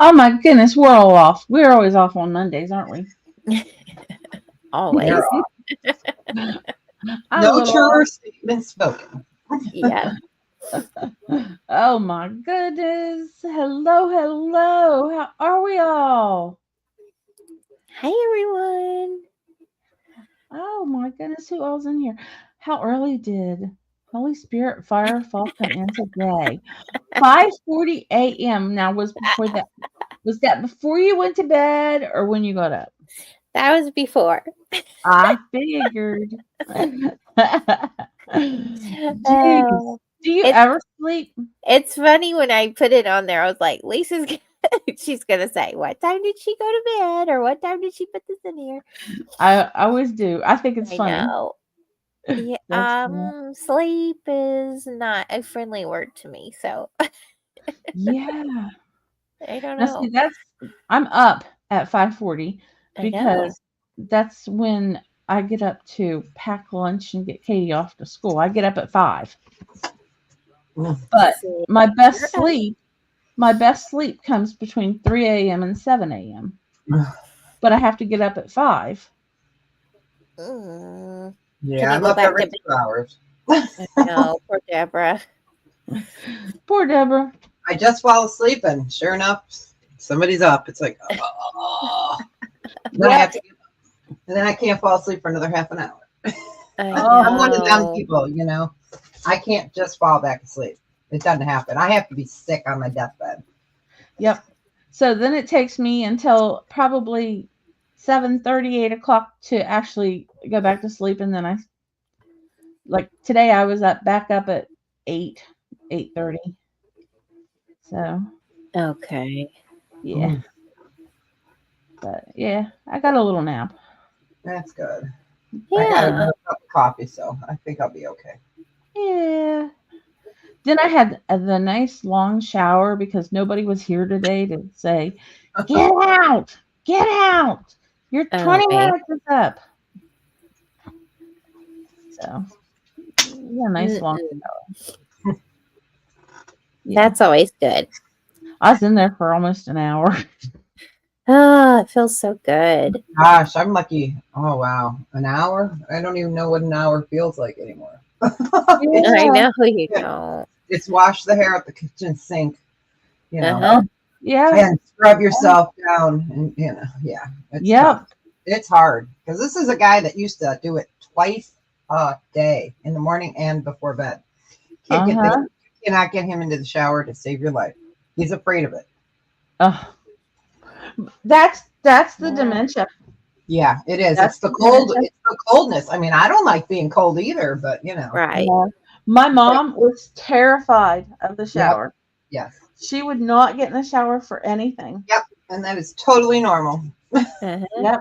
Oh my goodness, we're all off. We're always off on Mondays, aren't we? Always. No truer statement spoken. Yeah. Oh my goodness. Hello. How are we all? Hey, everyone. Oh my goodness, who all's in here? How early did Holy Spirit Fire Fall come in today? 5:40 a.m. Now, was that before you went to bed or when you got up? That was before. I figured. Do you ever sleep? It's funny when I put it on there. I was like, she's gonna say, "What time did she go to bed?" or "What time did she put this in here?" I always do. I think it's funny. Know. Yeah, sleep is not a friendly word to me. So yeah, I don't know. See, I'm up at 5:40 because that's when I get up to pack lunch and get Katie off to school. I get up at 5. But my best sleep comes between 3 a.m. and 7 a.m. But I have to get up at 5. Yeah, I'm up every 2 hours. No, poor Debra. Poor Debra. I just fall asleep, and sure enough, somebody's up. It's like, then I have to get up. And then I can't fall asleep for another half an hour. I'm one of them people, I can't just fall back asleep. It doesn't happen. I have to be sick on my deathbed. Yep. So then it takes me until probably 7:30, 8 o'clock to actually go back to sleep. And then today I was back up at 8:30. So. Okay. Yeah. But yeah, I got a little nap. That's good. Yeah. I got another cup of coffee, so I think I'll be okay. Yeah. Then I had the nice long shower because nobody was here today to say, get out. Your 20 minutes is up. So, yeah, nice long shower. That's always good. I was in there for almost an hour. Oh, it feels so good. Gosh, I'm lucky. Oh, wow. An hour? I don't even know what an hour feels like anymore. Yeah. I know you don't. It's wash the hair at the kitchen sink, Yeah. And scrub yourself down. And, it's hard. Because this is a guy that used to do it twice a day, in the morning and before bed. You cannot get him into the shower to save your life. He's afraid of it. That's the dementia. Yeah, it is. It's the cold. It's the coldness. I mean, I don't like being cold either, but Right. My mom was terrified of the shower. Yep. Yes. She would not get in the shower for anything. Yep. And that is totally normal. Yep.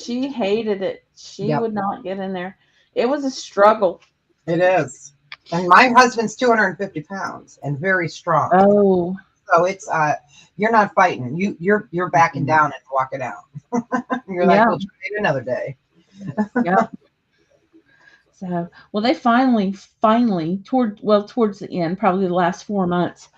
She hated it. She would not get in there. It was a struggle. It is. And my husband's 250 pounds and very strong. Oh. So it's you're not fighting. You're backing down and walking out. You're like, we'll try it another day. Yep. So, well, they finally, towards the end, probably the last 4 months,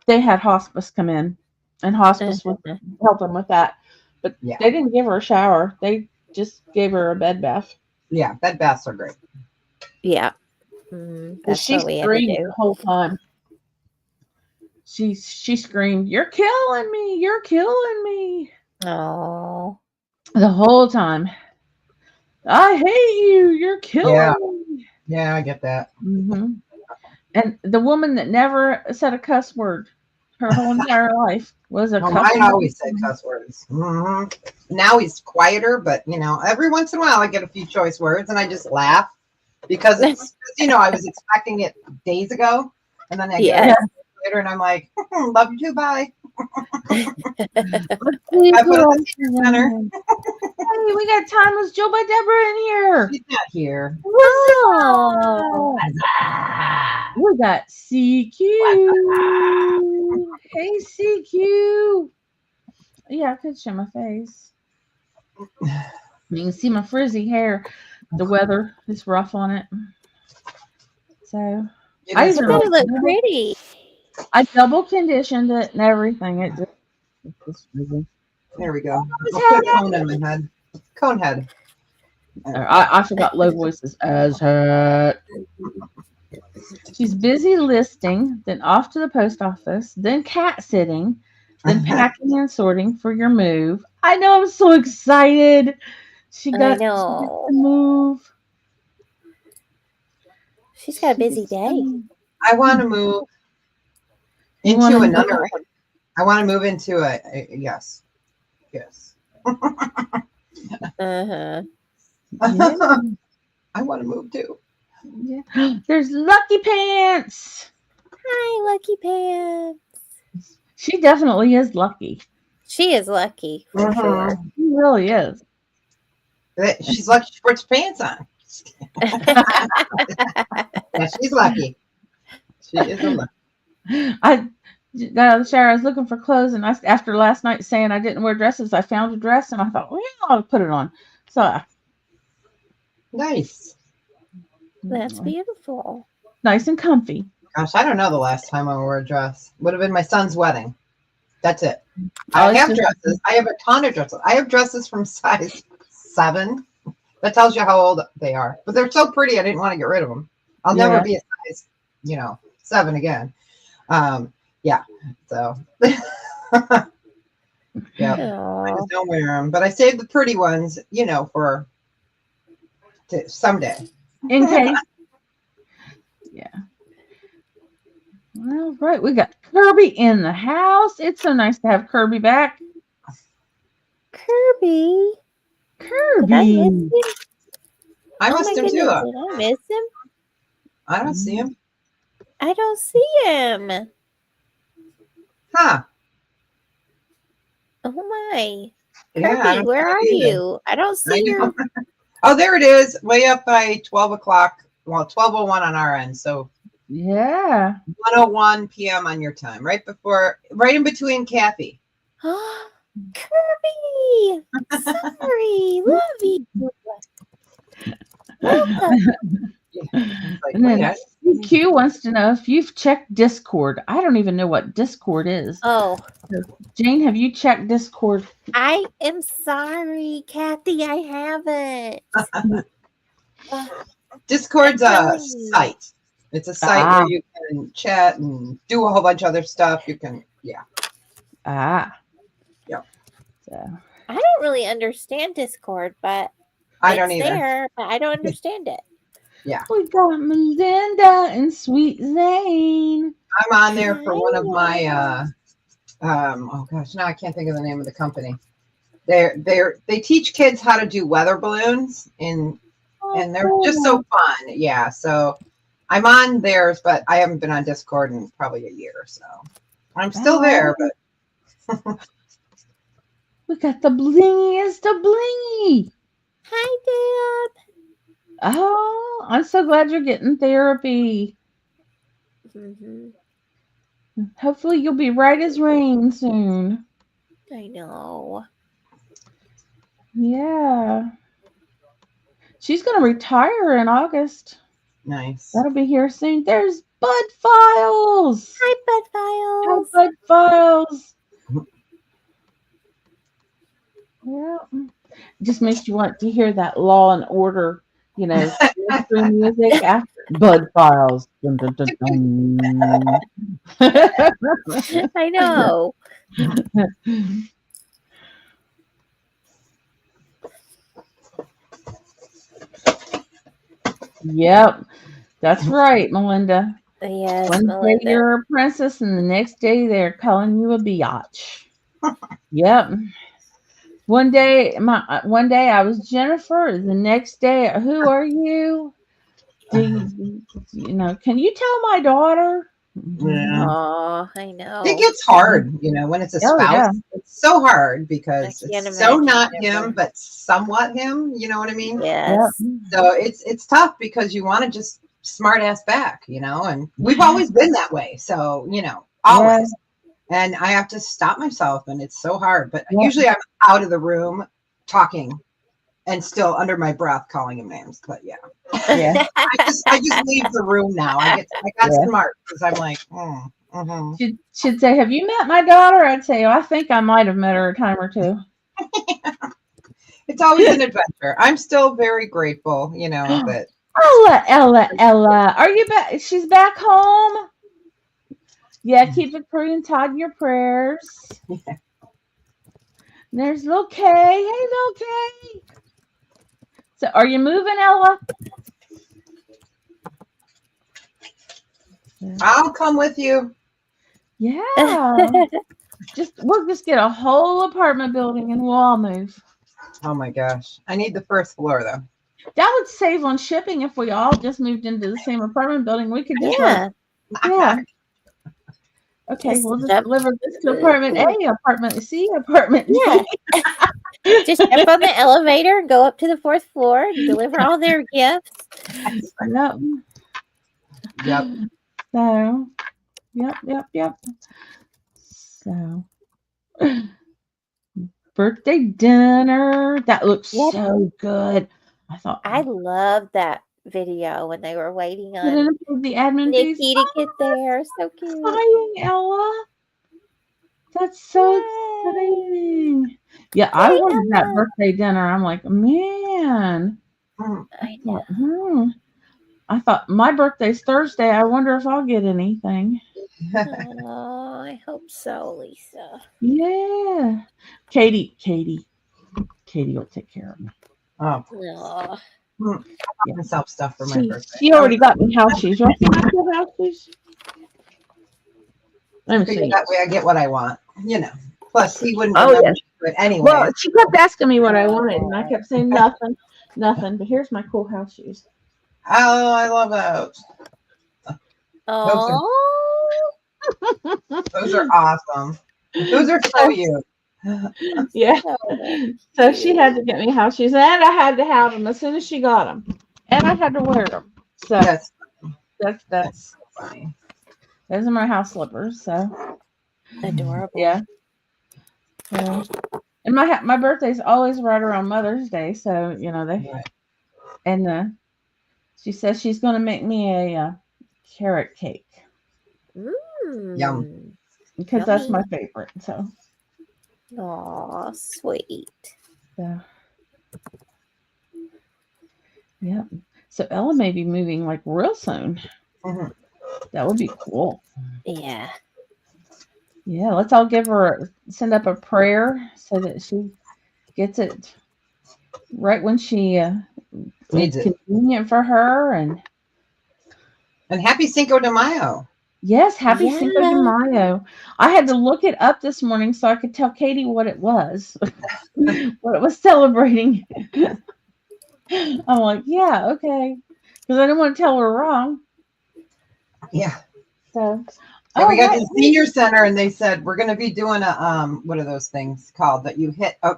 they had hospice come in, and hospice was helping with that. But they didn't give her a shower. They just gave her a bed bath. Yeah, bed baths are great. Yeah. She screamed the whole time. She screamed, "You're killing me! You're killing me!" Oh. The whole time. I hate you. You're killing me. Yeah, I get that. Mm-hmm. And the woman that never said a cuss word, her whole entire life was a Well, cuss mine word. always said cuss words. Now he's quieter, but every once in a while I get a few choice words and I just laugh because it's I was expecting it days ago, and then I get it later and I'm like, love you too, bye. I put it at the center. Hey, we got Timeless Joe by Debra in here. She's not here. Oh. We got CQ. Hey, CQ. Yeah, I could show my face. You can see my frizzy hair. The weather is rough on it. So I It look pretty. I double conditioned it and everything. It's just frizzy. There we go. I'll put a cone on my head. Cone head. I forgot low voices as hat. She's busy listing, then off to the post office, then cat sitting, then packing and sorting for your move. I know, I'm so excited. She got to move. She's got a busy day. I want to move into another. I want to move into a yes. Uh-huh. Yeah. I want to move too. Yeah. There's Lucky Pants. Hi, Lucky Pants. She definitely is lucky. She is lucky for sure. She really is. She's lucky she puts pants on. Yeah, she's lucky. She is lucky. I got out of the shower. I was looking for clothes, and after last night saying I didn't wear dresses, I found a dress, and I thought, well, I'll put it on. So nice. That's beautiful. Nice and comfy. Gosh, I don't know the last time I wore a dress. Would have been my son's wedding. That's it. I have dresses. I have a ton of dresses. I have dresses from size 7. That tells you how old they are. But they're so pretty, I didn't want to get rid of them. I'll never be a size, 7 again. Yeah. So, yeah. I just don't wear them. But I save the pretty ones, for someday. In case. Yeah. Well, right. We got Kirby in the house. It's so nice to have Kirby back. Kirby. I missed him too. Did I miss him? I don't see him. I don't see him. Huh. Oh my. Yeah, Kirby, where are you? I don't see you. Oh, there it is. Way up by 12 o'clock. Well, 12:01 on our end. So yeah. 1:01 p.m. on your time. Right in between Kathy. Kirby. Sorry. Love you. Welcome. And then CQ wants to know if you've checked Discord. I don't even know what Discord is. Oh. Jane, have you checked Discord? I am sorry, Kathy. I haven't. Discord's a site. It's a site where you can chat and do a whole bunch of other stuff. You can, yeah. Yeah. So. I don't really understand Discord, but I don't either. There, but I don't understand it. Yeah. We got Melinda and Sweet Zane. I'm on there for one of my oh gosh, now I can't think of the name of the company. They teach kids how to do weather balloons and they're just so fun. Yeah. So I'm on theirs, but I haven't been on Discord in probably a year. So I'm still there, but we got the blingiest of blingy. Hi, Deb. Oh, I'm so glad you're getting therapy. Mm-hmm. Hopefully you'll be right as rain soon. I know. Yeah. She's going to retire in August. Nice. That'll be here soon. There's Bud Files. Hi, Bud Files. Hi, Bud Files. Yeah. Just makes you want to hear that Law and Order, music after Bud Files. Dun, dun, dun, dun. I know. Yep. That's right, Melinda. Yes, One day Melinda. you're a princess, and the next day they're calling you a biatch. Yep. One day I was Jennifer. The next day, who are you? Can you tell my daughter? Yeah. Oh, I know. It gets hard, when it's a Oh, spouse. yeah. It's so hard because I can't it's so imagine not Debra. him, but somewhat him. You know what I mean? Yes. So it's tough because you want to just smart ass back, and we've always been that way. So, always. And I have to stop myself, and it's so hard. But usually I'm out of the room talking and still under my breath calling him names. But yeah. I just leave the room now. I got smart because I'm like, She'd say, "Have you met my daughter?" I'd say, "I think I might have met her a time or two." It's always an adventure. I'm still very grateful, that Ella, are you back? She's back home. Yeah, keep it pretty and tight in your prayers. Yeah. There's little Kay. Hey, little Kay. So, are you moving, Ella? I'll come with you. Yeah. We'll just get a whole apartment building and we'll all move. Oh my gosh. I need the first floor though. That would save on shipping if we all just moved into the same apartment building. We could just Okay, we'll just deliver this to apartment A, apartment C, apartment D. Just jump on the elevator and go up to the 4th floor and deliver all their gifts. Yep. So, yep. So, birthday dinner. That looks so good. I love that video when they were waiting on the admin Nikki to get there. So cute. Exciting, Ella. That's so exciting. Yeah, I wanted that birthday dinner. I'm like, man. I thought my birthday's Thursday. I wonder if I'll get anything. Oh, I hope so, Lisa. Yeah. Katie will take care of me. Oh. I got myself stuff for my birthday. She already got me house shoes. Right? House shoes? Let me see. That way I get what I want, Plus, he wouldn't remember it anyway. Well, she kept asking me what I wanted, and I kept saying nothing. But here's my cool house shoes. Oh, I love those. Those are awesome. Those are so you. Yeah. So she had to get me house shoes, and I had to have them as soon as she got them, and I had to wear them. So that's funny. Those are my house slippers. So adorable. Yeah. And my birthday's always right around Mother's Day, so she says she's going to make me a carrot cake. Yum. Because that's my favorite. So. Aw, sweet. Yeah. Yeah. So Ella may be moving like real soon. That would be cool. Yeah. Yeah. Let's all send up a prayer so that she gets it right when she needs it. Convenient for her and happy Cinco de Mayo. Yes, happy Cinco de Mayo. I had to look it up this morning so I could tell Katie what it was, what it was celebrating. I'm like, yeah, okay, because I didn't want to tell her wrong. Yeah. So, we got the senior center, and they said we're going to be doing a what are those things called that you hit a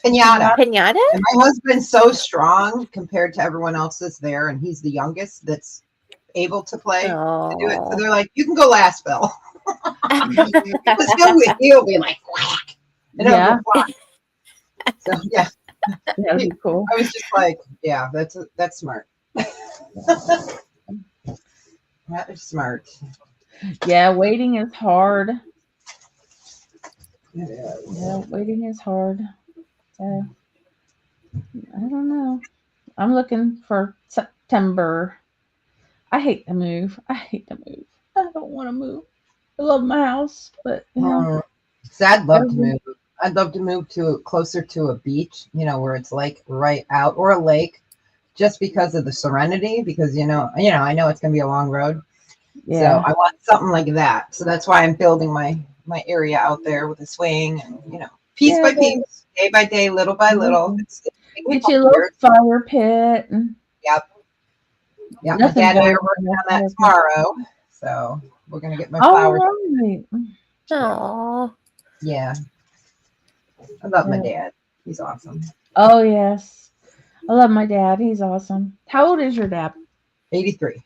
pinata? Pinata. And my husband's so strong compared to everyone else that's there, and he's the youngest that's able to play to do it. So they're like, you can go last, Bill. He'll be like whack. And so yeah. That would be cool. I was just like, yeah, that's smart. That is smart. Yeah, waiting is hard. Yeah, waiting is hard. So I don't know. I'm looking for September. I hate to move. I don't want to move. I love my house, but So I'd love to move. I'd love to move to closer to a beach, where it's like right out, or a lake, just because of the serenity. Because I know it's gonna be a long road. So I want something like that. So that's why I'm building my area out there with a swing and, you know, piece by piece, day by day, little by little. Get you a little fire pit. Yep. Yeah, my dad and I are working on that tomorrow. So we're going to get my flowers. Right. Oh. Yeah. I love my dad. He's awesome. Oh, yes. I love my dad. He's awesome. How old is your dad? 83.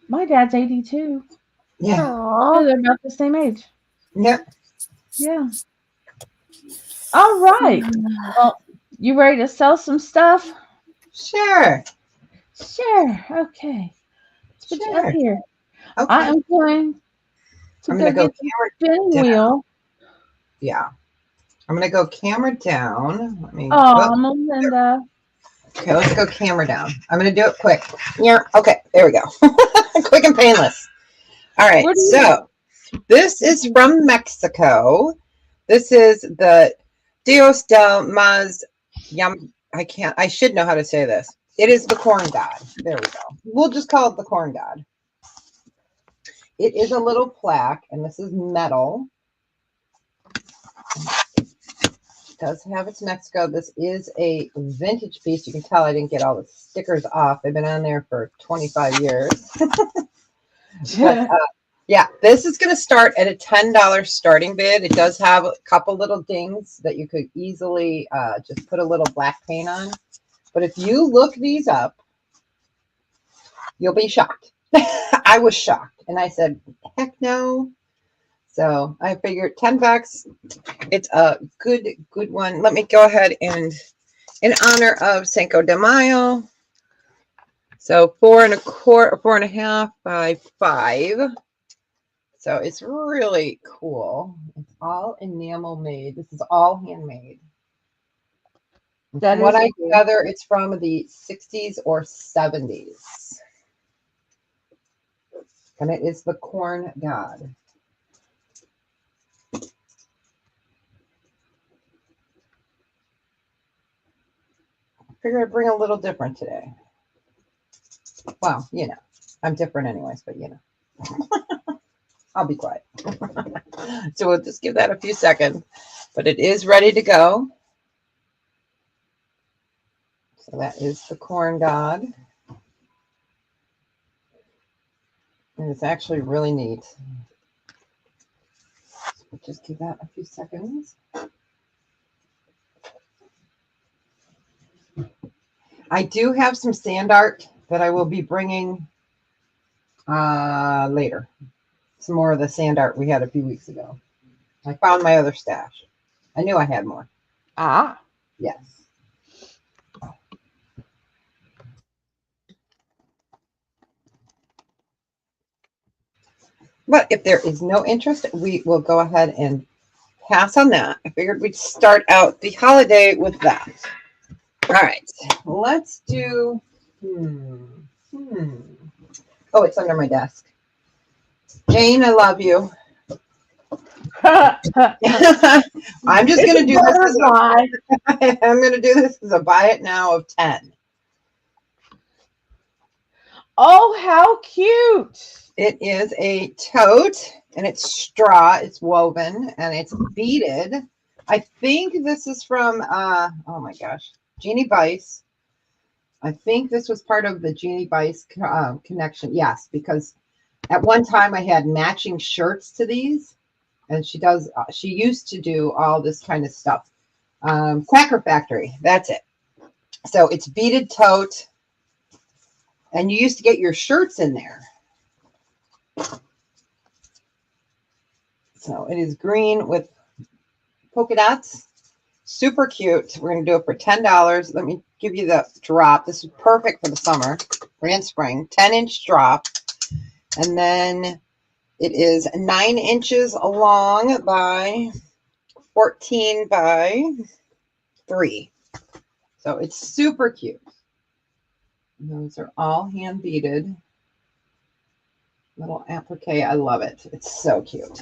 My dad's 82. Yeah. So they're about the same age. Yep. Yeah. All right. Well, you ready to sell some stuff? Sure. Sure. Okay. Let's put you up here. Okay. I am going to go get the spin wheel. Yeah. I'm going to go camera down. Let me. Melinda. Okay, let's go camera down. I'm going to do it quick. Yeah. Okay, there we go. Quick and painless. All right. So this is from Mexico. This is the Dios del Maz Yam. I should know how to say this. It is the corn god. There we go. We'll just call it the corn god. It is a little plaque, and this is metal. It does have its Mexico. This is a vintage piece. You can tell I didn't get all the stickers off. They've been on there for 25 years. But, yeah, this is going to start at a $10 starting bid. It does have a couple little dings that you could easily just put a little black paint on. But if you look these up, you'll be shocked. I was shocked. And I said, heck no. So I figured $10. It's a good one. Let me go ahead and, in honor of Cinco de Mayo. So 4 1/4 by 5. So it's really cool. It's all enamel made. This is all handmade. From what I gather, it's from the 60s or 70s. And it is the corn god. I figured I'd bring a little different today. Well, you know, I'm different anyways, but you know. I'll be quiet. So we'll just give that a few seconds. But it is ready to go. So that is the corn god. And it's actually really neat. So just give that a few seconds. I do have some sand art that I will be bringing later. Some more of the sand art we had a few weeks ago. I found my other stash. I knew I had more. Ah. Yes. But if there is no interest, we will go ahead and pass on that. I figured we'd start out the holiday with that. All right, let's do, Oh, it's under my desk. Jane, I love you. I'm just going to do this as I'm going to do this as a buy it now of 10. Oh, how cute. It is a tote, and it's straw. It's woven, and it's beaded. I think this is from, oh my gosh, Jeannie Bice. I think this was part of the Jeannie Bice connection. Yes, because at one time I had matching shirts to these, and she used to do all this kind of stuff. Quacker Factory, that's it. So it's beaded tote, and you used to get your shirts in there. So it is green with polka dots. Super cute. We're going to do it for $10. Let me give you the drop. This is perfect for the summer and spring. 10-inch drop. And then it is 9 inches long by 14 by 3. So it's super cute. And those are all hand beaded. Little applique. I love it. It's so cute.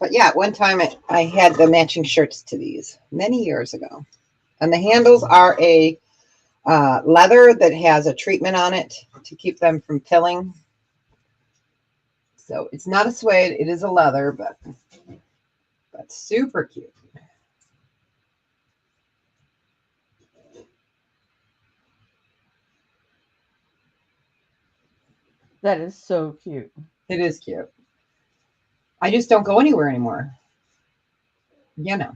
But yeah, at one time I had the matching shirts to these many years ago. And the handles are a leather that has a treatment on it to keep them from pilling. So it's not a suede, it is a leather, but super cute. That is so cute. It is cute. I just don't go anywhere anymore. You know.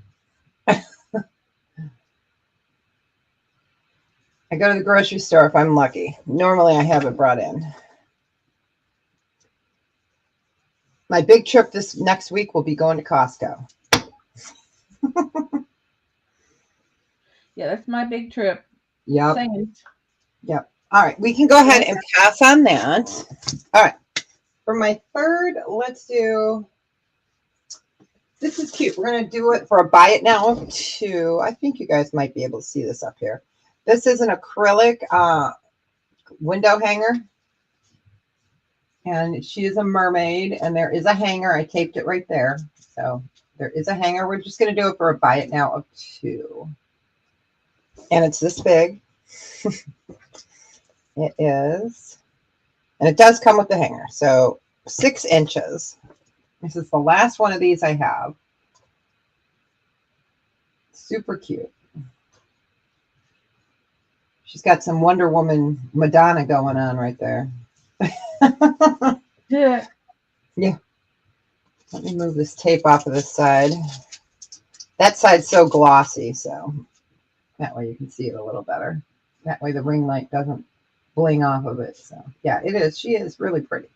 I go to the grocery store if I'm lucky. Normally I have it brought in. My big trip this next week will be going to Costco. Yeah, that's my big trip. Yep. Same. Yep. All right. We can go ahead and pass on that. All right. For my third, let's do, this is cute. We're going to do it for a buy it now too. I think you guys might be able to see this up here. This is an acrylic window hanger. And she is a mermaid, and there is a hanger. I taped it right there. So there is a hanger. We're just going to do it for a buy it now of 2. And it's this big. It is. And it does come with the hanger. So 6 inches. This is the last one of these I have. Super cute. She's got some Wonder Woman Madonna going on right there. Yeah. Yeah. Let me move this tape off of this side. That side's so glossy, so that way you can see it a little better. That way the ring light doesn't bling off of it. So yeah, it is. She is really pretty.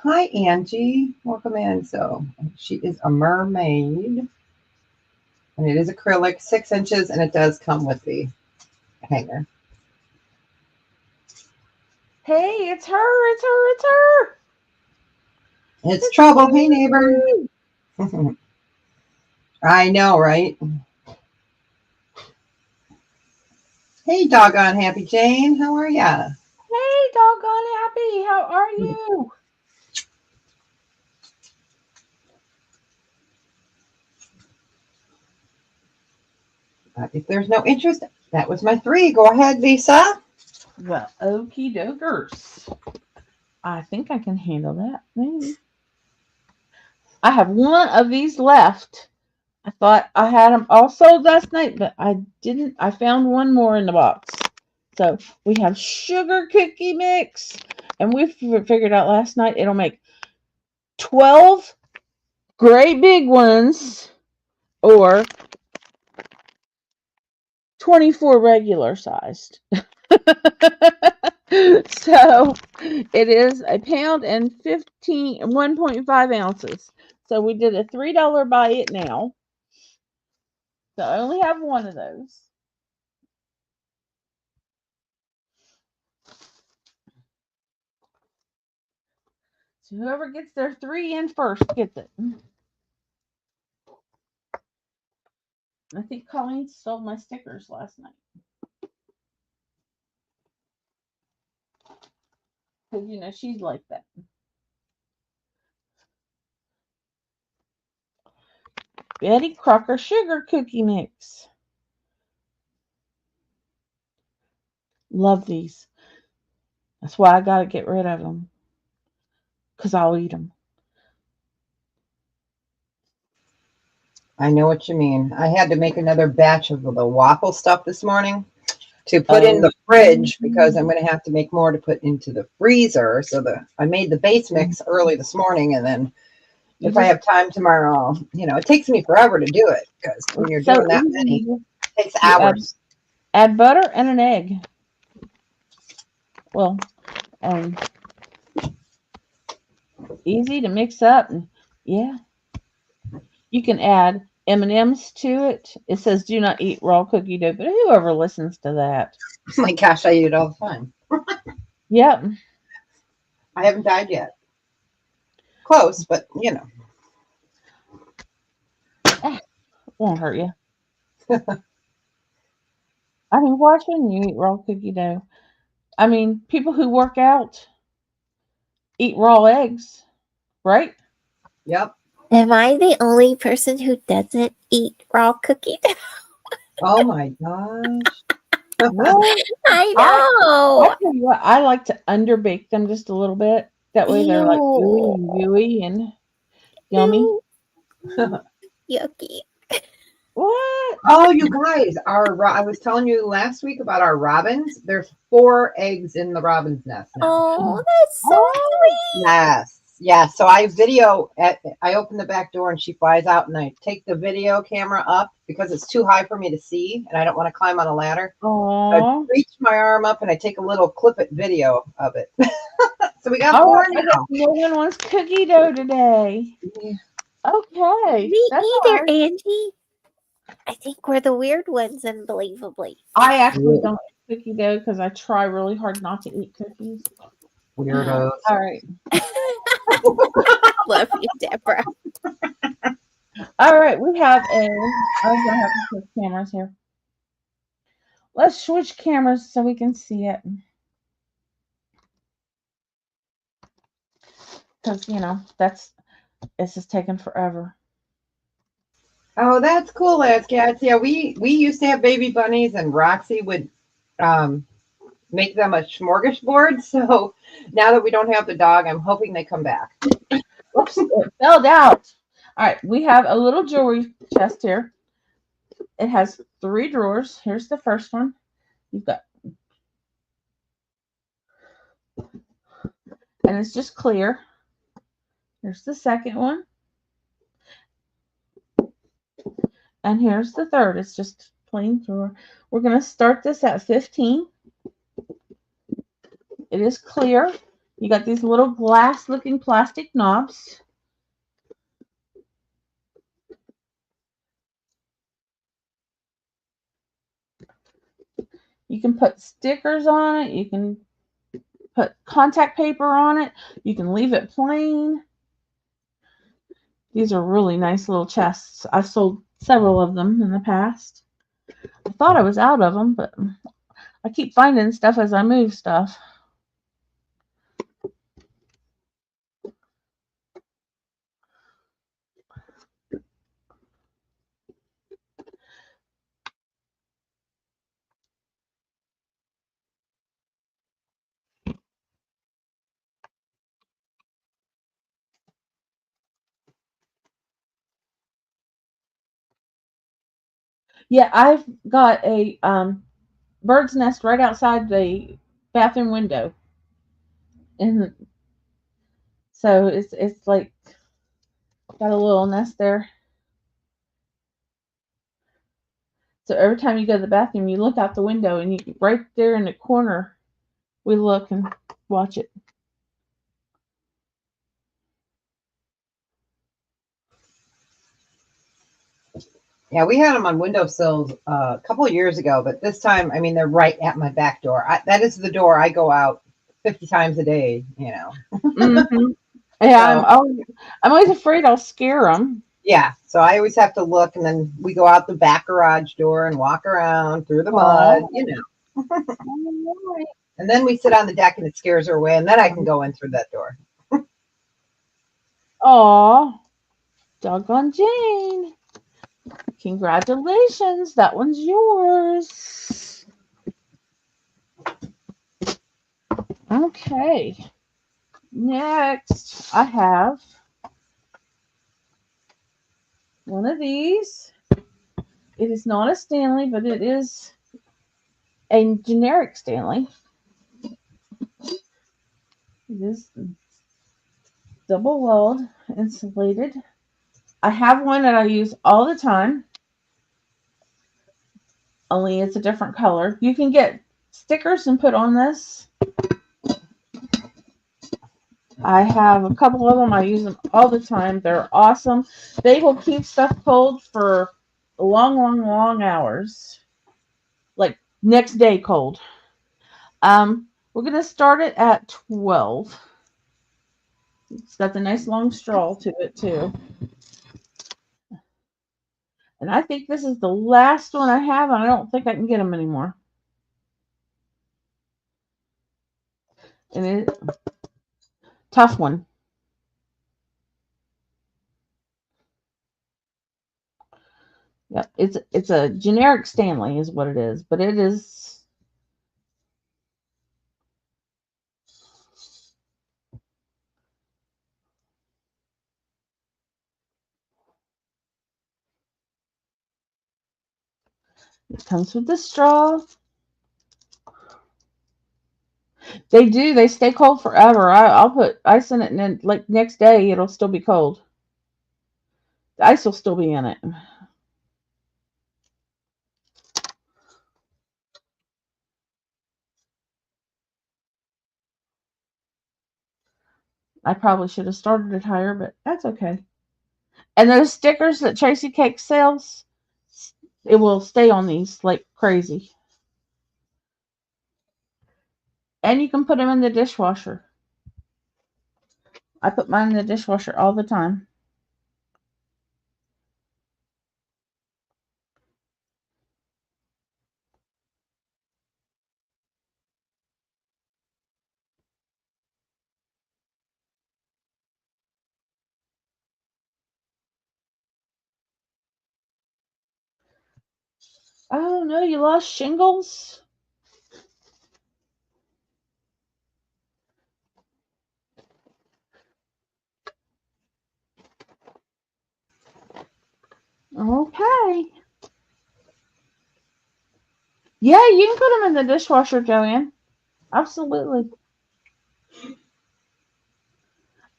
Hi, Angie. Welcome in. So she is a mermaid. And it is acrylic, 6 inches, and it does come with the hanger. Hey, it's her. It's her. It's her. It's trouble. Hey, neighbor. I know, right? Hey, doggone happy Jane. How are ya? Hey, doggone happy. How are you? If there's no interest, that was my 3. Go ahead, Lisa. Well, okie dokers. I think I can handle that. Maybe. I have one of these left. I thought I had them all sold last night, but I didn't. I found one more in the box. So we have sugar cookie mix, and we figured out last night it'll make 12 great big ones or 24 regular sized. So it is a pound and 1.5 ounces. So we did a $3 buy it now. So I only have one of those. So whoever gets their 3 in first gets it. I think Colleen stole my stickers last night. Because, you know, she's like that. Betty Crocker sugar cookie mix. Love these. That's why I got to get rid of them. Because I'll eat them. I know what you mean. I had to make another batch of the waffle stuff this morning to put in the fridge because I'm going to have to make more to put into the freezer. So I made the base mix early this morning, and then if I have time tomorrow, it takes me forever to do it because when you're doing that many, it takes hours. Add butter and an egg. Well, easy to mix up, and yeah, you can add M&Ms to it. It says do not eat raw cookie dough, but whoever listens to that? Oh my gosh, I eat it all the time. Yep. I haven't died yet. Close, but Won't hurt you. I mean, why shouldn't you eat raw cookie dough? I mean, people who work out eat raw eggs, right? Yep. Am I the only person who doesn't eat raw cookie dough? Oh my gosh. What? I I know. tell you what, I like to underbake them just a little bit. That way they're like gooey Ew. and gooey and yummy. Ew. Yucky. What? Oh, you guys, I was telling you last week about our robins. There's 4 eggs in the robin's nest now. Oh, that's so Oh, sweet. Yes. Yeah. So I open the back door and she flies out and I take the video camera up because it's too high for me to see and I don't want to climb on a ladder. So I aw. reach my arm up and I take a little clip it video of it. So we got All 4 right, I guess now. Logan wants cookie dough today. Yeah. Okay, Me that's all either, right. Angie. I think we're the weird ones, unbelievably. I actually don't eat cookie dough because I try really hard not to eat cookies. Weirdos. All right. Love you, Deborah. All right, we have I'm gonna have to switch cameras here. Let's switch cameras so we can see it. Because this is taking forever. Oh, that's cool, lads, cats. Yeah, we used to have baby bunnies, and Roxy would make them a smorgasbord. So now that we don't have the dog, I'm hoping they come back. Oops, it fell out. All right, we have a little jewelry chest here. It has 3 drawers. Here's the first one. You've got, and it's just clear. Here's the second one. And here's the third. It's just plain drawer. We're going to start this at 15. It is clear. You got these little glass looking plastic knobs. You can put stickers on it. You can put contact paper on it. You can leave it plain. These are really nice little chests. I've sold several of them in the past. I thought I was out of them, but I keep finding stuff as I move stuff. Yeah, I've got a bird's nest right outside the bathroom window, and so it's like got a little nest there. So every time you go to the bathroom, you look out the window, and you right there in the corner, we look and watch it. Yeah, we had them on windowsills a couple of years ago, but this time, I mean, they're right at my back door. That is the door I go out 50 times a day, Mm-hmm. Yeah, So, I'm always afraid I'll scare them. yeah, so I always have to look, and then we go out the back garage door and walk around through the mud, And then we sit on the deck, and it scares her away, and then I can go in through that door. Aw, doggone Jane. Congratulations, that one's yours. Okay. Next, I have one of these. It is not a Stanley, but it is a generic Stanley. It is double walled, insulated. I have one that I use all the time, only it's a different color. You can get stickers and put on this. I have a couple of them. I use them all the time. They're awesome. They will keep stuff cold for long, long, long hours. Like next day cold. We're going to start it at 12. It's got the nice long straw to it too. And I think this is the last one I have, and I don't think I can get them anymore. And it tough one. Yep, it's a generic Stanley is what it is, but it is It comes with the straw. They do. They stay cold forever. I'll put ice in it, and then like next day it'll still be cold. The ice will still be in it. I probably should have started it higher, but that's okay. And those stickers that Tracy Cake sells, it will stay on these like crazy. And you can put them in the dishwasher. I put mine in the dishwasher all the time. Oh no, you lost shingles? Okay. Yeah, you can put them in the dishwasher, Joanne. Absolutely.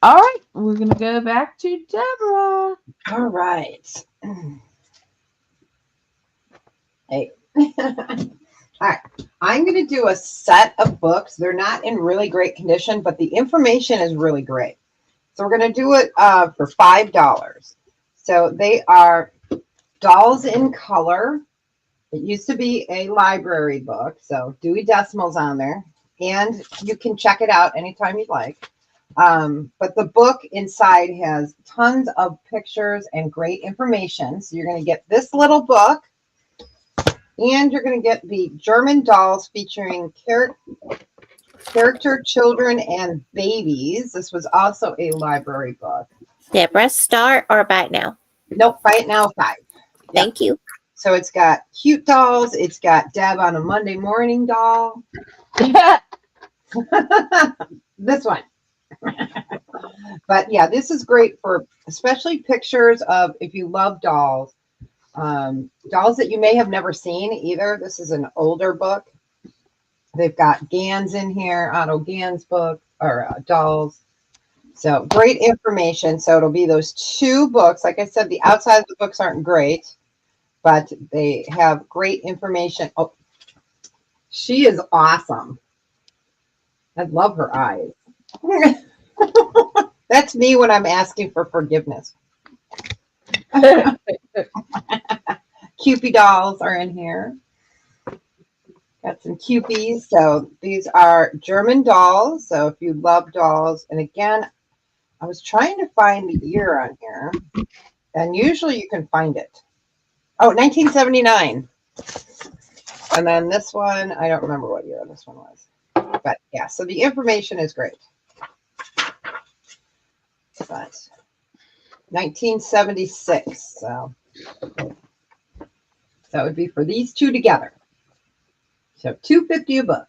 All right, we're going to go back to Debra. All right. Hey. All right. I'm going to do a set of books. They're not in really great condition, but the information is really great. So we're going to do it for $5. So they are Dolls in Color. It used to be a library book, so Dewey Decimal's on there, and you can check it out anytime you'd like. But the book inside has tons of pictures and great information. So you're going to get this little book, and you're going to get the German dolls featuring character children and babies. This was also a library book. Debra, start or buy it now? Nope, buy it now, 5. Thank you. So it's got cute dolls. It's got Deb on a Monday morning doll. This one. But yeah, this is great for especially pictures of if you love dolls. Dolls that you may have never seen either. This is an older book. They've got Gans in here, Otto Gans book, or dolls. So great information. So it'll be those 2 books. Like I said, the outside of the books aren't great, but they have great information. Oh, she is awesome. I love her eyes. That's me when I'm asking for forgiveness. Cupid dolls are in here. Got some Cupies. So these are German dolls. So if you love dolls, and again, I was trying to find the year on here, and usually you can find it. Oh, 1979. And then this one, I don't remember what year this one was. But yeah, so the information is great. But 1976. So that would be for these 2 together. So $2.50 a book.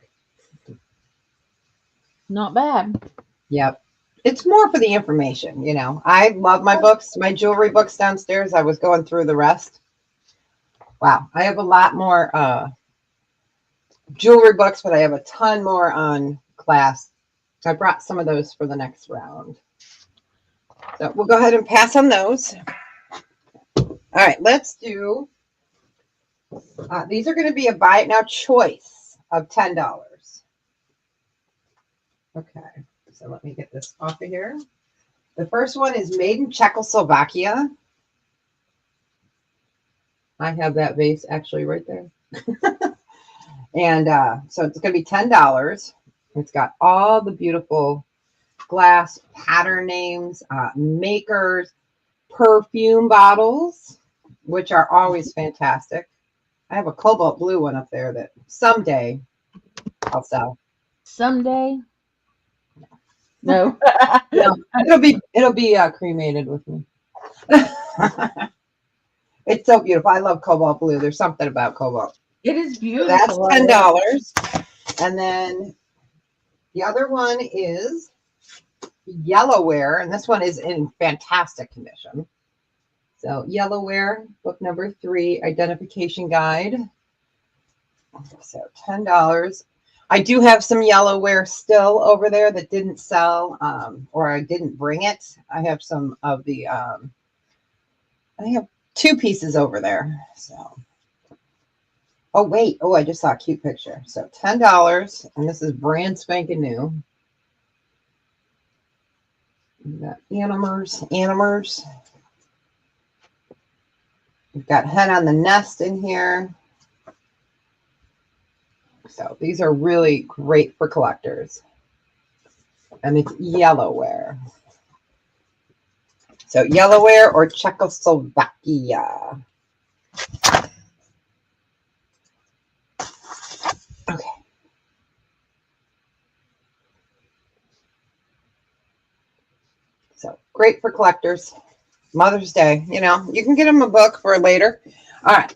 Not bad. Yep. It's more for the information, you know. I love my books, my jewelry books downstairs. I was going through the rest. Wow. I have a lot more jewelry books, but I have a ton more on class. I brought some of those for the next round. So we'll go ahead and pass on those. All right, let's do, these are going to be a buy it now choice of $10. Okay, so let me get this off of here. The first one is made in Czechoslovakia. I have that vase actually right there. And so it's going to be $10. It's got all the beautiful glass pattern names, makers, perfume bottles, which are always fantastic. I have a cobalt blue one up there that someday I'll sell. Someday? No. No, it'll be cremated with me. It's so beautiful. I love cobalt blue. There's something about cobalt. It is beautiful. That's $10. And then the other one is Yellowware, and this one is in fantastic condition. So Yellowware, book number 3, identification guide. So $10. I do have some yellowware still over there that didn't sell, or I didn't bring it. I have some of the, I have 2 pieces over there. So, oh wait, oh, I just saw a cute picture. So $10, and this is brand spanking new. We got animers. We've got Hen on the Nest in here. So these are really great for collectors. And it's yellowware. So yellowware or Czechoslovakia. Okay. So great for collectors. Mother's Day, you know, you can get them a book for later. All right.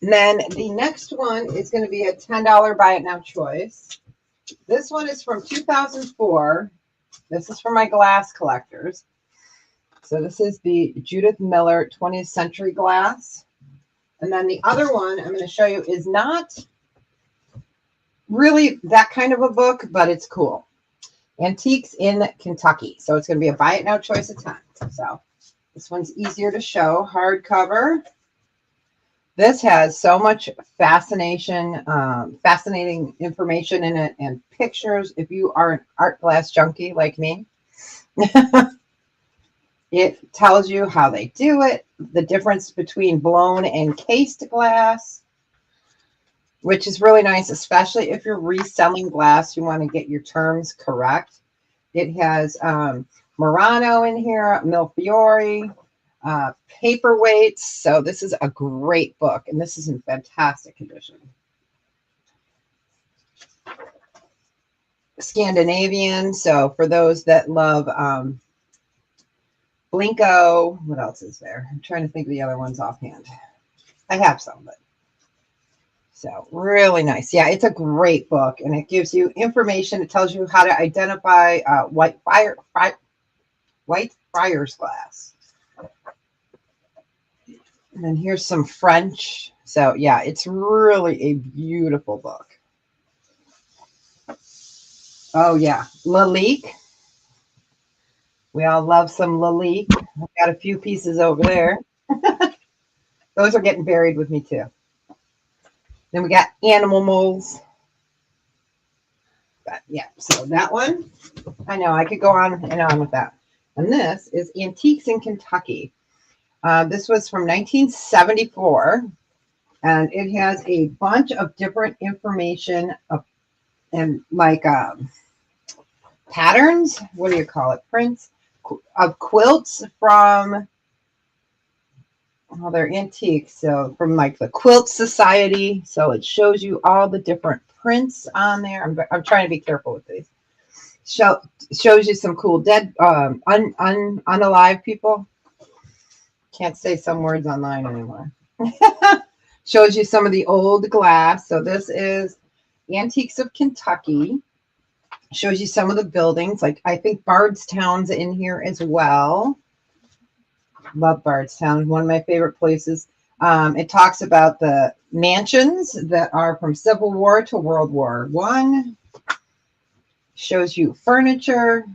And then the next one is going to be a $10 buy it now choice. This one is from 2004. This is for my glass collectors. So this is the Judith Miller 20th Century Glass. And then the other one I'm going to show you is not really that kind of a book, but it's cool. Antiques in Kentucky. So it's going to be a buy it now choice of 10. So this one's easier to show. Hardcover. This has so much fascinating information in it and pictures. If you are an art glass junkie like me, it tells you how they do it, the difference between blown and cased glass, which is really nice, especially if you're reselling glass. You want to get your terms correct. It has Murano in here, Millefiori, paperweights. So this is a great book, and this is in fantastic condition. Scandinavian. So for those that love Blinko, what else is there? I'm trying to think of the other ones offhand. I have some, but so really nice. Yeah, it's a great book, and it gives you information. It tells you how to identify white friar's glass. And then here's some French. So yeah, it's really a beautiful book. Oh yeah, Lalique. We all love some Lalique. I've got a few pieces over there. Those are getting buried with me too. Then we got animal molds. But yeah, so that one, I know I could go on and on with that. And this is Antiques in Kentucky. This was from 1974, and it has a bunch of different information and like patterns. What do you call it? Prints of quilts from, well, they're antiques. So from like the Quilt Society. So it shows you all the different prints on there. I'm trying to be careful with these. Shows you some cool dead, unalive people. Can't say some words online anymore. Shows you some of the old glass. So this is Antiques of Kentucky. Shows you some of the buildings. Like I think Bardstown's in here as well. Love Bardstown. One of my favorite places. It talks about the mansions that are from Civil War to World War I. Shows you furniture.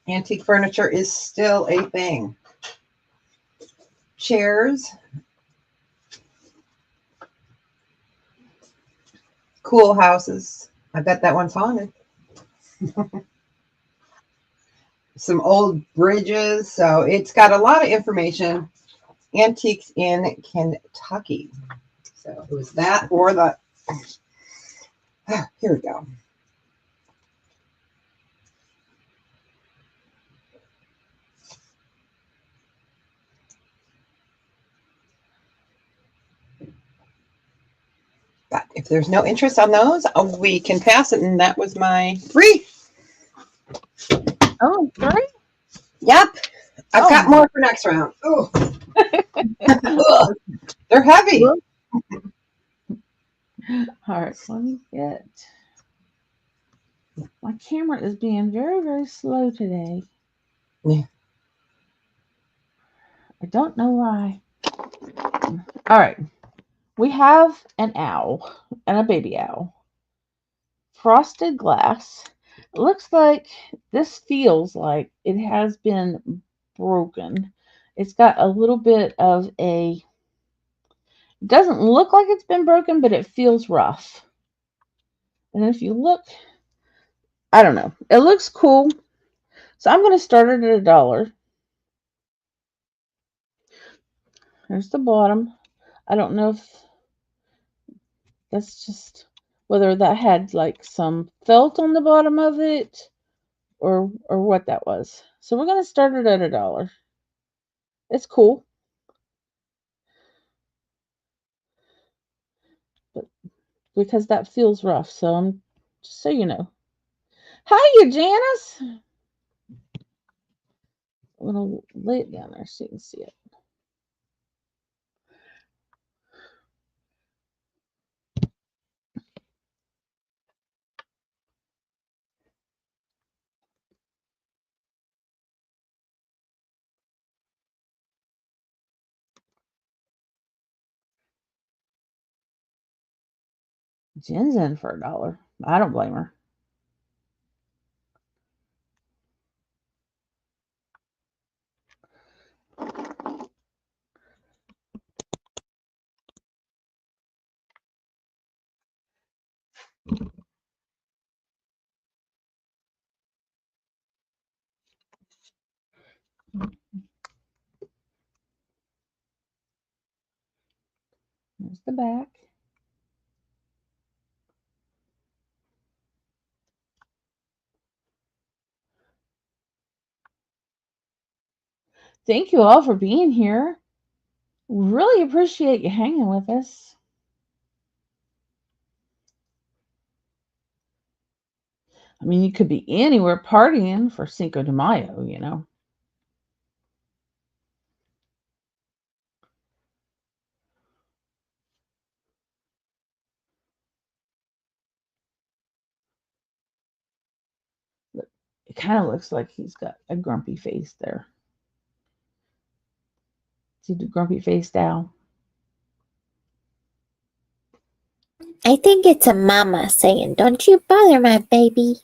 Antique furniture is still a thing. Chairs. Cool houses. I bet that one's haunted. Some old bridges. So it's got a lot of information. Antiques in Kentucky. So it was that or the... Here we go. But if there's no interest on those, we can pass it. And that was my 3. Oh, 3? Yep. I've got more for next round. Oh, they're heavy. All right, let me get. My camera is being very, very slow today. Yeah. I don't know why. All right. We have an owl and a baby owl. Frosted glass. It looks like this feels like it has been broken. It's got a little bit of a, it doesn't look like it's been broken, but it feels rough. And if you look, I don't know. It looks cool. So I'm going to start it at $1. There's the bottom. I don't know if that's just whether that had like some felt on the bottom of it or what that was. So we're going to start it at $1. It's cool. But because that feels rough, so I'm just so you know. Hiya, Janice. I'm going to lay it down there so you can see it. Jen's in for $1. I don't blame her. There's the back. Thank you all for being here. Really appreciate you hanging with us. I mean, you could be anywhere partying for Cinco de Mayo, you know. But it kind of looks like he's got a grumpy face there. See the grumpy face down? I think it's a mama saying, "Don't you bother my baby."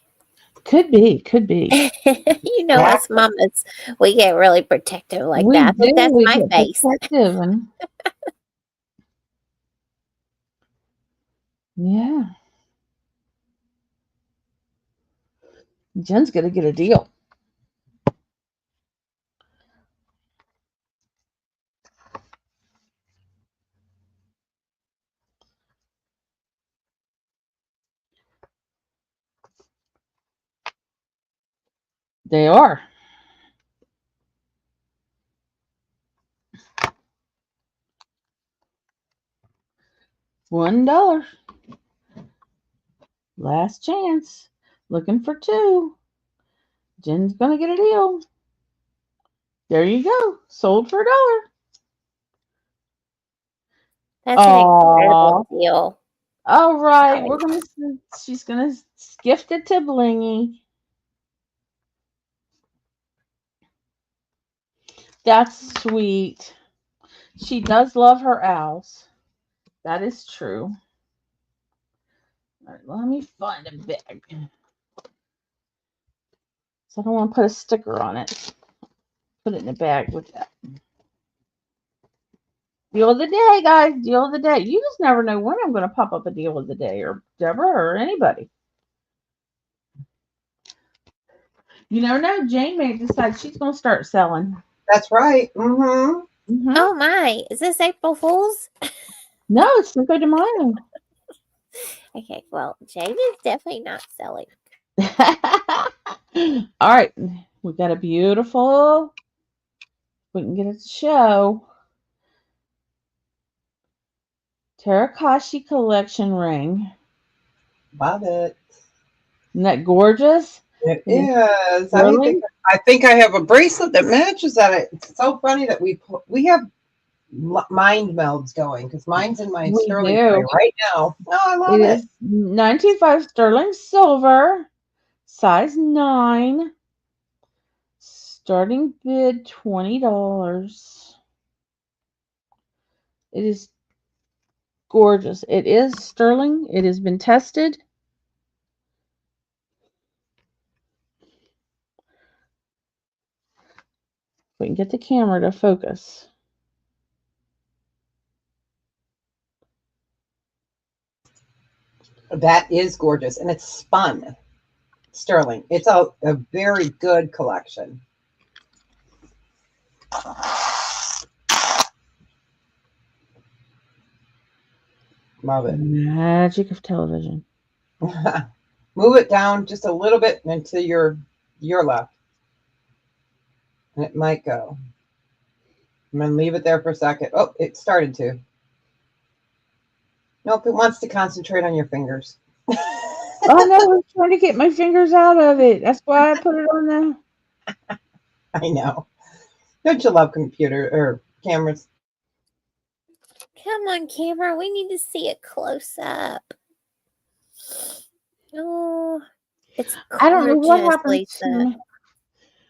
Could be, could be. You know, us mamas, we get really protective like We that. I think do. that's We my get face. protective and yeah. Jen's gonna get a deal. They are. $1. Last chance. Looking for 2. Jen's gonna get a deal. There you go. Sold for $1. That's an incredible deal. All right. Nice. She's gonna gift it to Blingy. That's sweet. She does love her owls. That is true. All right, let me find a bag. So I don't want to put a sticker on it. Put it in a bag with that. Deal of the day, guys. Deal of the day. You just never know when I'm going to pop up a deal of the day, or Debra, or anybody. You never know. Jane may decide she's going to start selling. That's right. Mm-hmm. Mm-hmm. Oh my, is this April Fool's? No, it's Cinco de Mayo. Okay, well, Jane is definitely not selling. All right. We got a beautiful, we can get it to show, Terakashi collection ring. Love it. Isn't that gorgeous? It is. Really? I think I have a bracelet that matches that. It's so funny that we have mind melds going because mine's in my We sterling do. right now. Oh, I love It it. is 925 sterling silver, size 9. Starting bid $20. It is gorgeous. It is sterling. It has been tested. We can get the camera to focus. That is gorgeous. And it's spun sterling. It's a very good collection. Love it. Magic of television. Move it down just a little bit into your left. And it might go. And then leave it there for a second. Oh, it started to. Nope, it wants to concentrate on your fingers. Oh no, I was trying to get my fingers out of it. That's why I put it on there. I know. Don't you love computer or cameras? Come on, camera. We need to see it close up. Oh, it's gorgeous, I don't know what happened Lisa.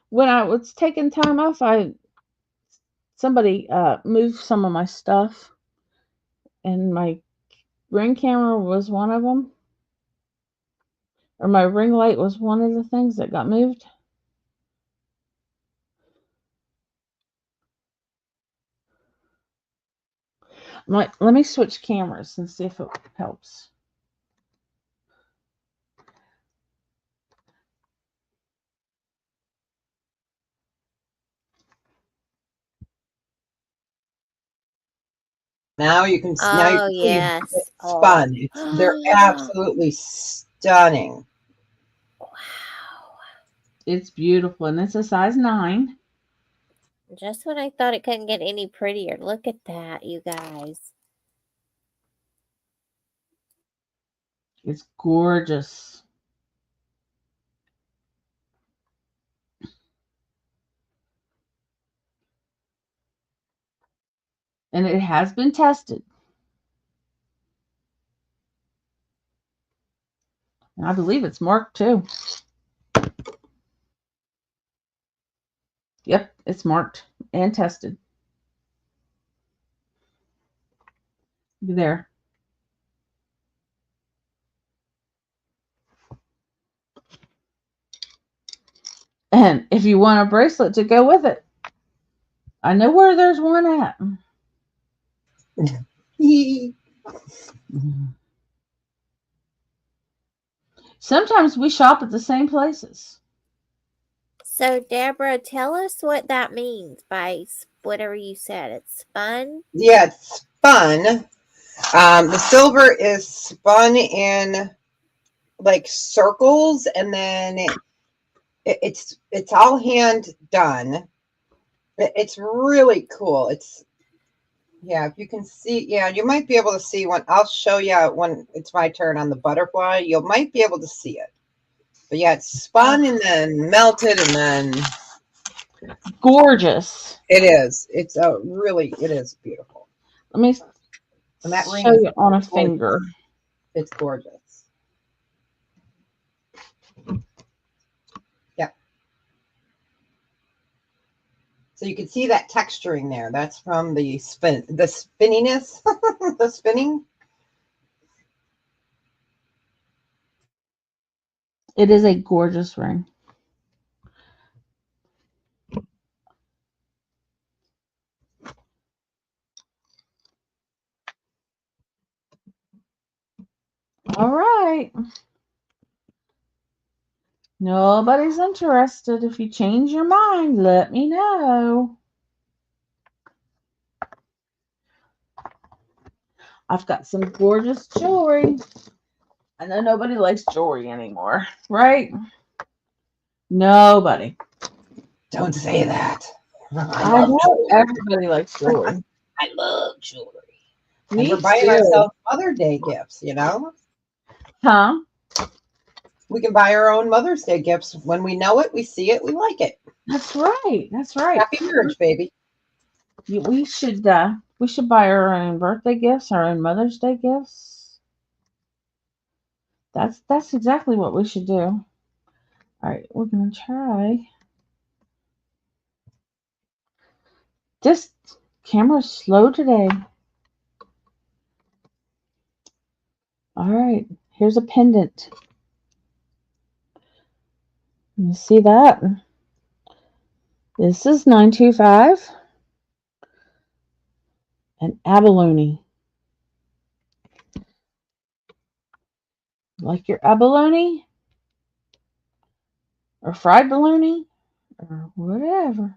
when I was taking time off. Somebody moved some of my stuff, and my ring camera was one of them, or my ring light was one of the things that got moved. Let me switch cameras and see if it helps. Now you can. Now you can yes. see it's spun. They're absolutely stunning. Wow. It's beautiful, and it's a size 9. Just when I thought it couldn't get any prettier. Look at that, you guys. It's gorgeous. And it has been tested. And I believe it's marked too. Yep, it's marked and tested. There. And if you want a bracelet to go with it, I know where there's one at. Sometimes we shop at the same places. So, Debra, tell us what that means by whatever you said. It's spun? Yeah, it's spun. The silver is spun in like circles, and then it's all hand done. It's really cool. It's, yeah, if you can see, yeah, you might be able to see when I'll show you when it's my turn on the butterfly. You might be able to see it. But yeah, it's spun and then melted and then gorgeous. It is. It's it is beautiful. Let me And that ring show is you on a gorgeous. finger. It's gorgeous. Yeah. So you can see that texturing there. That's from the spinniness, the spinning. It is a gorgeous ring. All right. Nobody's interested. If you change your mind, let me know. I've got some gorgeous jewelry. I know nobody likes jewelry anymore, right? Nobody. Don't say that. I know everybody likes jewelry. I love jewelry. Me and we're buying too. ourselves Mother's Day gifts, you know? Huh? We can buy our own Mother's Day gifts. When we know it, we see it, we like it. That's right. That's right. Happy marriage, baby. We should buy our own birthday gifts, our own Mother's Day gifts. That's exactly what we should do. All right, we're gonna try. This camera's slow today. All right. Here's a pendant. You see that? This is 925. And abalone. Like your abalone? Or fried bologna? Or whatever.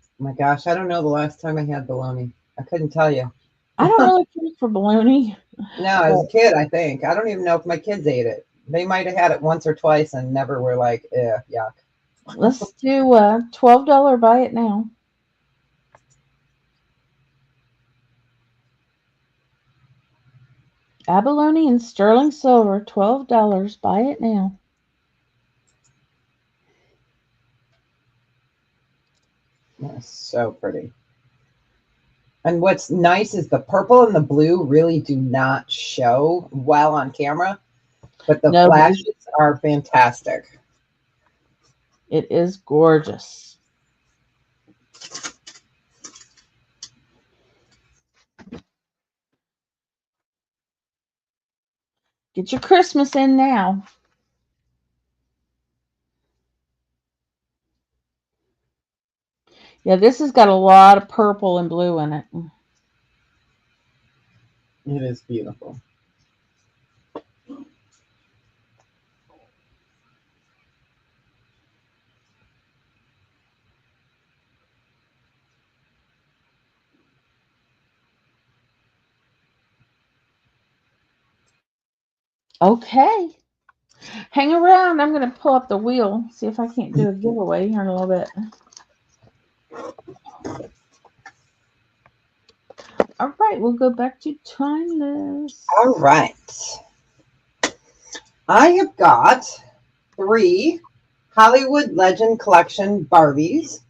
Oh my gosh, I don't know the last time I had bologna. I couldn't tell you. I don't really care for bologna. No, as a kid, I think. I don't even know if my kids ate it. They might have had it once or twice and never were like, yuck. Let's do a $12 buy it now. Abalone and sterling silver, $12. Buy it now. That's so pretty. And what's nice is the purple and the blue really do not show well on camera, but the flashes are fantastic. It is gorgeous. Get your Christmas in now. Yeah, this has got a lot of purple and blue in it. It is beautiful. Okay. Hang around. I'm going to pull up the wheel, see if I can't do a giveaway here in a little bit. All right, we'll go back to Timeless. All right. I have got 3 Hollywood Legend Collection Barbies.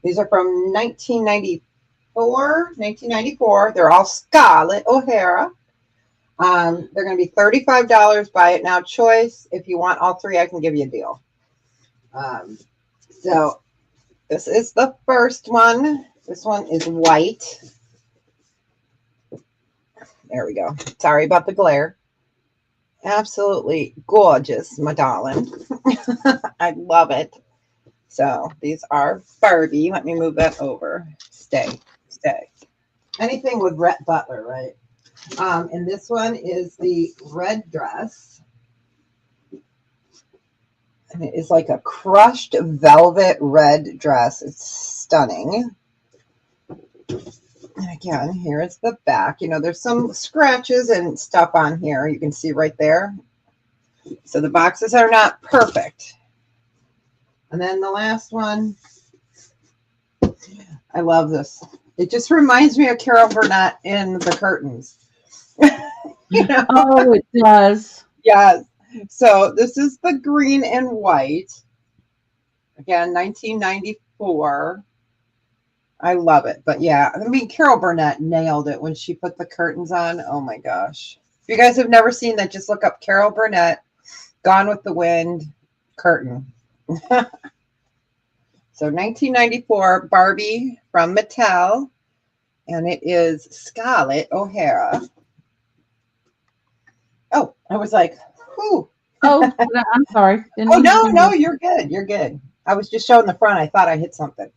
These are from 1994. They're all Scarlett O'Hara. They're going to be $35. Buy it now choice. If you want all 3, I can give you a deal. So this is the first one. This one is white. There we go. Sorry about the glare. Absolutely gorgeous, my darling. I love it. So these are Barbie. Let me move that over. Stay. Anything with Rhett Butler, right? And this one is the red dress. And it is like a crushed velvet red dress. It's stunning. And again, here is the back. You know, there's some scratches and stuff on here. You can see right there. So the boxes are not perfect. And then the last one. I love this. It just reminds me of Carol Burnett in The Curtains. You know? Oh, it does. Yes. So this is the green and white. Again, 1994. I love it. But yeah, I mean, Carol Burnett nailed it when she put the curtains on. Oh my gosh. If you guys have never seen that, just look up Carol Burnett, Gone with the Wind, curtain. So 1994 Barbie from Mattel. And it is Scarlett O'Hara. Oh, I was like, whew. Oh, I'm sorry. No, you're good. You're good. I was just showing the front. I thought I hit something.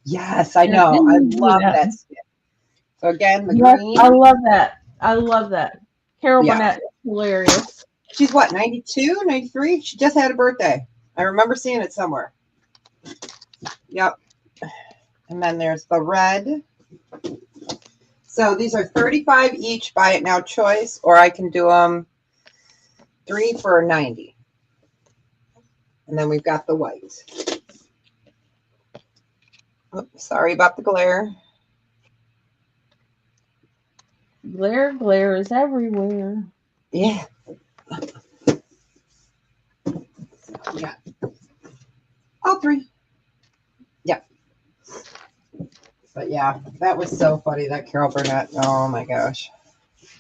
Yes, I know. I love that skit. So again, the green. I love that. Carol Burnett is hilarious. She's what, 92, 93? She just had a birthday. I remember seeing it somewhere. Yep. And then there's the red. So these are $35 each. Buy it now choice, or I can do them 3 for $90. And then we've got the white. Oh, sorry about the glare. Glare is everywhere. Yeah. Yeah. All 3. Yep. But yeah, that was so funny, that Carol Burnett. Oh my gosh.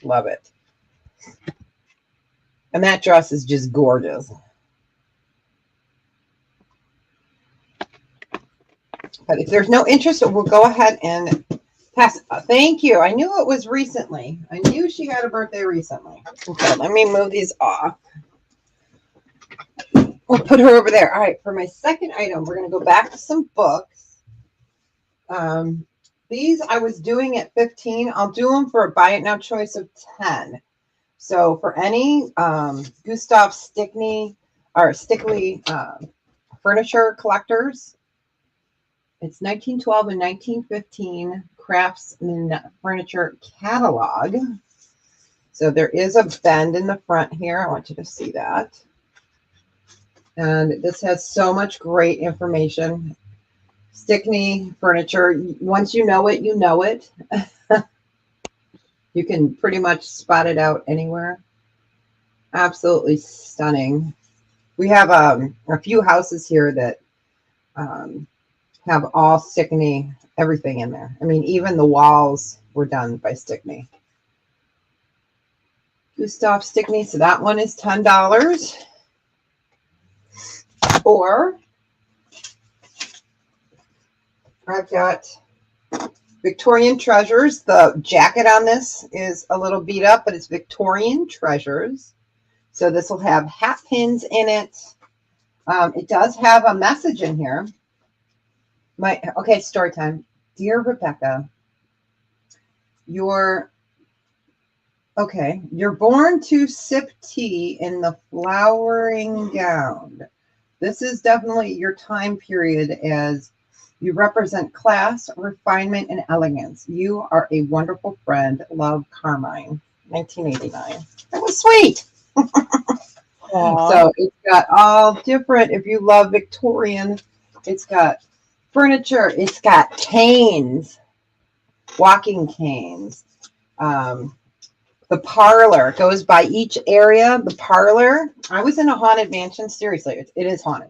Love it. And that dress is just gorgeous. But if there's no interest, we'll go ahead and Thank you. I knew it was recently. I knew she had a birthday recently. Okay, let me move these off. We'll put her over there. All right, for my second item, we're going to go back to some books. These I was doing at 15. I'll do them for a buy it now choice of 10. So for any Gustav Stickney or Stickley furniture collectors, it's 1912 and 1915 Craftsman Furniture Catalog. So there is a bend in the front here. I want you to see that. And this has so much great information. Stickney furniture. Once you know it, you know it. You can pretty much spot it out anywhere. Absolutely stunning. We have a few houses here that have all Stickney, everything in there. I mean, even the walls were done by Stickney. Gustav Stickney. So that one is $10. Or I've got Victorian Treasures. The jacket on this is a little beat up, but it's Victorian Treasures. So this will have hat pins in it. It does have a message in here. Okay, story time. Dear Rebecca, you're born to sip tea in the flowering gown. This is definitely your time period as you represent class, refinement, and elegance. You are a wonderful friend. Love, Carmine. 1989. That was sweet. So it's got all different, if you love Victorian, it's got furniture, it's got canes, walking canes. The parlor goes by each area. The parlor, I was in a haunted mansion. Seriously, it is haunted.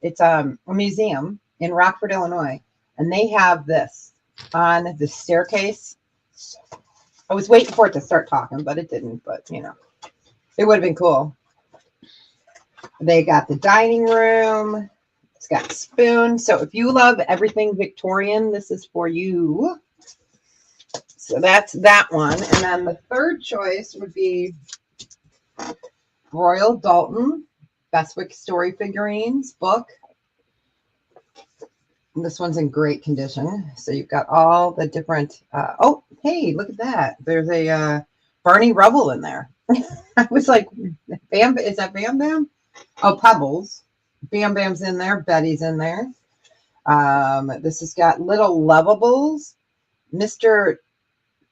It's a museum in Rockford, Illinois, and they have this on the staircase. I was waiting for it to start talking, but it didn't. But, you know, it would have been cool. They got the dining room. It's got spoons. So if you love everything Victorian, this is for you. So that's that one. And then the third choice would be Royal Dalton Beswick Story Figurines book. And this one's in great condition. So you've got all the different, oh, hey, look at that. There's a Barney Rubble in there. I was like, Bam, is that Bam Bam? Oh, Pebbles. Bam Bam's in there. Betty's in there. This has got little lovables. Mr.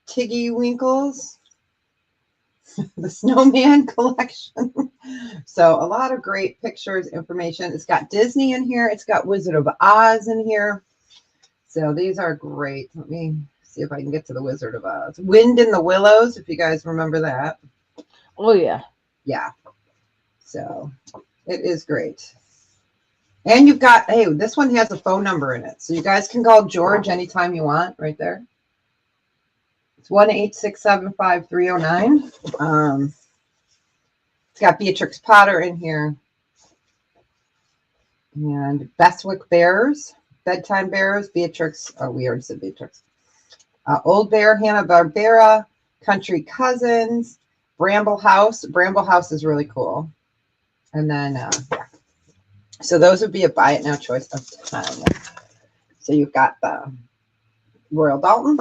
Tiggy Winkles. The Snowman collection. So a lot of great pictures, information. It's got Disney in here. It's got Wizard of Oz in here. So these are great. Let me see if I can get to the Wizard of Oz. Wind in the Willows, if you guys remember that. Oh, yeah. Yeah. So it is great. And you've got, hey, this one has a phone number in it. So you guys can call George anytime you want right there. It's 1-867-5309. It's got Beatrix Potter in here. And Beswick Bears, Bedtime Bears, Beatrix. Oh, we already said Beatrix. Old Bear, Hanna-Barbera, Country Cousins, Bramble House. Bramble House is really cool. And then, yeah. So those would be a buy it now choice of 10. So you've got the Royal Dalton,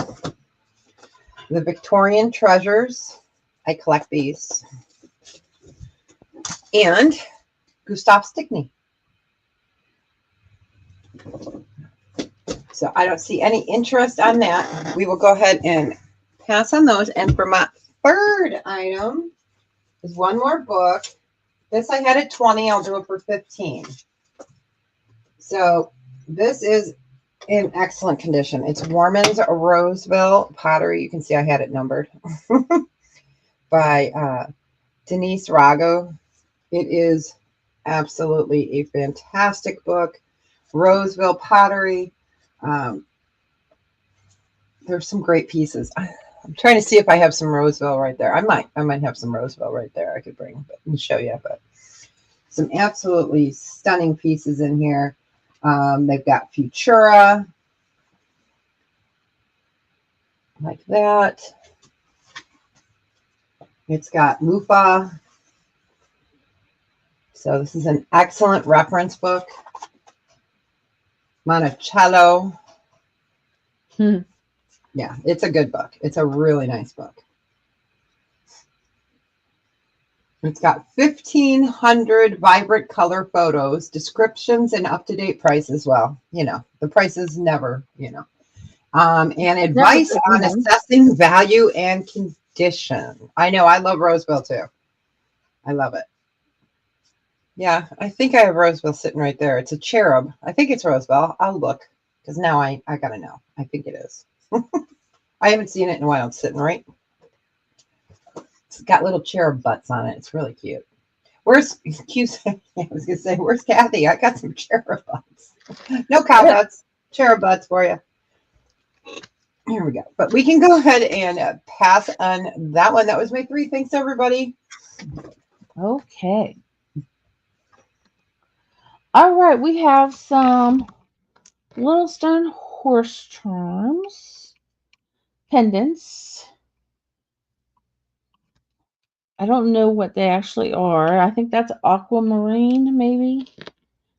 the Victorian Treasures. I collect these. And Gustav Stickney. So I don't see any interest on that. We will go ahead and pass on those. And for my third item is one more book. This I had at 20. I'll do it for 15. So this is in excellent condition. It's Warman's Roseville Pottery. You can see I had it numbered by Denise Rago. It is absolutely a fantastic book. Roseville Pottery. There's some great pieces. I'm trying to see if I have some Roseville right there. I might have some Roseville right there I could bring and show you. But some absolutely stunning pieces in here. They've got Futura. like that. It's got loofah. So this is an excellent reference book. Monticello. Yeah, it's a good book. It's a really nice book. It's got 1,500 vibrant color photos, descriptions, and up-to-date price as well. You know, the price is never, you know. And advice on assessing value and condition. I know, I love Roseville too. I love it. Yeah, I think I have Roseville sitting right there. It's a cherub. I think it's Roseville. I'll look because now I gotta know. I think it is. I haven't seen it in a while. It's sitting right. It's got little cherub butts on it. It's really cute. Where's cute? I was gonna say, where's Kathy? I got some cherub butts. No cow butts, cherub butts for you. Here we go. But we can go ahead and pass on that one. That was my 3. Thanks, everybody. Okay. All right, we have some Little Stone horse charms, pendants. I don't know what they actually are. I think that's aquamarine, maybe.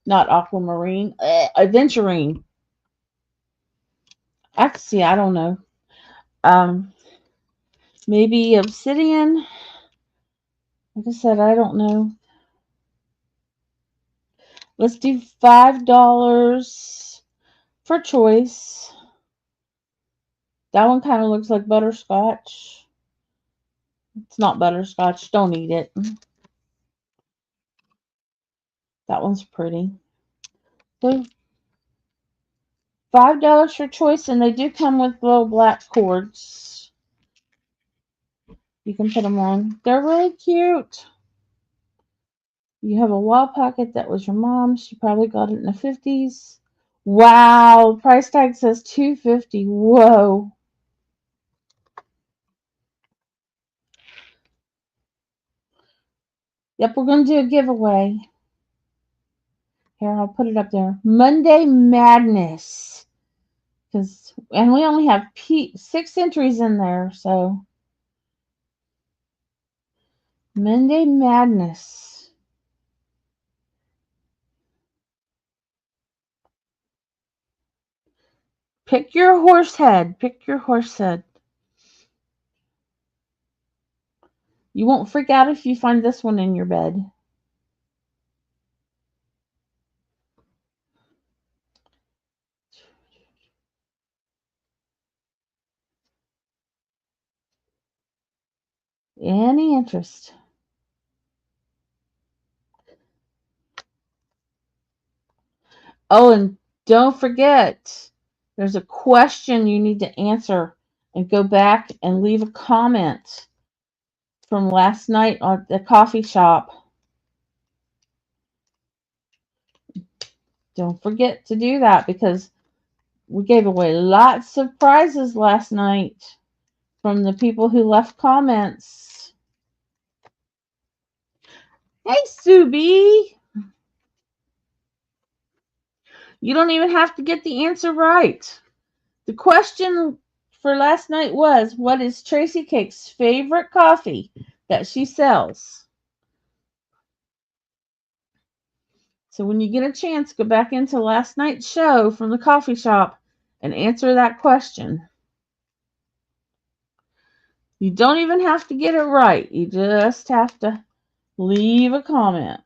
Not aquamarine. Aventurine. Actually, I don't know. Maybe obsidian. Like I said, I don't know. Let's do $5 for choice. That one kind of looks like butterscotch. It's not butterscotch. Don't eat it. That one's pretty. So $5 for choice, and they do come with little black cords. You can put them on. They're really cute. You have a wall pocket that was your mom's. She probably got it in the 50s. Wow, price tag says $250. Whoa. Yep, we're going to do a giveaway. Here, I'll put it up there. Monday Madness. And we only have 6 entries in there, so. Monday Madness. Pick your horse head. Pick your horse head. You won't freak out if you find this one in your bed. Any interest? Oh, and don't forget, there's a question you need to answer, and go back and leave a comment from last night at the coffee shop. Don't forget to do that because we gave away lots of prizes last night from the people who left comments. Hey, Subi! You don't even have to get the answer right. The question for last night was, what is Tracy Cake's favorite coffee that she sells? So when you get a chance, go back into last night's show from the coffee shop and answer that question. You don't even have to get it right. You just have to leave a comment.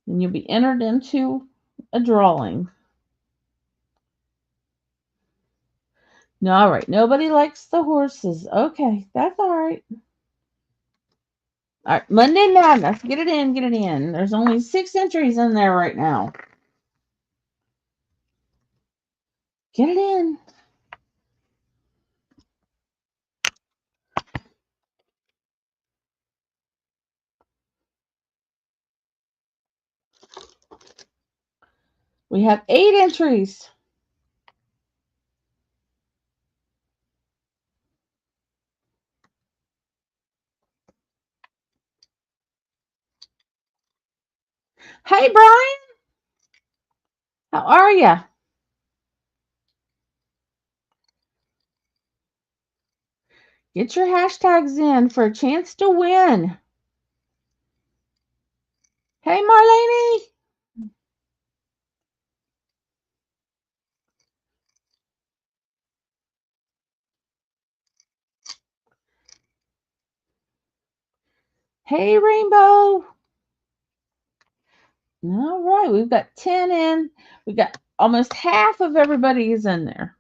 And you'll be entered into a drawing. No, all right. Nobody likes the horses. Okay, that's all right. All right, Monday Madness. Get it in, get it in. There's only 6 entries in there right now. Get it in. We have 8 entries. Hey, Brian. How are ya? Get your hashtags in for a chance to win. Hey, Marlene. Hey, Rainbow. All right, we've got 10 in. We got almost half of everybody is in there.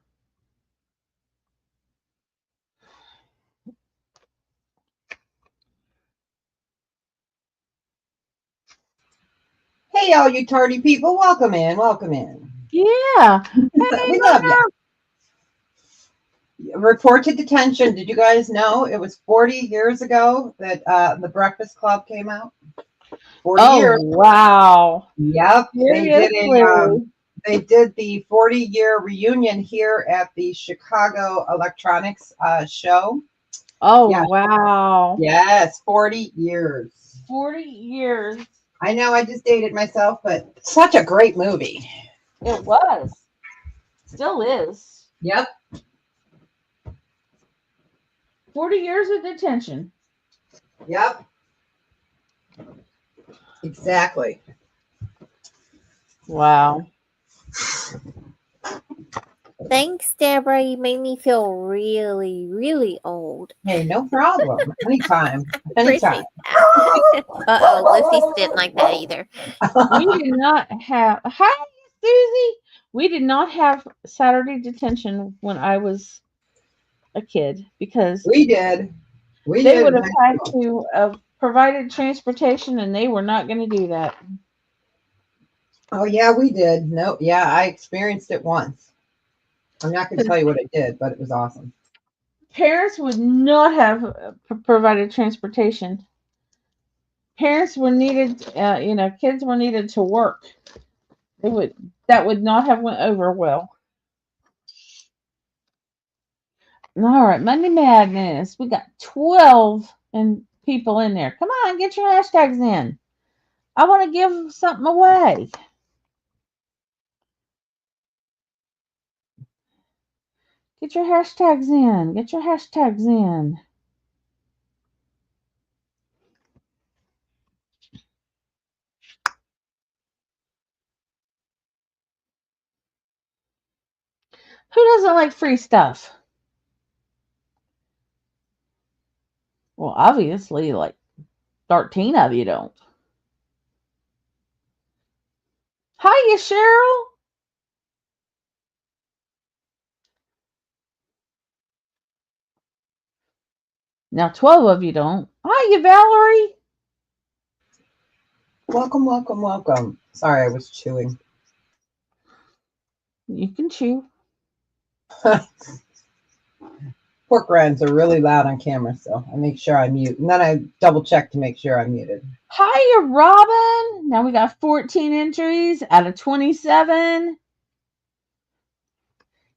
Hey, all you tardy people, welcome in, welcome in. Yeah. Hey, We love you. Report to detention. Did you guys know it was 40 years ago that the Breakfast Club came out? 40 years. Wow. Yep. Seriously? They did the 40-year reunion here at the Chicago Electronics show. Oh, yeah. Wow. Yes, 40 years. 40 years. I know I just dated myself, but such a great movie. It was. Still is. Yep. 40 years of detention. Yep. Exactly. Wow. Thanks, Debra. You made me feel really, really old. Hey, no problem. Anytime. Anytime. Uh-oh, Lucy didn't like that either. We did not have... Hi, Susie. We did not have Saturday detention when I was a kid because... We did. They would have had to have provided transportation, and they were not going to do that. Oh, yeah, we did. No, yeah, I experienced it once. I'm not going to tell you what I did, but it was awesome. Parents would not have provided transportation. Parents were needed, kids were needed to work. That would not have went over well. All right, Monday Madness. We got 12 people in there. Come on, get your hashtags in. I want to give something away. Get your hashtags in. Get your hashtags in. Who doesn't like free stuff? Well, obviously, like 13 of you don't. Hiya, Cheryl. Now 12 of you don't. Hiya, Valerie. Welcome, welcome, welcome. Sorry, I was chewing. You can chew. Pork rinds are really loud on camera, so I make sure I mute. And then I double check to make sure I'm muted. Hiya, Robin. Now we got 14 entries out of 27.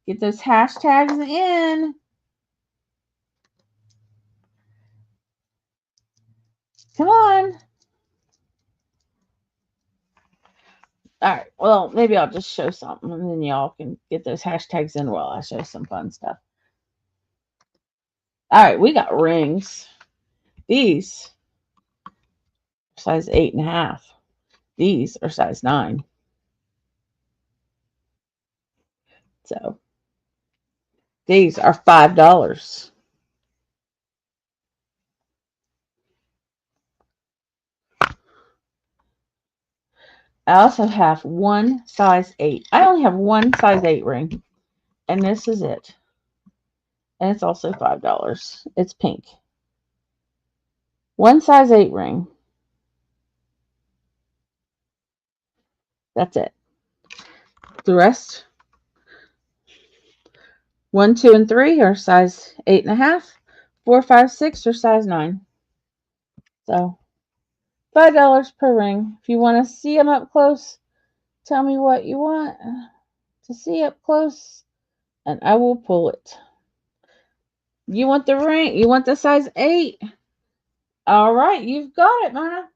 Get those hashtags in. Come on. All right. Well, maybe I'll just show something and then y'all can get those hashtags in while I show some fun stuff. All right. We got rings. These are size 8.5. These are size 9. So these are $5. I also have one size 8. I only have one size 8 ring, and this is it. And it's also $5. It's pink. One size 8 ring. That's it. The rest, 1, 2, and 3 are size 8.5. 4, 5, 6 are size 9. So $5 per ring. If you want to see them up close, tell me what you want to see up close, and I will pull it. You want the ring? You want the size 8? All right, you've got it, Myrna.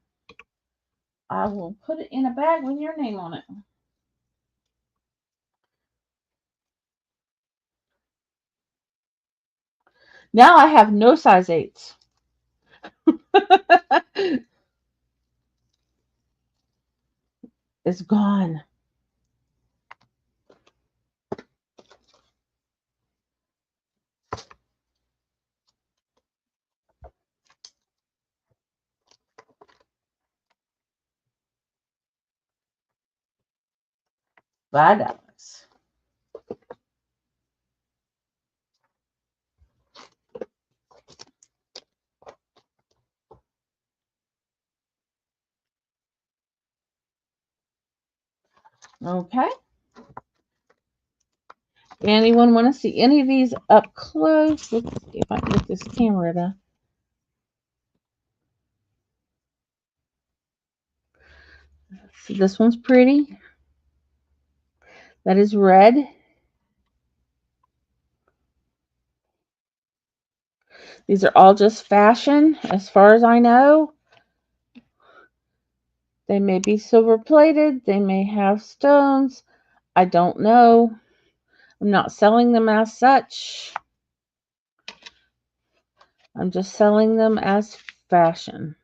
I will put it in a bag with your name on it. Now I have no size 8s. It's gone. $5. Okay. Anyone want to see any of these up close? Let's see if I can get this camera to. See, this one's pretty. That is red. These are all just fashion, as far as I know. They may be silver plated. They may have stones. I don't know. I'm not selling them as such. I'm just selling them as fashion.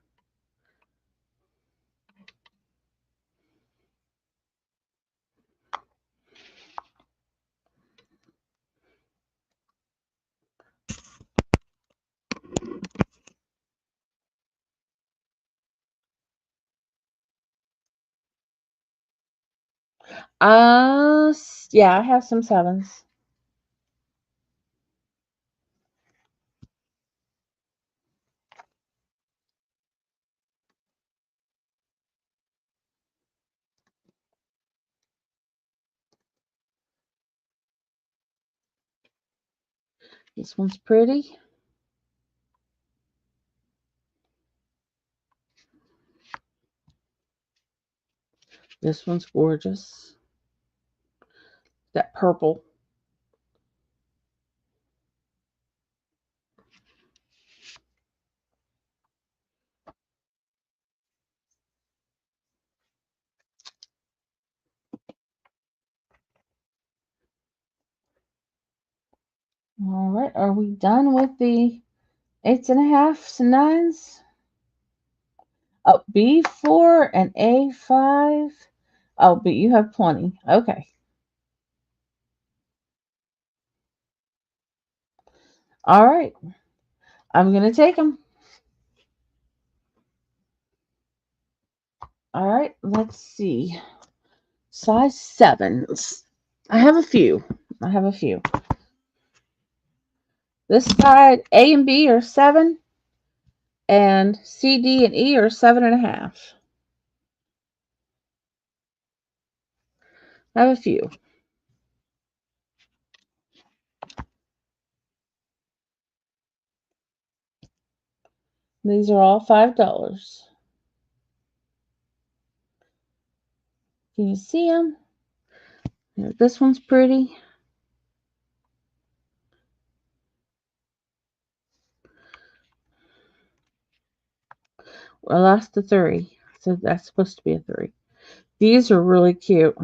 Yeah, I have some 7s. This one's pretty. This one's gorgeous. That purple. All right, are we done with the 8.5s and 9s? Oh, B4 and A5. Oh, but you have plenty. Okay. All right. I'm going to take them. All right. Let's see. Size 7s. I have a few. This side, A and B are 7, and C, D, and E are 7.5. I have a few. These are all $5. Can you see them? This one's pretty. I lost the 3, so that's supposed to be a 3. These are really cute.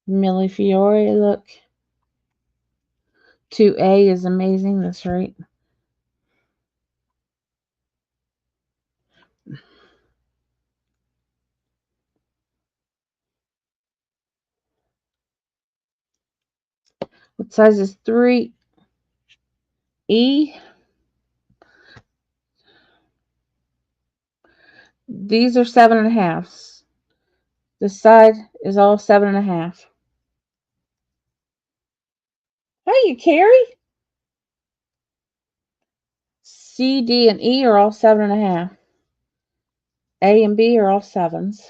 Millie Fiore, look. 2A is amazing. That's right. What size is 3? E. These are 7.5s. This side is all 7.5. Hey, Carrie. C, D, and E are all 7.5. A and B are all 7s.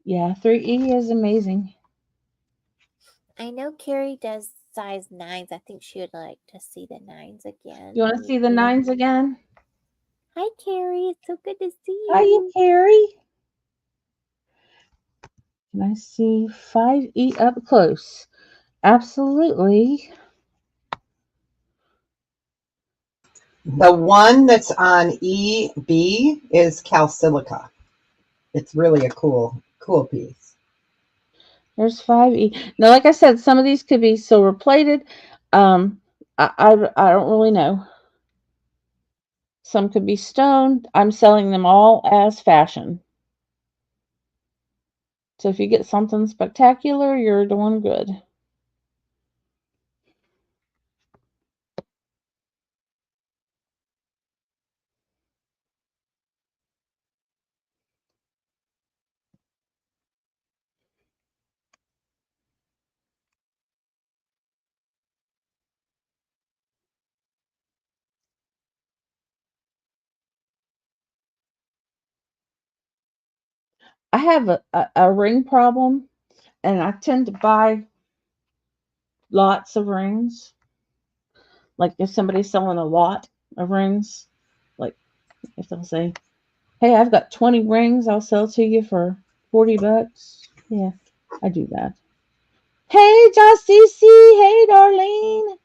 Yeah, 3E is amazing. I know Carrie does size 9s. I think she would like to see the 9s again. You want to see the 9s again? Hi, Carrie. It's so good to see you. Hi, Carrie. Can I see 5E up close? Absolutely. The one that's on EB is calsilica. It's really a cool piece. There's 5E. Now, like I said, some of these could be silver plated. I don't really know. Some could be stone. I'm selling them all as fashion. So if you get something spectacular, you're doing good. I have a ring problem, and I tend to buy lots of rings. Like if somebody's selling a lot of rings, like if they'll say, "Hey, I've got 20 rings, I'll sell to you for $40." Yeah, I do that. Hey, Jossie, hey, Darlene.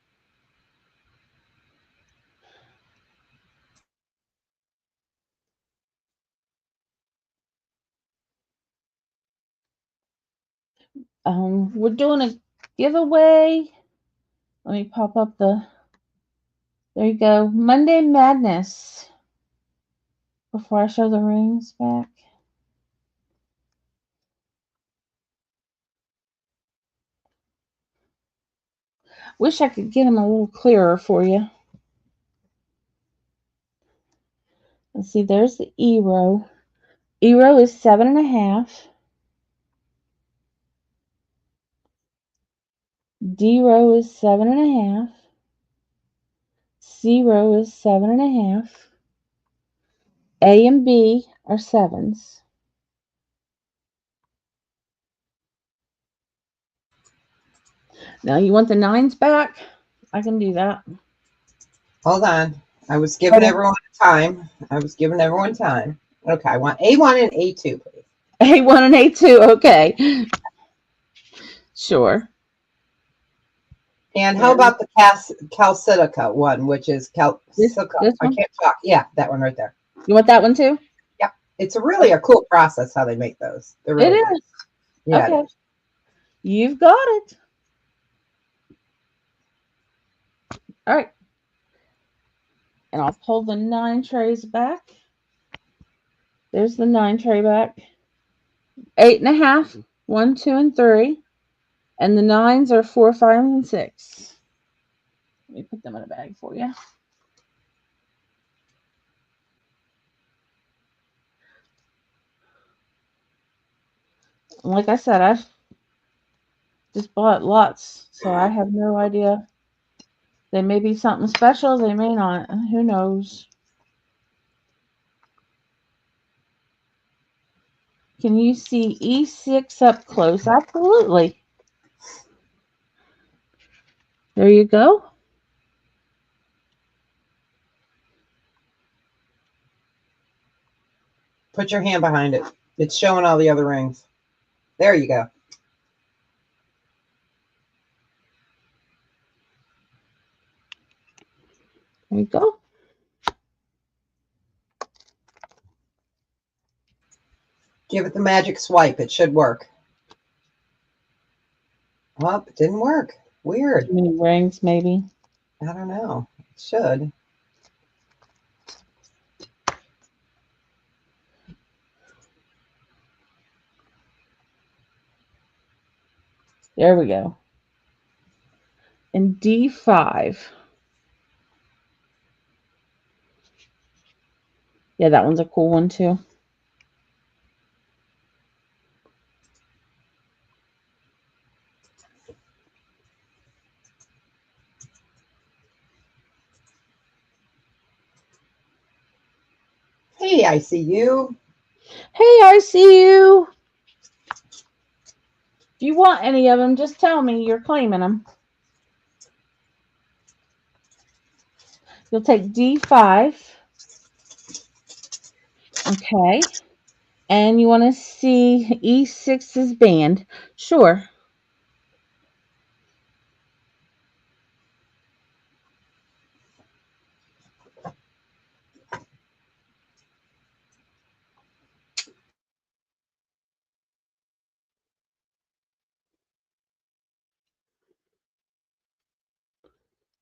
We're doing a giveaway. Let me pop up the. There you go. Monday Madness. Before I show the rings back. Wish I could get them a little clearer for you. Let's see, there's the E row. E row is 7.5. D row is 7.5. C row is 7.5. A and B are 7s. Now you want the 9s back? I can do that. Hold on. I was giving everyone time. Okay, I want A1 and A2, please. A1 and A2, okay. Sure. And how about the calcilica one, which is calcilica? I can't talk. Yeah, that one right there. You want that one too? Yeah, it's really a cool process how they make those. They're really it nice. is. Yeah, okay. You've got it. All right. And I'll pull the 9 trays back. There's the 9 tray back. 8.5, 1, 2, and 3. And the 9s are 4, 5, and 6. Let me put them in a bag for you. Like I said, I've just bought lots, so I have no idea. They may be something special, they may not. Who knows? Can you see E6 up close? Absolutely. There you go. Put your hand behind it. It's showing all the other rings. There you go. There you go. Give it the magic swipe. It should work. Oh, it didn't work. Weird. Too many rings, maybe. I don't know. It should. There we go. And D5. Yeah, that one's a cool one too. Hey, I see you. Hey, I see you. If you want any of them, just tell me you're claiming them. You'll take D5. Okay. And you want to see E6's band. Sure.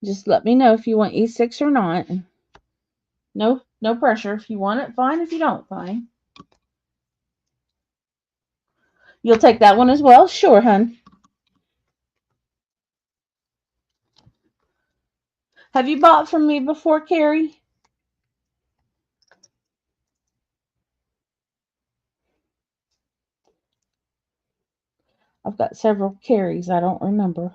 Just let me know if you want E6 or not. No pressure. If you want it, fine. If you don't, fine. You'll take that one as well? Sure, hun. Have you bought from me before, Carrie? I've got several Carries. I don't remember.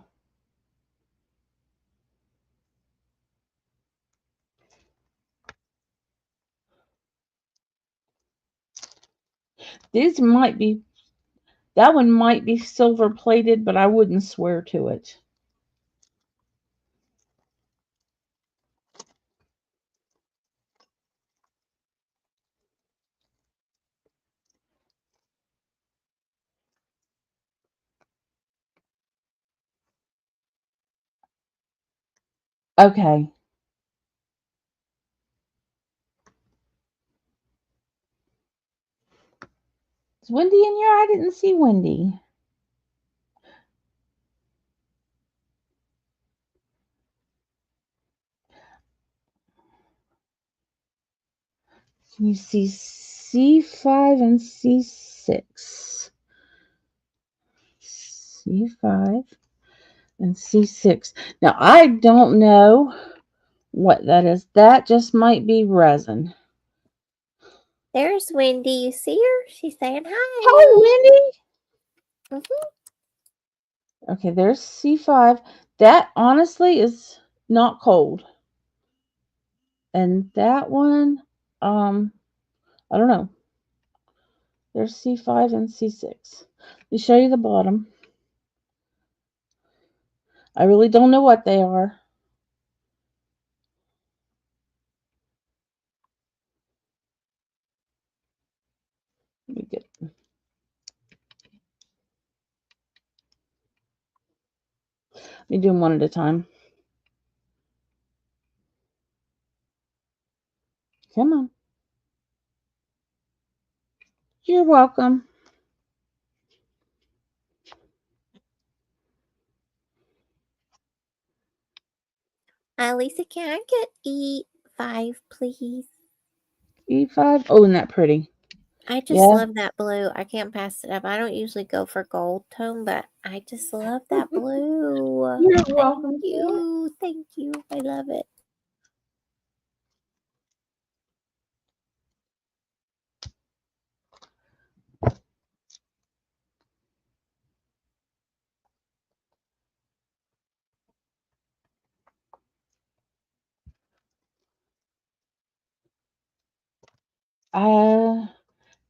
These might be, that one might be silver plated, but I wouldn't swear to it. Okay. Is Wendy in here? I didn't see Wendy. Can you see C5 and C6? C5 and C6. Now, I don't know what that is. That just might be resin. There's Wendy. You see her? She's saying hi. Hi, Wendy. Okay, there's C5. That honestly is not cold. And that one, I don't know. There's C5 and C6. Let me show you the bottom. I really don't know what they are. Let me get. Let me do them one at a time. Come on. You're welcome. Lisa, can I get E5, please? E5. Oh, isn't that pretty? I just love that blue. I can't pass it up. I don't usually go for gold tone, but I just love that blue. You're welcome. Thank you. Thank you. I love it.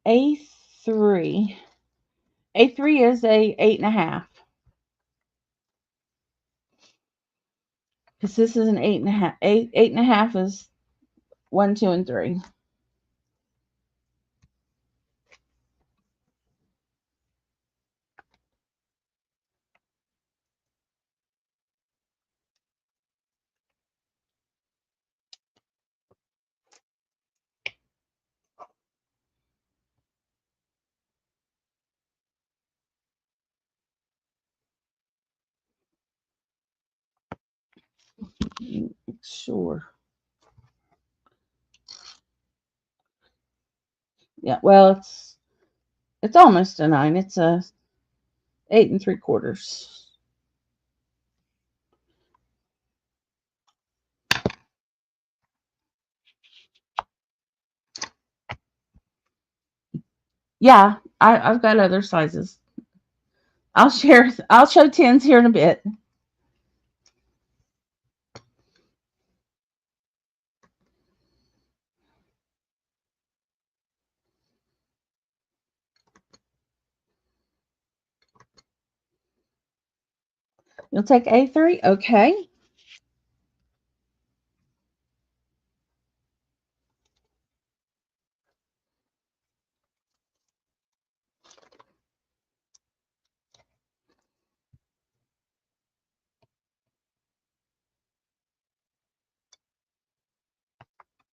A3. A3 is a 8.5. Because this is an 8.5. 8.5 is 1, 2, and 3. Sure. Yeah, well, it's almost a 9. It's a 8 3/4. Yeah, I've got other sizes. I'll show 10s here in a bit. You'll take A3? Okay.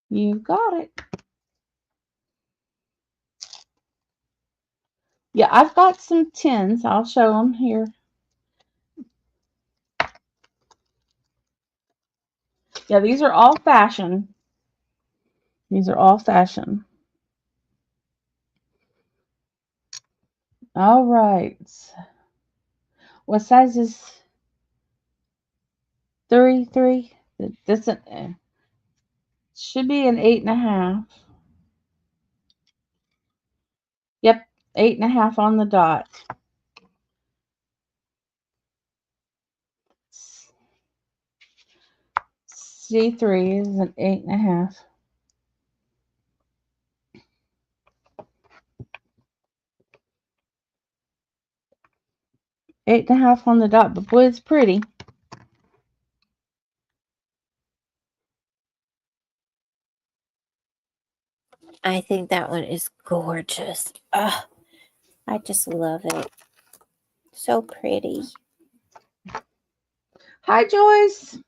You got it. Yeah, I've got some 10s. I'll show them here. Yeah, these are all fashion. These are all fashion. All right. What size is 3? This should be an 8.5. Yep, 8.5 on the dot. C3 is an 8.5. 8.5 on the dot, but boy, it's pretty. I think that one is gorgeous. I just love it. So pretty. Hi, Joyce.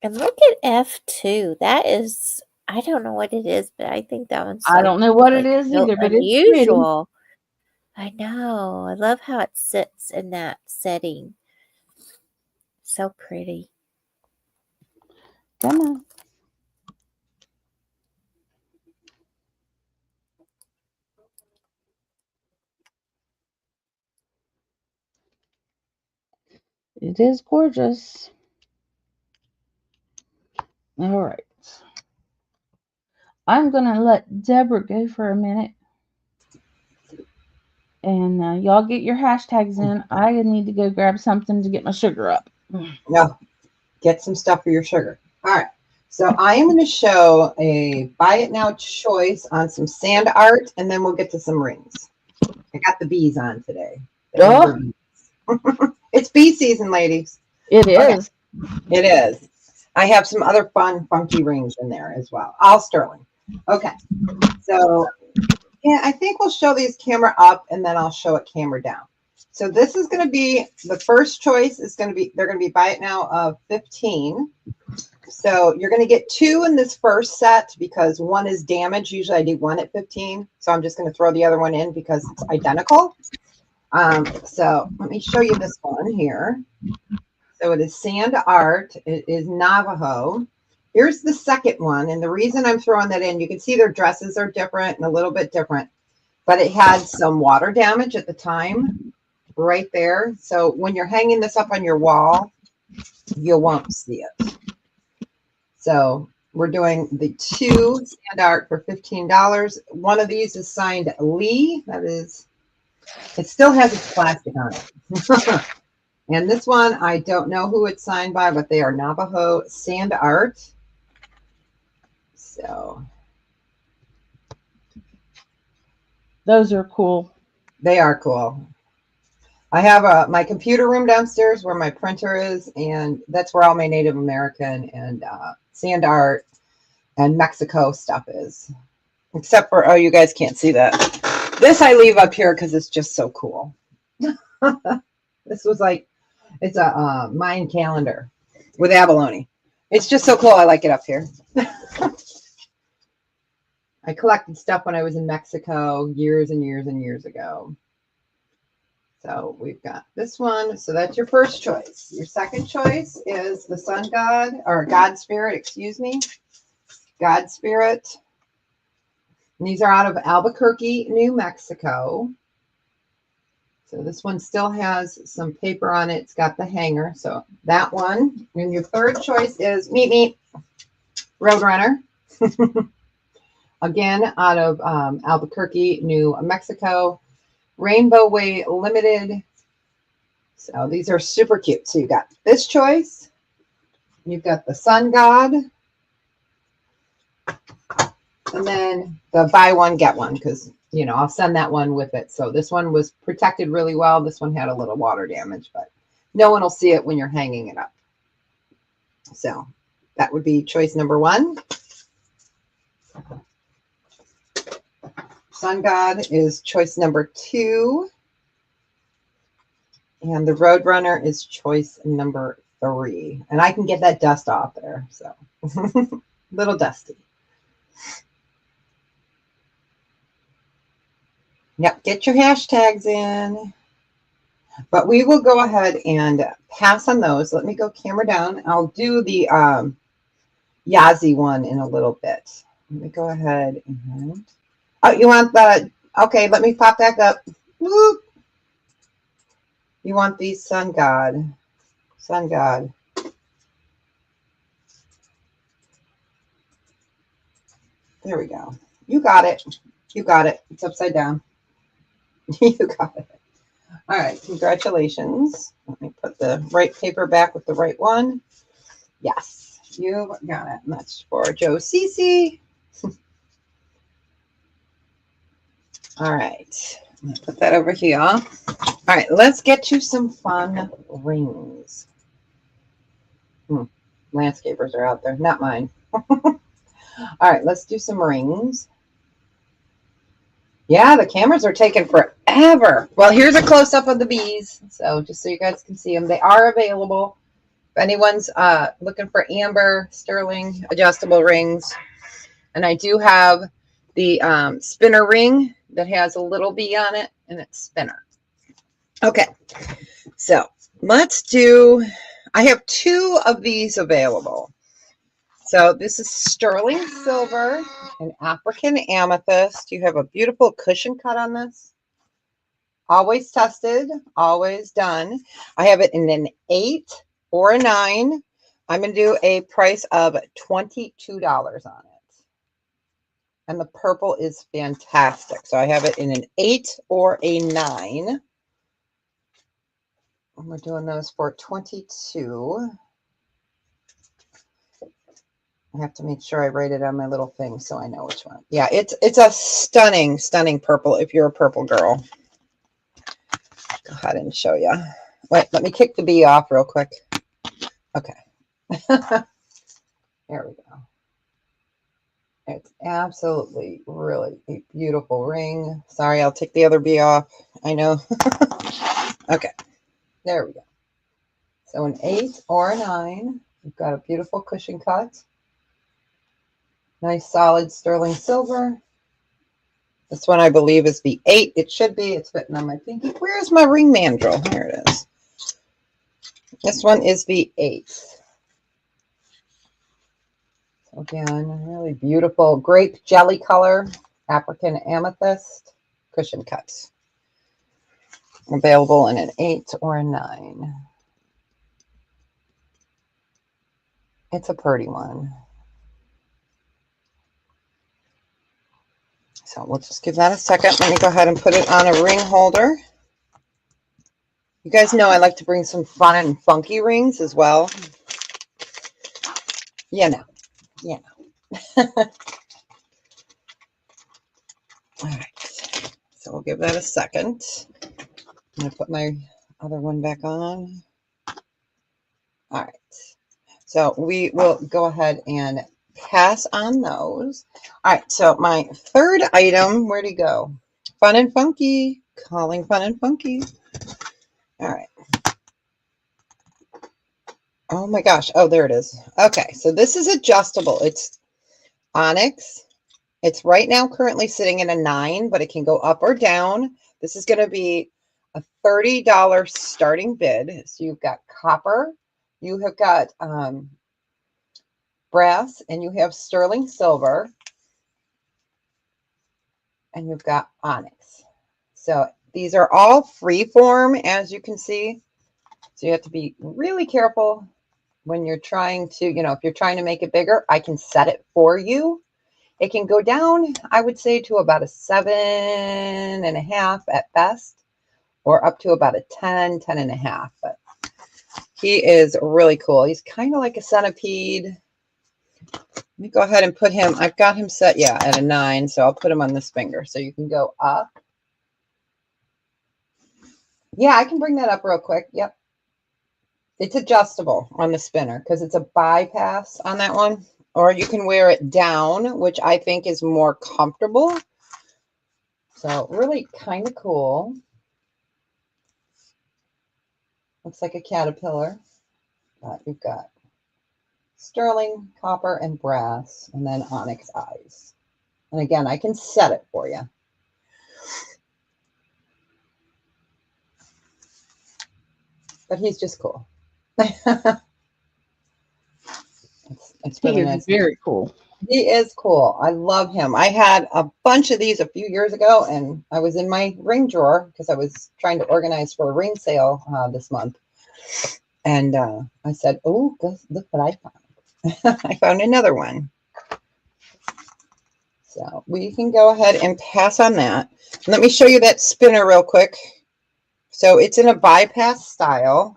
And look at F2. That is, I don't know what it is, but I think that one's so I don't know what it like, is so either, but it's pretty. unusual. I know. I love how it sits in that setting. So pretty. Come on. It is gorgeous. All right. I'm going to let Debra go for a minute. And y'all get your hashtags in. I need to go grab something to get my sugar up. No, get some stuff for your sugar. All right. So I am going to show a buy it now choice on some sand art, and then we'll get to some rings. I got the bees on today. Oh. It's bee season, ladies. It is. Okay. It is. I have some other fun, funky rings in there as well. All sterling. Okay. So, yeah, I think we'll show these camera up, and then I'll show it camera down. So this is going to be, the first choice is going to be, they're going to be buy it now of 15. So you're going to get 2 in this first set because one is damaged. Usually I do 1 at 15. So I'm just going to throw the other one in because it's identical. So let me show you this one here. So it is sand art. It is Navajo. Here's the second one. And the reason I'm throwing that in, you can see their dresses are different and a little bit different, but it had some water damage at the time right there. So when you're hanging this up on your wall, you won't see it. So we're doing the 2 sand art for $15. One of these is signed Lee. That is, it still has its plastic on it. And this one, I don't know who it's signed by, but they are Navajo sand art. So Those are cool. they are cool. I have my computer room downstairs where my printer is, and that's where all my Native American and sand art and Mexico stuff is. Except for, oh, you guys can't see that. This I leave up here because it's just so cool. This was like, it's a Mayan calendar with abalone. It's just so cool. I like it up here. I collected stuff when I was in Mexico years and years and years ago. So we've got this one. So that's your first choice. Your second choice is the sun god, or God spirit, excuse me. God spirit. And these are out of Albuquerque, New Mexico. So this one still has some paper on it. It's got the hanger. So that one. And your third choice is Meet Roadrunner. Again, out of Albuquerque, New Mexico. Rainbow Way Limited. So these are super cute. So you got this choice. You've got the sun god. And then the buy one, get one, because, you know, I'll send that one with it. So this one was protected really well. This one had a little water damage, but no one will see it when you're hanging it up. So that would be choice number 1. Sun God is choice number 2. And the Roadrunner is choice number 3. And I can get that dust off there. So little dusty. Yep, get your hashtags in. But we will go ahead and pass on those. Let me go camera down. I'll do the Yazzie one in a little bit. Let me go ahead and, oh, you want the, okay, let me pop back up. Whoop. You want the Sun God. Sun God. There we go. You got it. You got it. It's upside down. You got it. All right. Congratulations. Let me put the right paper back with the right one. Yes. You got it. And that's for Joe Cece. All right. I'm going to put that over here. All right. Let's get you some fun rings. Landscapers are out there. Not mine. All right. Let's do some rings. Yeah, the cameras are taking forever. Well, here's a close-up of the bees. So just so you guys can see them. They are available. If anyone's looking for amber, sterling, adjustable rings. And I do have the spinner ring that has a little bee on it, and it's spinner. Okay, so let's do, I have 2 of these available. So this is sterling silver and African amethyst. You have a beautiful cushion cut on this. Always tested, always done. I have it in an 8 or a 9. I'm going to do a price of $22 on it. And the purple is fantastic. So I have it in an 8 or a 9. And we're doing those for $22. I have to make sure I write it on my little thing so I know which one. Yeah, it's a stunning, stunning purple if you're a purple girl. Go ahead and show you. Wait, let me kick the bee off real quick. Okay. There we go. It's absolutely, really a beautiful ring. Sorry, I'll take the other bee off. I know. Okay. There we go. So an 8 or a 9. You've got a beautiful cushion cut. Nice solid sterling silver. This one I believe is the 8. It should be. It's fitting on my pinky. Where's my ring mandrel? Here it is. This one is the 8. So again, really beautiful grape jelly color, African amethyst, cushion cuts. Available in an 8 or a 9. It's a pretty one. So we'll just give that a second. Let me go ahead and put it on a ring holder. You guys know I like to bring some fun and funky rings as well. You know. All right. So we'll give that a second. I'm going to put my other one back on. All right. So we will go ahead and pass on those. All right. So my third item, where'd he go? Fun and funky. Calling fun and funky. All right. Oh my gosh. Oh, there it is. Okay. So this is adjustable. It's onyx. It's right now currently sitting in a 9, but it can go up or down. This is going to be a $30 starting bid. So you've got copper, you have got brass, and you have sterling silver, and you've got onyx. So these are all free form, as you can see. So you have to be really careful when you're trying to, if you're trying to make it bigger. I can set it for you. It can go down, I would say, to about a 7.5 at best, or up to about a 10.5. But he is really cool. He's kind of like a centipede. Let me go ahead and put him, I've got him set, at a 9. So I'll put him on this finger. So you can go up. Yeah, I can bring that up real quick. Yep. It's adjustable on the spinner because it's a bypass on that one. Or you can wear it down, which I think is more comfortable. So really kind of cool. Looks like a caterpillar. You've got sterling, copper, and brass, and then onyx eyes. And again, I can set it for you. but he's just cool. It's He really is nice. very cool. He is cool. I love him. I had a bunch of these a few years ago, and I was in my ring drawer because I was trying to organize for a ring sale this month. And I said, oh, look what I found. I found another one. So we can go ahead and pass on that. Let me show you that spinner real quick. So it's in a bypass style.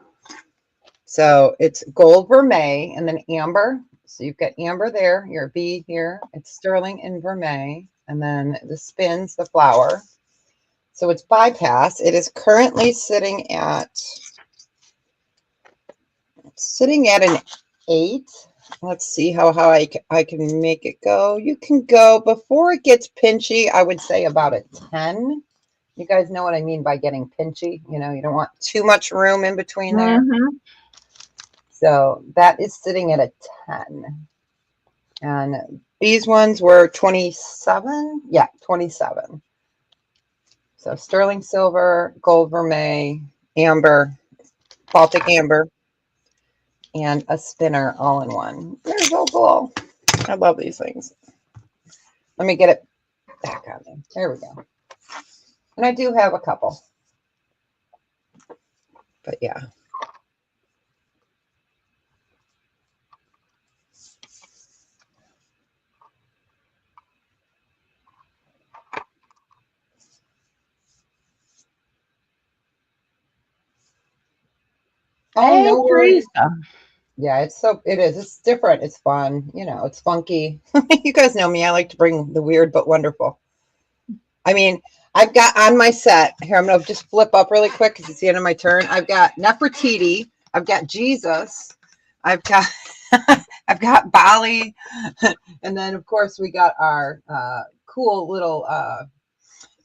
So it's gold vermeil and then amber. So you've got amber there, your B here. It's sterling and vermeil. And then the spins, the flower. So it's bypass. It is currently sitting at an 8. Let's see how I can make it go. You can go, before it gets pinchy, I would say about a 10. You guys know what I mean by getting pinchy. You know, you don't want too much room in between there. Mm-hmm. So that is sitting at a 10. And these ones were 27. Yeah, 27. So sterling silver, gold vermeil, amber, Baltic amber, and a spinner all in one. They're so cool. I love these things. Let me get it back on there. There we go. And I do have a couple. But yeah. Oh, Hey, no worries. Teresa. Yeah, it is. It's different. It's fun. You know, it's funky. You guys know me. I like to bring the weird but wonderful. I mean, I've got on my set here. I'm going to just flip up really quick because it's the end of my turn. I've got Nefertiti. I've got Jesus. I've got I've got Bali, and then of course we got our cool little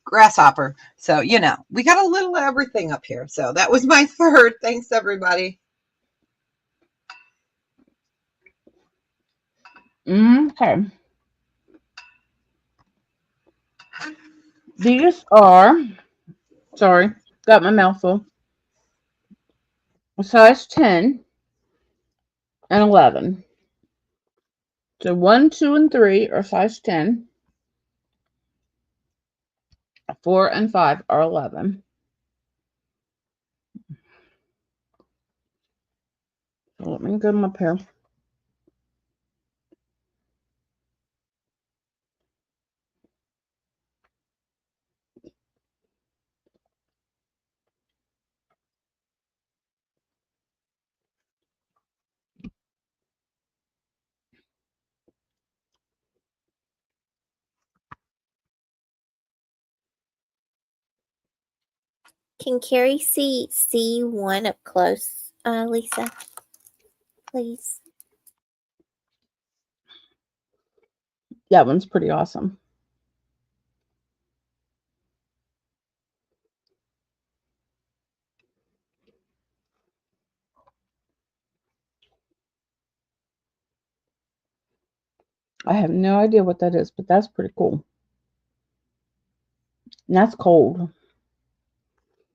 grasshopper. So you know, we got a little everything up here. So that was my third. Thanks everybody. Okay. These are, sorry, got my mouth full. A size 10 and 11. So 1, 2, and 3 are size 10. 4 and 5 are 11. So let me get them up here. Can Carrie see one up close, Lisa? Please. That one's pretty awesome. I have no idea what that is, but that's pretty cool. And that's cold.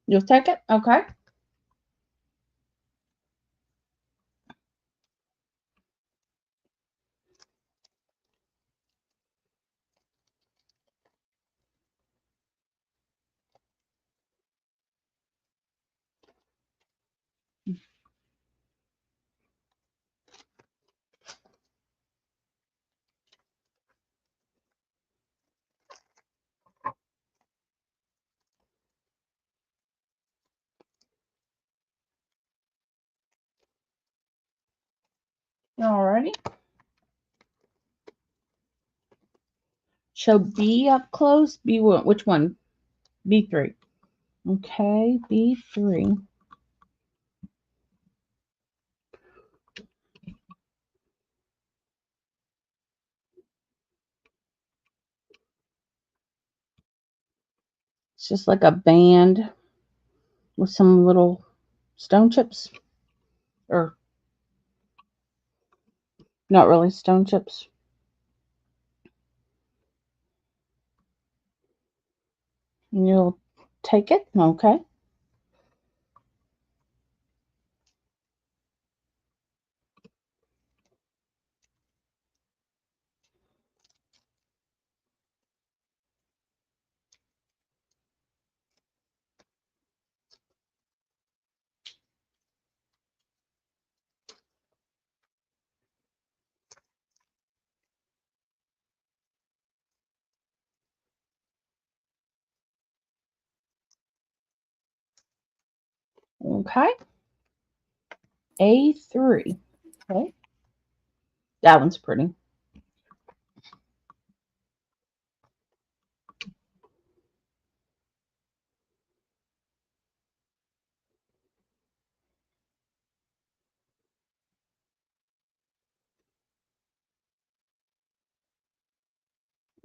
You'll take it? Okay. Alrighty. So B up close. B1. Which one? B3. Okay, B3. It's just like a band with some little stone chips. Or not really stone chips. And you'll take it. Okay. Okay. A3. Okay. That one's pretty.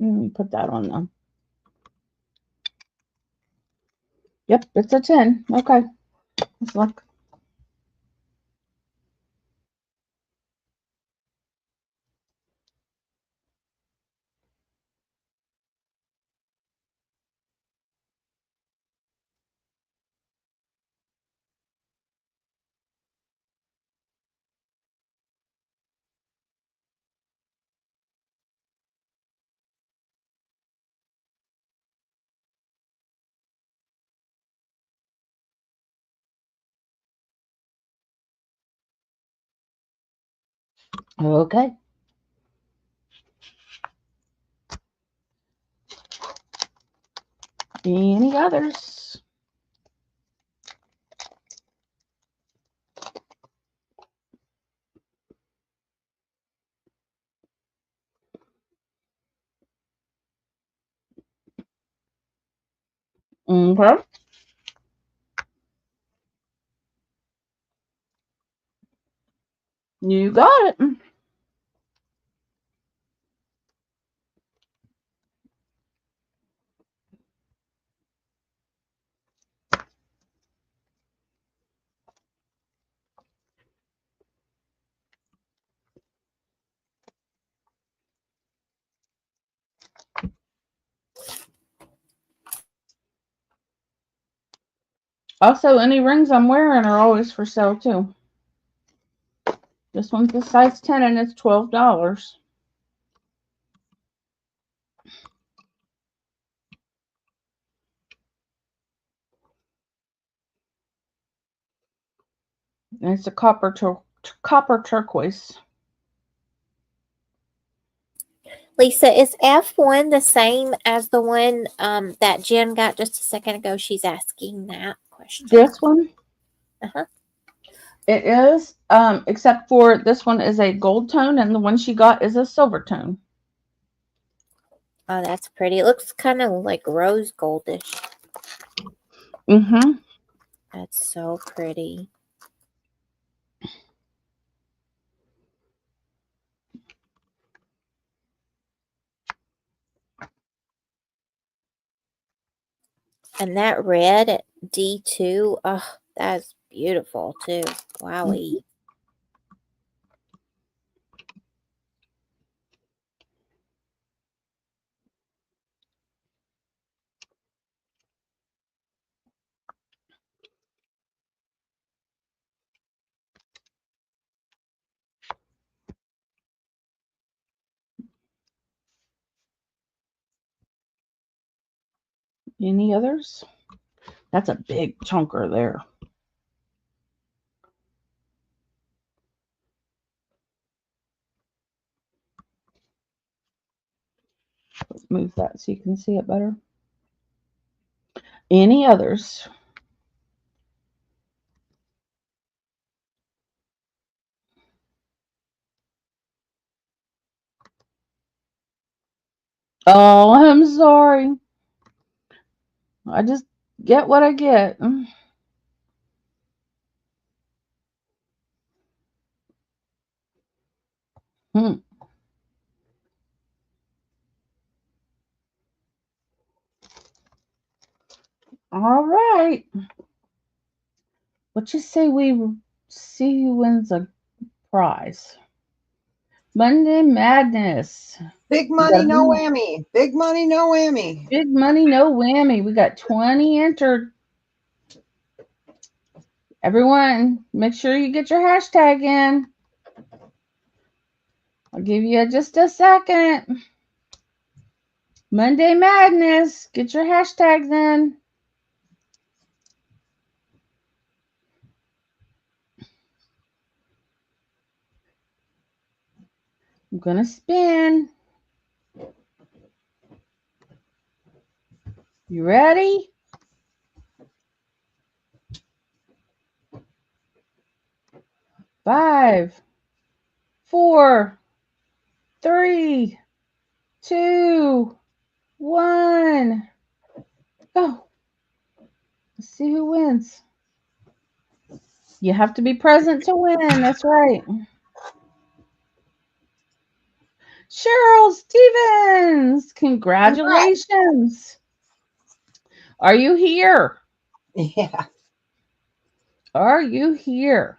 Let me put that on them. Yep, it's a 10. Okay. Let's look. Okay. Any others? Okay. You got it. Also, any rings I'm wearing are always for sale too. This one's a size 10 and it's $12. And it's a copper turquoise. Lisa, is F1 the same as the one that Jen got just a second ago? She's asking that question. This one? Uh-huh. It is, except for this one is a gold tone and the one she got is a silver tone. Oh, that's pretty. It looks kind of like rose goldish. Mm-hmm. That's so pretty. And that red at D2, oh, that's beautiful too. Wowie. Any others? That's a big chunker there. Let's move that so you can see it better. Any others? Oh, I'm sorry. I just get what I get. Hmm. All right. What you say we see who wins a prize? Monday Madness. Big money, no whammy. Big money, no whammy. Big money, no whammy. We got 20 entered. Everyone, make sure you get your hashtag in. I'll give you just a second. Monday Madness. Get your hashtags in. I'm going to spin. You ready? 5, 4, 3, 2, 1. Go. Let's see who wins. You have to be present to win. That's right. Cheryl Stevens. Congratulations. Are you here? Yeah. Are you here?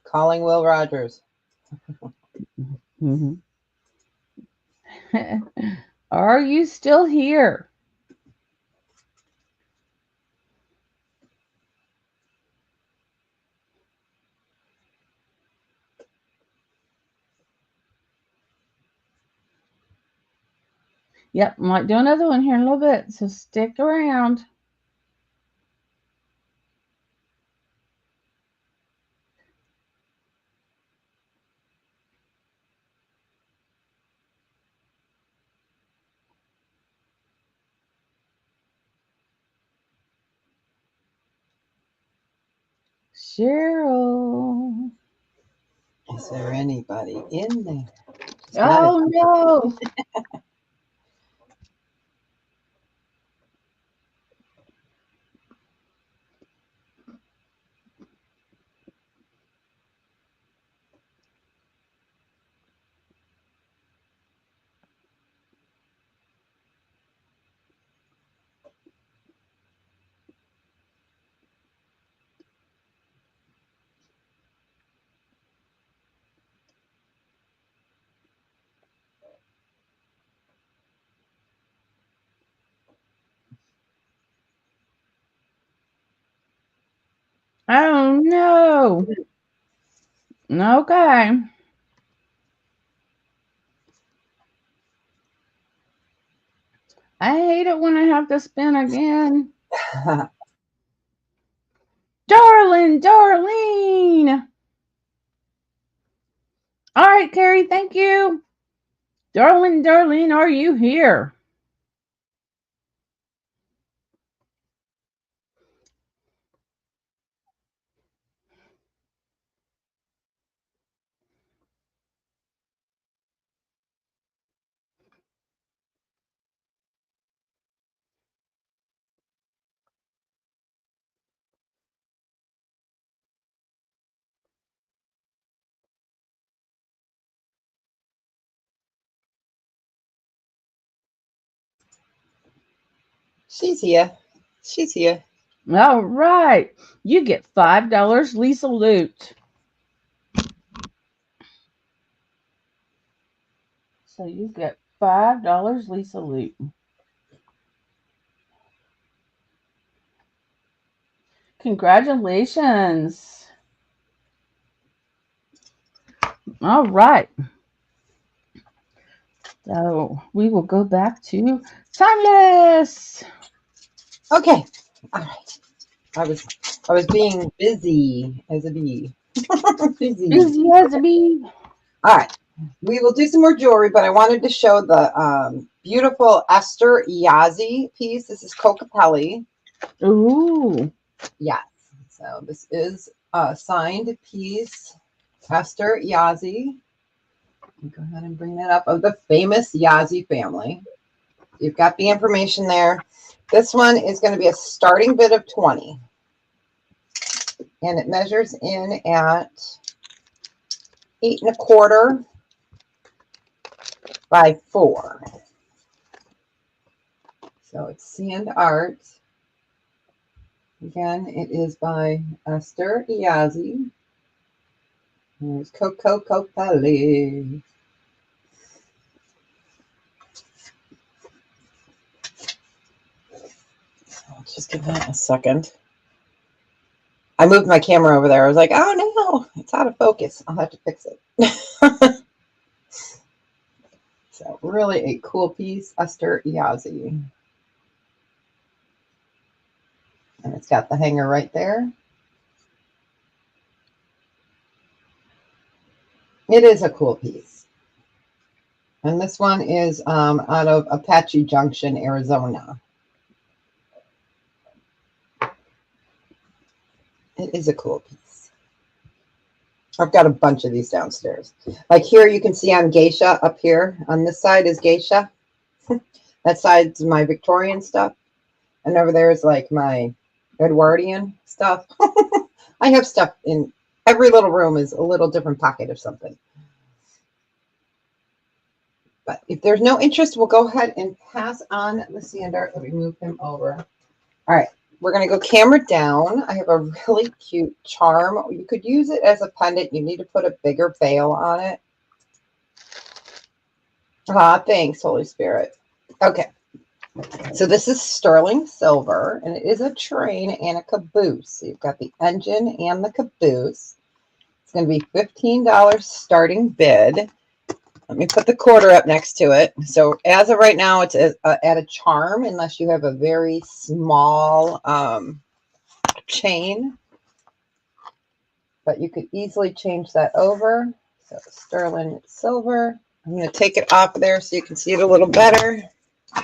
Calling Will Rogers. Mm-hmm. Are you still here? Yep, might do another one here in a little bit, so stick around. Cheryl. Is there anybody in there? Oh, no. Oh, no. Okay. I hate it when I have to spin again. Darlene. All right, Carrie, thank you. Darlene, are you here? She's here. She's here. All right. You get $5 Lisa Loot. So you get $5 Lisa Loot. Congratulations. All right. So we will go back to Timeless. Okay. All right. I was being busy as a bee. Busy as a bee. All right. We will do some more jewelry, but I wanted to show the beautiful Esther Yazzie piece. This is Kokapelli. Ooh. Yes. So this is a signed piece. Esther Yazzie. Go ahead and bring that up. Of the famous Yazzie family. You've got the information there. This one is going to be a starting bid of 20. And it measures in at 8 1/4 by 4. So it's sand art. Again, it is by Esther Yazzie. There's Coco Copelli. I'll just give that a second. I moved my camera over there. I was like, oh no, it's out of focus. I'll have to fix it. So really a cool piece, Esther Yazzie. And it's got the hanger right there. It is a cool piece. And this one is out of Apache Junction, Arizona. It is a cool piece. I've got a bunch of these downstairs. Like here, you can see I'm geisha up here. On this side is geisha. That side's my Victorian stuff. And over there is like my Edwardian stuff. I have stuff in every little room is a little different pocket of something. But if there's no interest, we'll go ahead and pass on Lysander. Let me move him over. All right. We're going to go camera down. I have a really cute charm. You could use it as a pendant. You need to put a bigger veil on it. Ah, thanks, Holy Spirit. Okay. So this is sterling silver, and it is a train and a caboose. So you've got the engine and the caboose. It's going to be $15 starting bid. Let me put the quarter up next to it. So as of right now, it's at a charm, unless you have a very small chain. But you could easily change that over. So sterling silver. I'm going to take it off of there so you can see it a little better.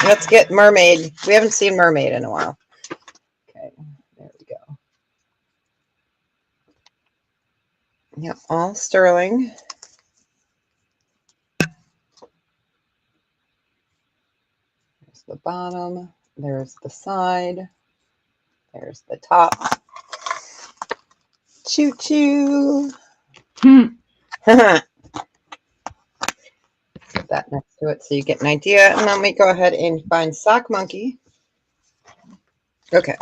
Let's get mermaid. We haven't seen mermaid in a while. Okay, there we go. Yep, all sterling. There's the bottom. There's the side. There's the top. Choo choo. Put that next to it so you get an idea. And let me go ahead and find Sock Monkey. Okay.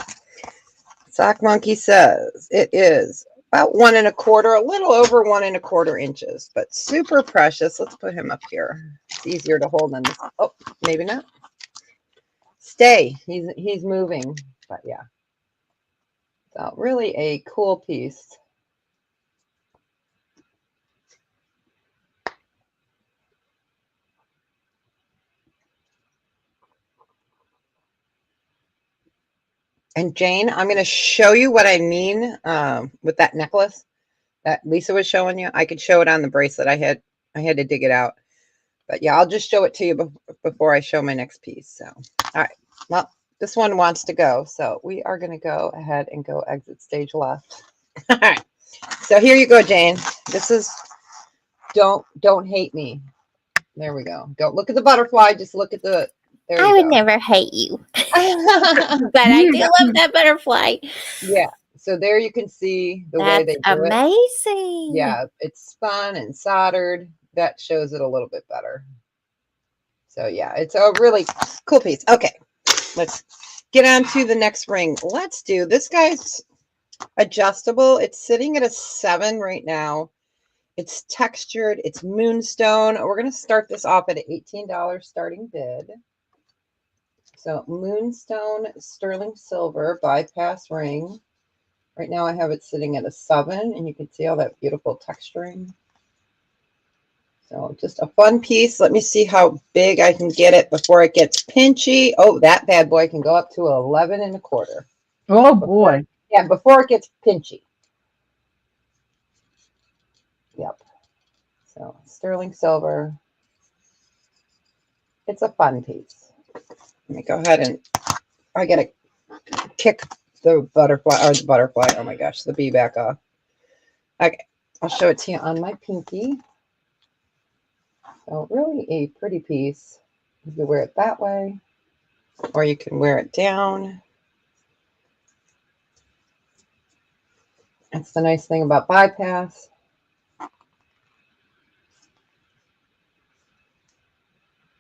Sock Monkey says it is about 1 1/4, a little over 1 1/4 inches, but super precious. Let's put him up here. It's easier to hold than this. Oh, maybe not. Stay. He's moving, but yeah. So really a cool piece. And Jane, I'm going to show you what I mean with that necklace that Lisa was showing you. I could show it on the bracelet. I had to dig it out. But yeah, I'll just show it to you before I show my next piece. So, all right. Well, this one wants to go. So we are going to go ahead and go exit stage left. All right. So here you go, Jane. This is Don't Hate Me. There we go. Don't look at the butterfly. Just look at the... I would never hate you. But I do love that butterfly. Yeah. So there you can see the way they do it. Amazing. Yeah, it's spun and soldered. That shows it a little bit better. So yeah, it's a really cool piece. Okay, let's get on to the next ring. Let's do this guy's adjustable. It's sitting at a 7 right now. It's textured. It's moonstone. We're going to start this off at an $18 starting bid. So moonstone sterling silver bypass ring. Right now I have it sitting at a 7, and you can see all that beautiful texturing. So just a fun piece. Let me see how big I can get it before it gets pinchy. Oh, that bad boy can go up to 11 1/4. Oh boy. Yeah, before it gets pinchy. Yep. So sterling silver. It's a fun piece. Let me go ahead and I gotta kick the butterfly. Oh my gosh, the bee back off. Okay, I'll show it to you on my pinky. So really a pretty piece. You can wear it that way, or you can wear it down. That's the nice thing about bypass.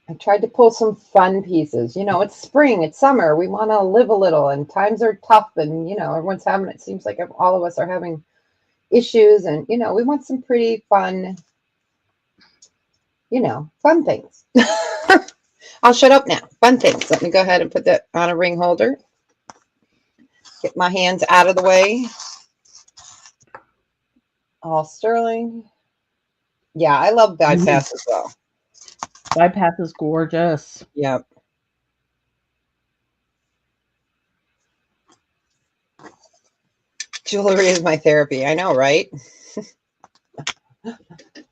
I tried to pull some fun pieces. You know, it's spring, it's summer. We want to live a little, and times are tough, and, you know, everyone's having, it seems like all of us are having issues, and, you know, we want some pretty fun, you know, fun things. I'll shut up now. Fun things. Let me go ahead and put that on a ring holder. Get my hands out of the way. All sterling. Yeah, I love bypass as well. Bypass is gorgeous. Yep. Jewelry is my therapy. I know, right?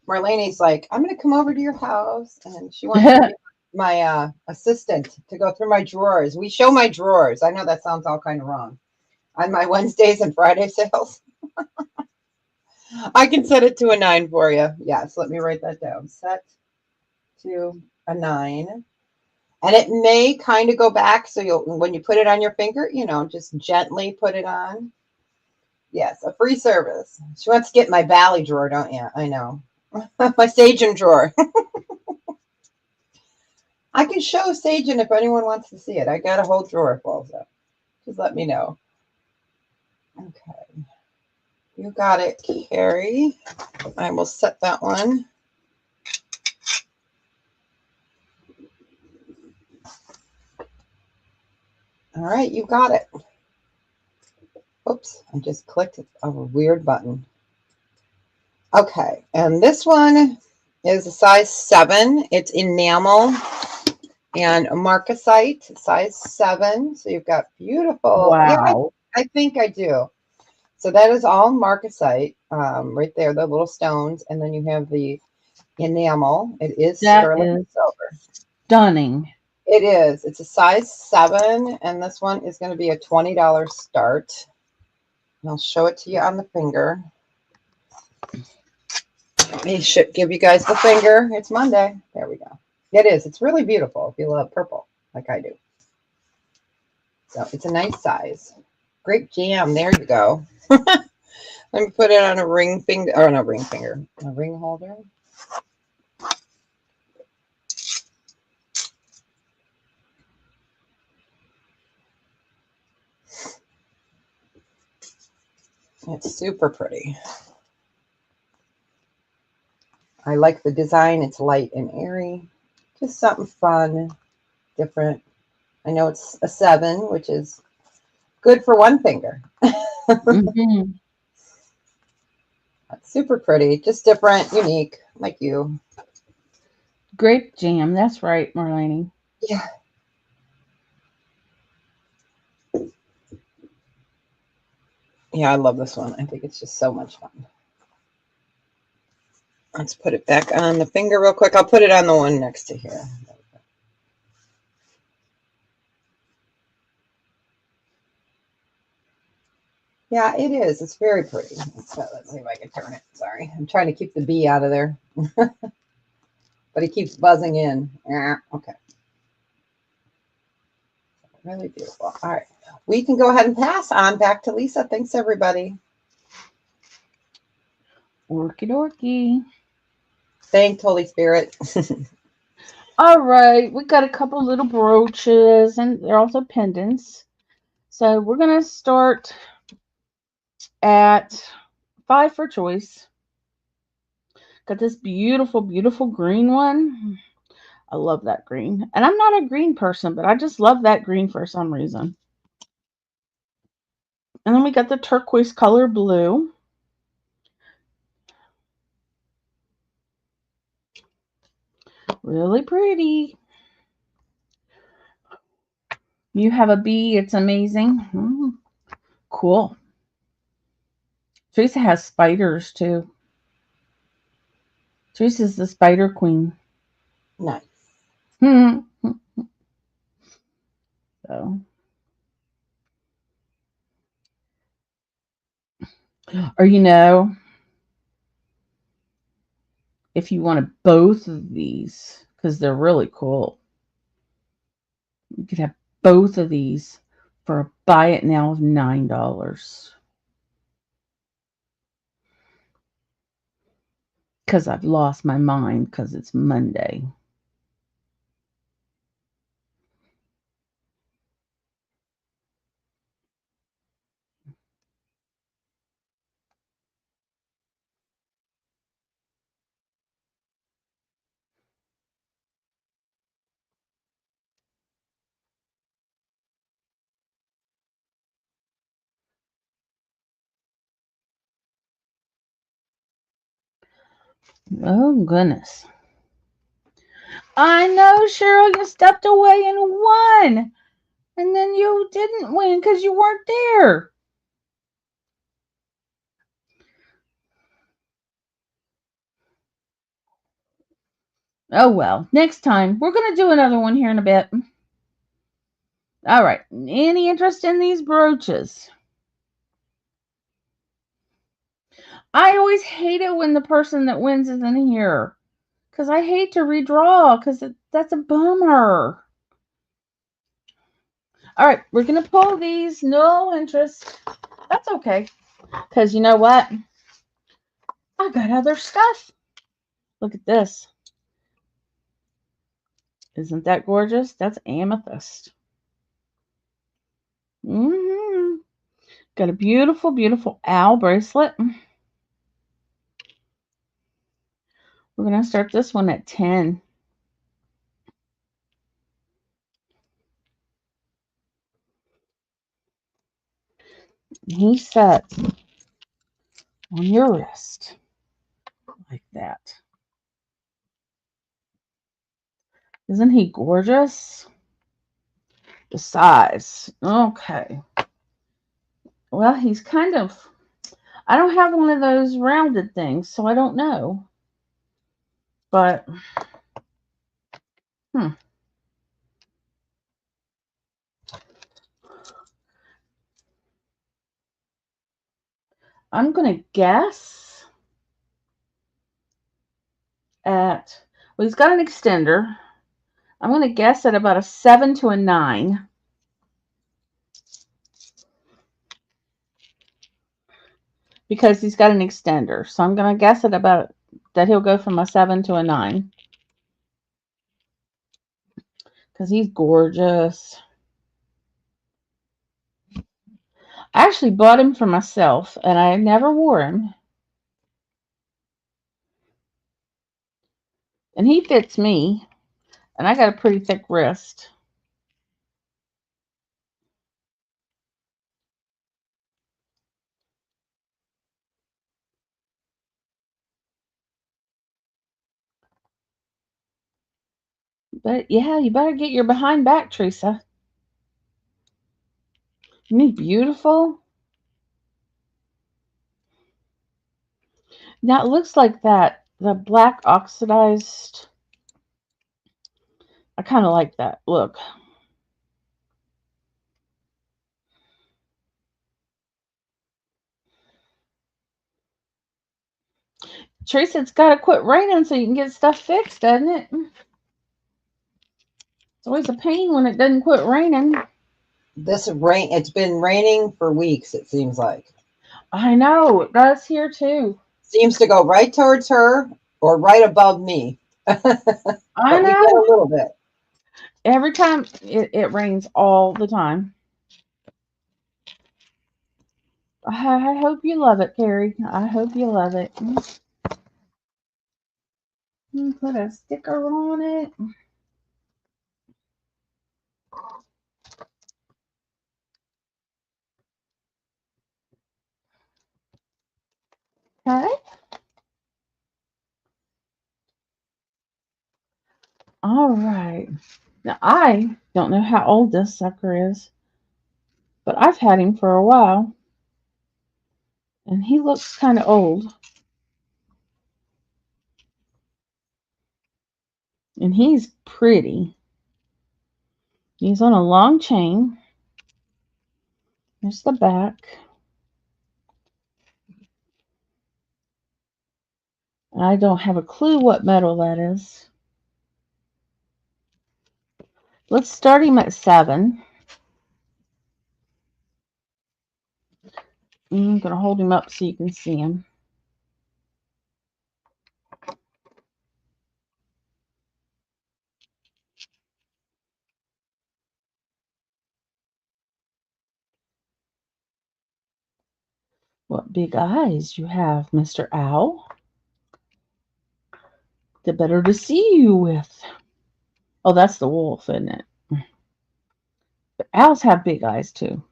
Marlene's like, I'm going to come over to your house, and she wants to be my assistant to go through my drawers. We show my drawers. I know that sounds all kind of wrong. On my Wednesdays and Friday sales. I can set it to a 9 for you. Yes, let me write that down. Set to a 9. And it may kind of go back. So when you put it on your finger, just gently put it on. Yes, a free service. She wants to get my Valley drawer, don't you? I know. My Sagen drawer. I can show Sagen if anyone wants to see it. I got a whole drawer full, so just let me know. Okay. You got it, Carrie. I will set that one. All right, you got it. Oops, I just clicked a weird button. Okay, and this one is a size 7. It's enamel and marcasite, size 7. So you've got beautiful. Wow. Yeah, I think I do. So that is all marcasite right there, the little stones. And then you have the enamel. It is sterling silver. Stunning. It is. It's a size 7. And this one is going to be a $20 start. And I'll show it to you on the finger. Let me give you guys the finger. It's Monday. There we go. It is. It's really beautiful if you love purple like I do. So it's a nice size. Grape jam. There you go. Let me put it on a ring finger. Or no, ring finger. A ring holder. It's super pretty. I like the design. It's light and airy. Just something fun, different. I know it's a 7, which is good for one finger. Mm-hmm. That's super pretty. Just different, unique, like you. Grape jam. That's right, Marlene. Yeah. Yeah, I love this one. I think it's just so much fun. Let's put it back on the finger real quick. I'll put it on the one next to here. Yeah, it is. It's very pretty. So let's see if I can turn it. Sorry. I'm trying to keep the bee out of there. But he keeps buzzing in. Yeah, okay. Really beautiful. All right. We can go ahead and pass on back to Lisa. Thanks, everybody. Orky dorky. Thanks, Holy Spirit. All right. We got a couple little brooches, and they're also pendants. So we're going to start at 5 for choice. Got this beautiful, beautiful green one. I love that green. And I'm not a green person, but I just love that green for some reason. And then we got the turquoise color blue. Really pretty. You have a bee. It's amazing. Cool. Teresa has spiders too. Teresa's the spider queen. Nice. So, or if you wanted both of these, because they're really cool, you could have both of these for a buy it now of $9. Because I've lost my mind because it's Monday. Oh, goodness. I know, Cheryl, you stepped away and won. And then you didn't win because you weren't there. Oh, well. Next time. We're going to do another one here in a bit. All right. Any interest in these brooches? I always hate it when the person that wins is in here. Because I hate to redraw, because that's a bummer. All right, we're going to pull these. No interest. That's okay. Because you know what? I got other stuff. Look at this. Isn't that gorgeous? That's amethyst. Got a beautiful, beautiful owl bracelet. We're going to start this one at 10. He sets on your wrist like that. Isn't he gorgeous? The size. Okay. Well, he's kind of, I don't have one of those rounded things, so I don't know. But, I'm going to guess at, well, he's got an extender. I'm going to guess at about a 7 to a 9. Because he's got an extender. So I'm going to guess at about that he'll go from a 7 to a 9. Because he's gorgeous. I actually bought him for myself, and I never wore him. And he fits me, and I got a pretty thick wrist. But yeah, you better get your behind back, Teresa. Isn't he beautiful? Now it looks like that, the black oxidized. I kind of like that look. Teresa, it's got to quit raining so you can get stuff fixed, doesn't it? It's always a pain when it doesn't quit raining. It's been raining for weeks, it seems like. I know, it does here too. Seems to go right towards her or right above me. I know. We get a little bit. Every time it rains all the time. I hope you love it, Carrie. I hope you love it. Put a sticker on it. Okay. All right. Now, I don't know how old this sucker is, but I've had him for a while, and he looks kind of old. And he's pretty. He's on a long chain. There's the back. I don't have a clue what metal that is. Let's start him at 7. I'm going to hold him up so you can see him. What big eyes you have, Mr. Owl. The better to see you with. Oh, that's the wolf, isn't it? But owls have big eyes, too.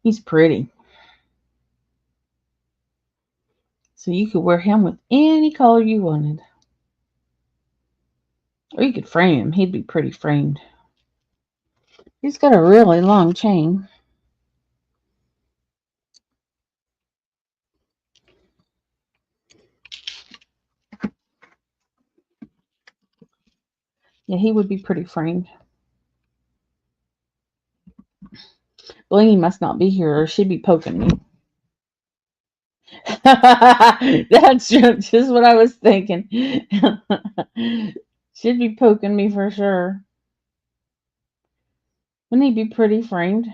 He's pretty. So you could wear him with any color you wanted. Or you could frame him. He'd be pretty framed. He's got a really long chain. Yeah, he would be pretty framed. Blingy must not be here, or she'd be poking me. That's just what I was thinking. Should be poking me for sure. Wouldn't he be pretty framed?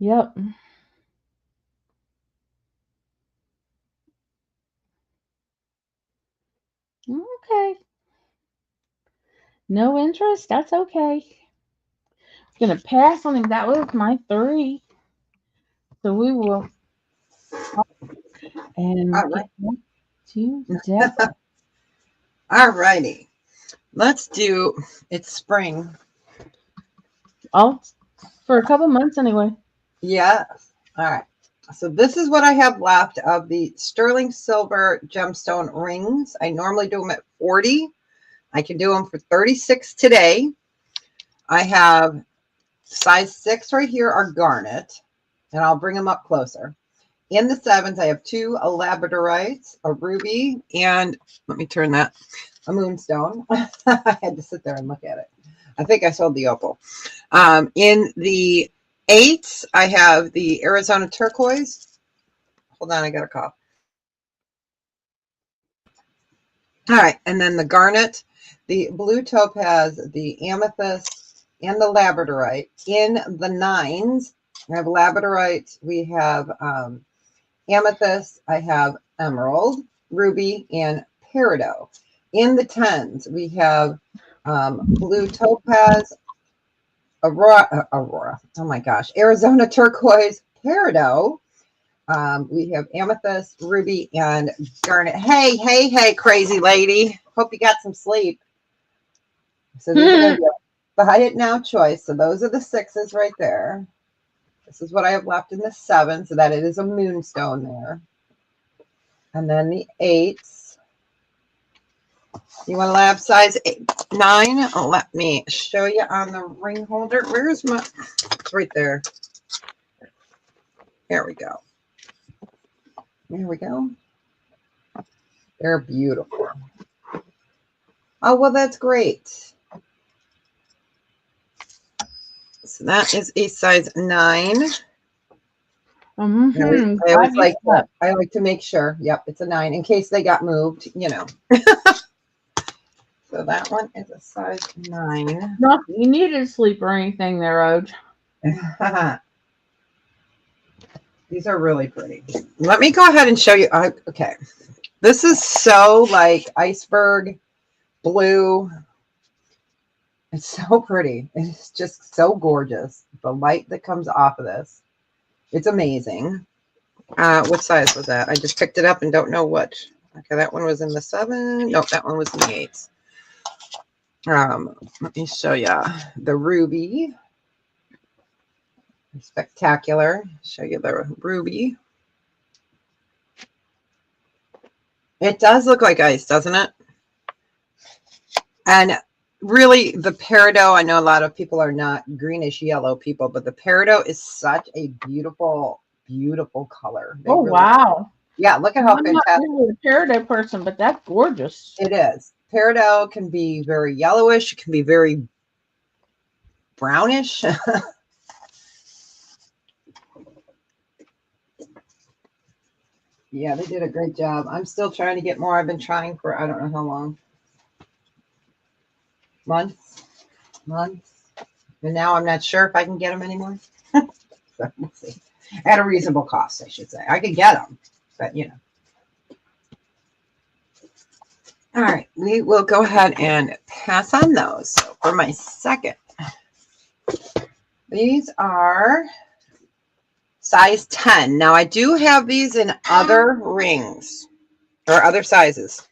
Yep. Okay. No interest? That's okay. Gonna pass on him. That was my 3. So we will and All right. get back to Debra. All righty. Let's do, it's spring. Oh, for a couple months anyway. Yes. All right. So this is what I have left of the sterling silver gemstone rings. I normally do them at 40. I can do them for 36 today. I have size 6 right here are garnet, and I'll bring them up closer. In the 7s, I have 2 labradorites, a ruby, and let me turn that, a moonstone. I had to sit there and look at it. I think I sold the opal. In the 8s, I have the Arizona turquoise. Hold on, I got a cough. All right, and then the garnet, the blue topaz, the amethyst, and the labradorite. In the 9s, we have labradorite, we have amethyst, I have emerald, ruby, and peridot. In the 10s, we have blue topaz, aurora, oh my gosh, Arizona turquoise, peridot. We have amethyst, ruby, and garnet. Hey, crazy lady. Hope you got some sleep. So these are going to be a buy it now choice. So those are the 6s right there. This is what I have left in the 7, so that it is a moonstone there. And then the 8s. You want to lab size 9? Oh, let me show you on the ring holder. Where's my, it's right there. There we go. There we go. They're beautiful. Oh, well, that's great. So that is a size 9. Mm-hmm. I like to make sure. Yep, it's a 9 in case they got moved, you know. So that one is a size 9. Not you needed sleep or anything there, Oj. These are really pretty. Let me go ahead and show you. Okay. This is so like iceberg blue. It's so pretty. It's just so gorgeous. The light that comes off of this. It's amazing. What size was that? I just picked it up and don't know what. Okay, that one was in the 7. Nope, that one was in the 8s. Let me show you the ruby. Spectacular. Show you the ruby. It does look like ice, doesn't it? And really, the peridot, I know a lot of people are not greenish yellow people, but the peridot is such a beautiful, beautiful color. Oh, really, wow. Yeah, look at how I'm fantastic. not really a peridot person, but that's gorgeous. It is. Peridot can be very yellowish. It can be very brownish. Yeah, they did a great job. I'm still trying to get more. I've been trying for I don't know how long. Months. And now I'm not sure if I can get them anymore. So we'll see. At a reasonable cost, I should say. I could get them, but you know. All right, we will go ahead and pass on those. So for my second, these are size 10. Now I do have these in other rings or other sizes.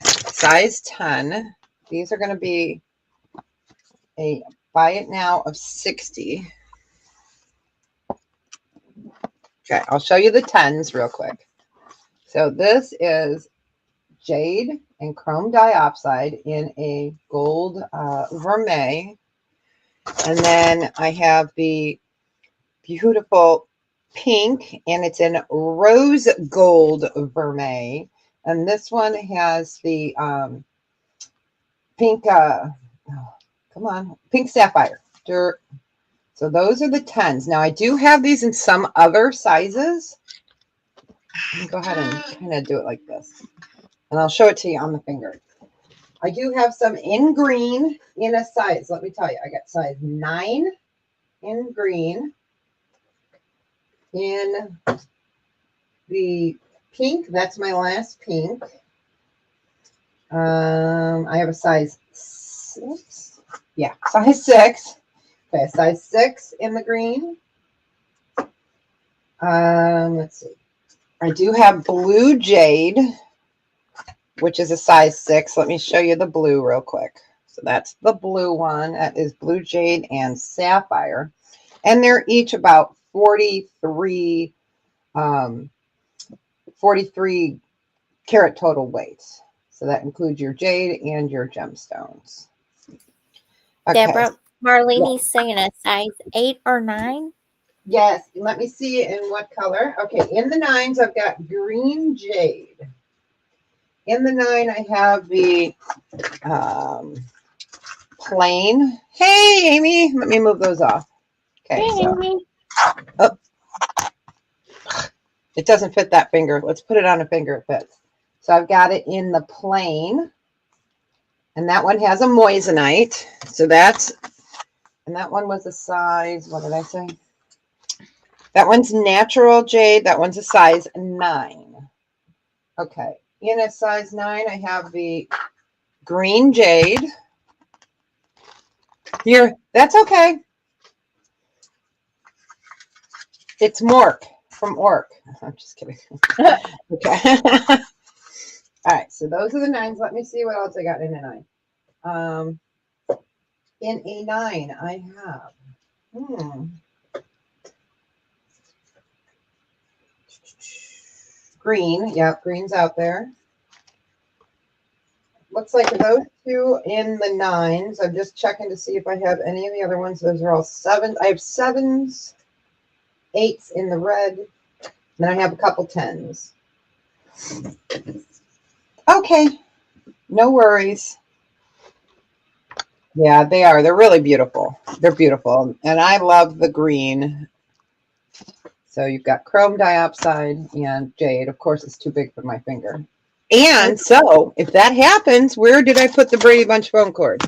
Size 10. These are going to be a buy it now of 60. Okay, I'll show you the 10s real quick. So this is jade and chrome diopside in a gold vermeil. And then I have the beautiful pink, and it's in rose gold vermeil. And this one has the pink, come on, pink sapphire. So those are the 10s. Now I do have these in some other sizes. Let me go ahead and kind of do it like this. And I'll show it to you on the finger. I do have some in green in a size. Let me tell you, I got size 9 in green. In the pink, that's my last pink. I have a size 6. Yeah, size 6. Okay, size 6 in the green. Let's see. I do have blue jade, which is a size 6. Let me show you the blue real quick. So that's the blue one. That is blue jade and sapphire. And they're each about 43 carat total weight. So that includes your jade and your gemstones. Okay. Deborah, Marlene's saying a size 8 or 9. Yes, let me see in what color. Okay, in the 9s, I've got green jade. In the 9, I have the plain. Hey, Amy, let me move those off. Okay, Hey, so Amy. oh, it doesn't fit that finger. Let's put it on a finger it fits. So I've got it in the plain, and that one has a moissanite. So that's, and that one was a size, what did I say? That one's natural jade. That one's a size 9. Okay. In a size 9, I have the green jade. Here, that's okay. It's Mork from Orc. I'm just kidding. Okay. All right. So those are the 9s. Let me see what else I got in a 9. In a 9, I have. Green. Yep, green's out there. Looks like those 2 in the 9s. I'm just checking to see if I have any of the other ones. Those are all 7s. I have 7s, 8s in the red. Then I have a couple 10s. Okay. No worries. Yeah, they are. They're really beautiful. They're beautiful. And I love the green. So you've got chrome diopside and jade. Of course, it's too big for my finger. And so if that happens, where did I put the Brady Bunch phone cord?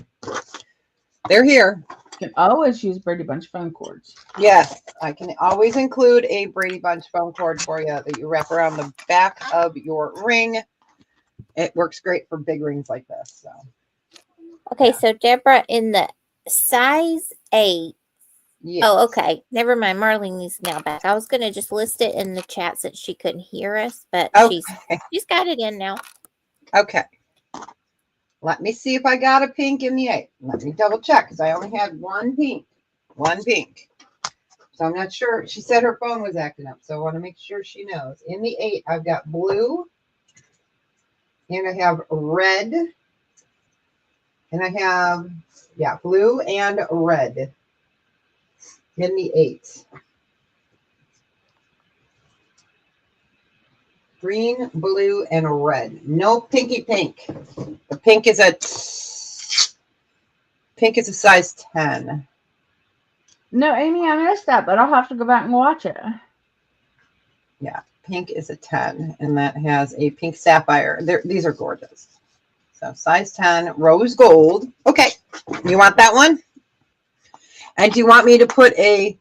They're here. You can always use Brady Bunch phone cords. Yes, I can always include a Brady Bunch phone cord for you that you wrap around the back of your ring. It works great for big rings like this. So. Okay, Yeah. so Deborah, in the size 8. Yes. Oh, okay. Never mind. Marlene's now back. I was going to just list it in the chat since she couldn't hear us, but she's got it in now. Okay. Let me see if I got a pink in the 8. Let me double check because I only had one pink. One pink. So I'm not sure. She said her phone was acting up, so I want to make sure she knows. In the 8, I've got blue. And I have red. And I have, blue and red. In the 8. Green, blue, and red. No pinky pink. The pink is a size 10. No, Amy, I missed that, but I'll have to go back and watch it. Yeah, pink is a 10, and that has a pink sapphire. These are gorgeous. So size 10, rose gold. Okay, you want that one? And do you want me to put a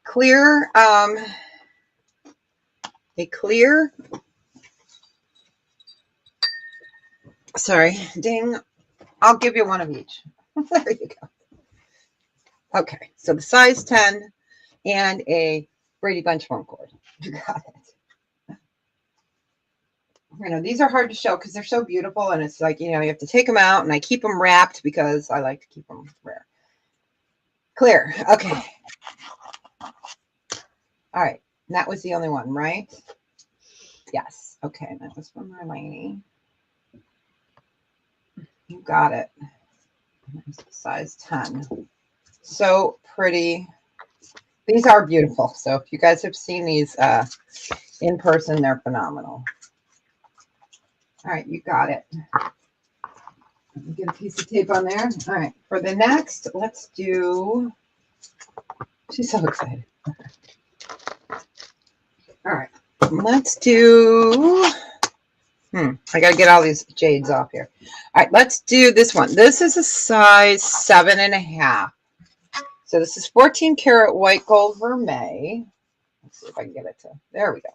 clear, sorry, ding, I'll give you one of each. There you go. Okay, so the size 10 and a Brady Bunch phone cord. You got it. You know, these are hard to show because they're so beautiful, and it's like, you know, you have to take them out, and I keep them wrapped because I like to keep them rare. Clear. Okay. All right. That was the only one, right? Yes. Okay. That was from Marlene. You got it. Size 10. So pretty. These are beautiful. So if you guys have seen these in person, they're phenomenal. All right. You got it. Let me get a piece of tape on there. All right. For the next, let's do She's so excited. All right, let's do, I got to get all these jades off here. All right, let's do this one. This is a size 7.5. So this is 14 karat white gold vermeil. Let's see if I can get it to, there we go.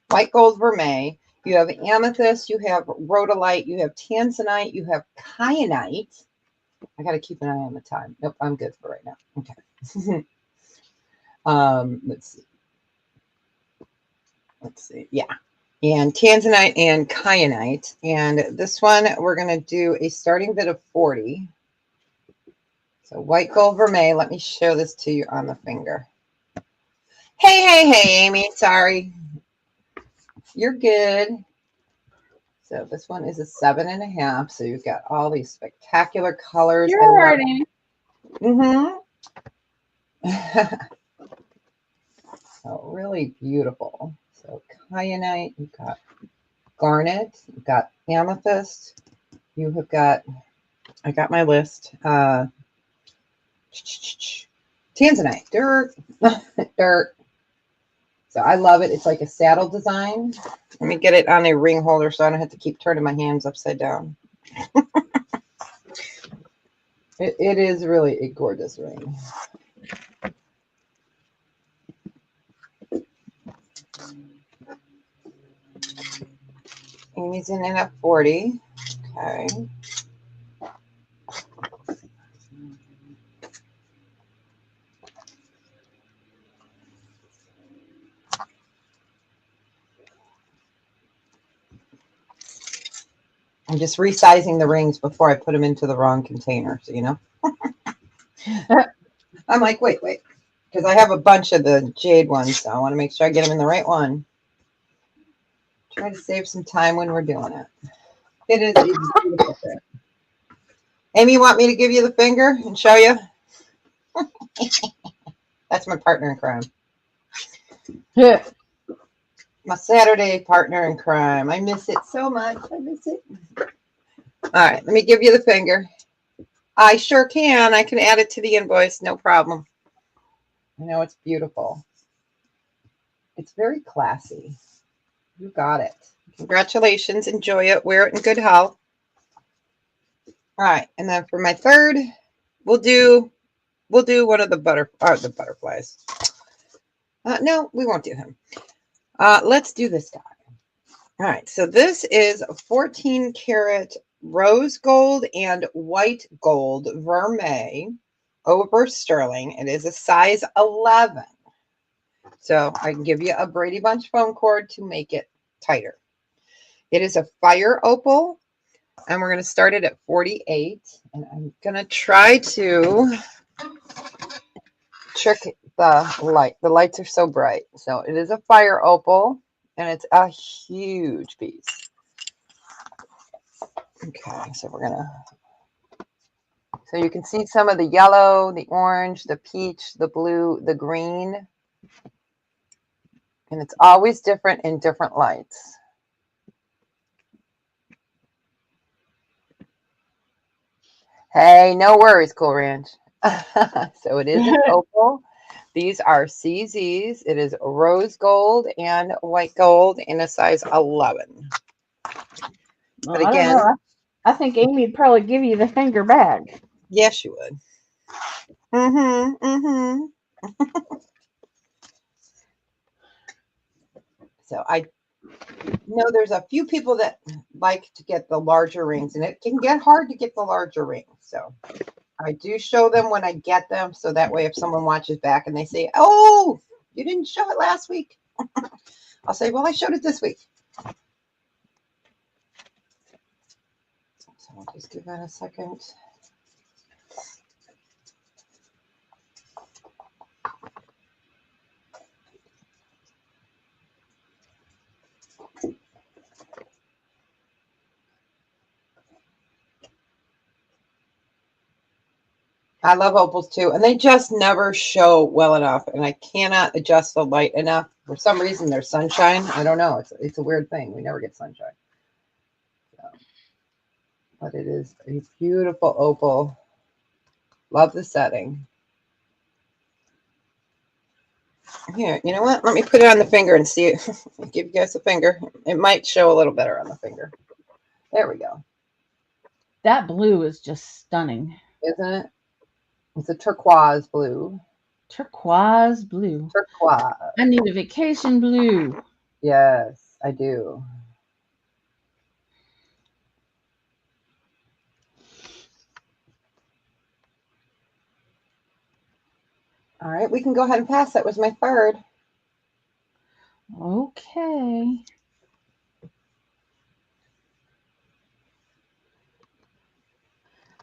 White gold vermeil. You have amethyst, you have rhodolite, you have tanzanite, you have kyanite. I got to keep an eye on the time. Nope, I'm good for right now. Okay. Let's see. Yeah. And tanzanite and kyanite. And this one, we're going to do a starting bid of 40. So white gold vermeil. Let me show this to you on the finger. Hey, Amy. Sorry. You're good. So this one is a 7.5. So you've got all these spectacular colors. You're all right, Amy. So really beautiful. So kyanite, you've got garnet, you've got amethyst, you have got, I got my list. Tanzanite, dirt, dirt. So I love it. It's like a saddle design. Let me get it on a ring holder so I don't have to keep turning my hands upside down. It is really a gorgeous ring. Amy's in at 40. Okay. I'm just resizing the rings before I put them into the wrong container, so you know. I'm like, wait, because I have a bunch of the jade ones, so I want to make sure I get them in the right one. Try to save some time when we're doing it. It's beautiful. Amy, you want me to give you the finger and show you? That's my partner in crime. Yeah. My Saturday partner in crime. I miss it so much. I miss it. All right, let me give you the finger. I sure can. I can add it to the invoice. No problem. I know it's beautiful. It's very classy. You got it. Congratulations. Enjoy it. Wear it in good health. All right. And then for my third, we'll do one of the butterflies. No, we won't do him. Let's do this guy. All right. So this is 14 karat rose gold and white gold vermeil over sterling. It is a size 11. So I can give you a Brady Bunch foam cord to make it tighter. It is a fire opal, and we're going to start it at 48. And I'm going to try to trick the light. The lights are so bright. So it is a fire opal, and it's a huge piece. Okay, so we're going to... So you can see some of the yellow, the orange, the peach, the blue, the green. And it's always different in different lights. Hey, no worries, Cool Ranch. So it is an opal. These are CZs. It is rose gold and white gold in a size 11. But again, I don't know. I think Amy would probably give you the finger back. Yes, she would. So I know there's a few people that like to get the larger rings, and it can get hard to get the larger rings. So I do show them when I get them, so that way if someone watches back and they say, oh, you didn't show it last week, I'll say, well, I showed it this week. So I'll just give that a second. I love opals too, and they just never show well enough, and I cannot adjust the light enough. For some reason, there's sunshine. I don't know. It's a weird thing. We never get sunshine. So, but it is a beautiful opal. Love the setting. Here, you know what? Let me put it on the finger and see it. Give you guys a finger. It might show a little better on the finger. There we go. That blue is just stunning. Isn't it? It's a turquoise blue. Turquoise blue. Turquoise. I need a vacation blue. Yes, I do. All right, we can go ahead and pass. That was my third. Okay.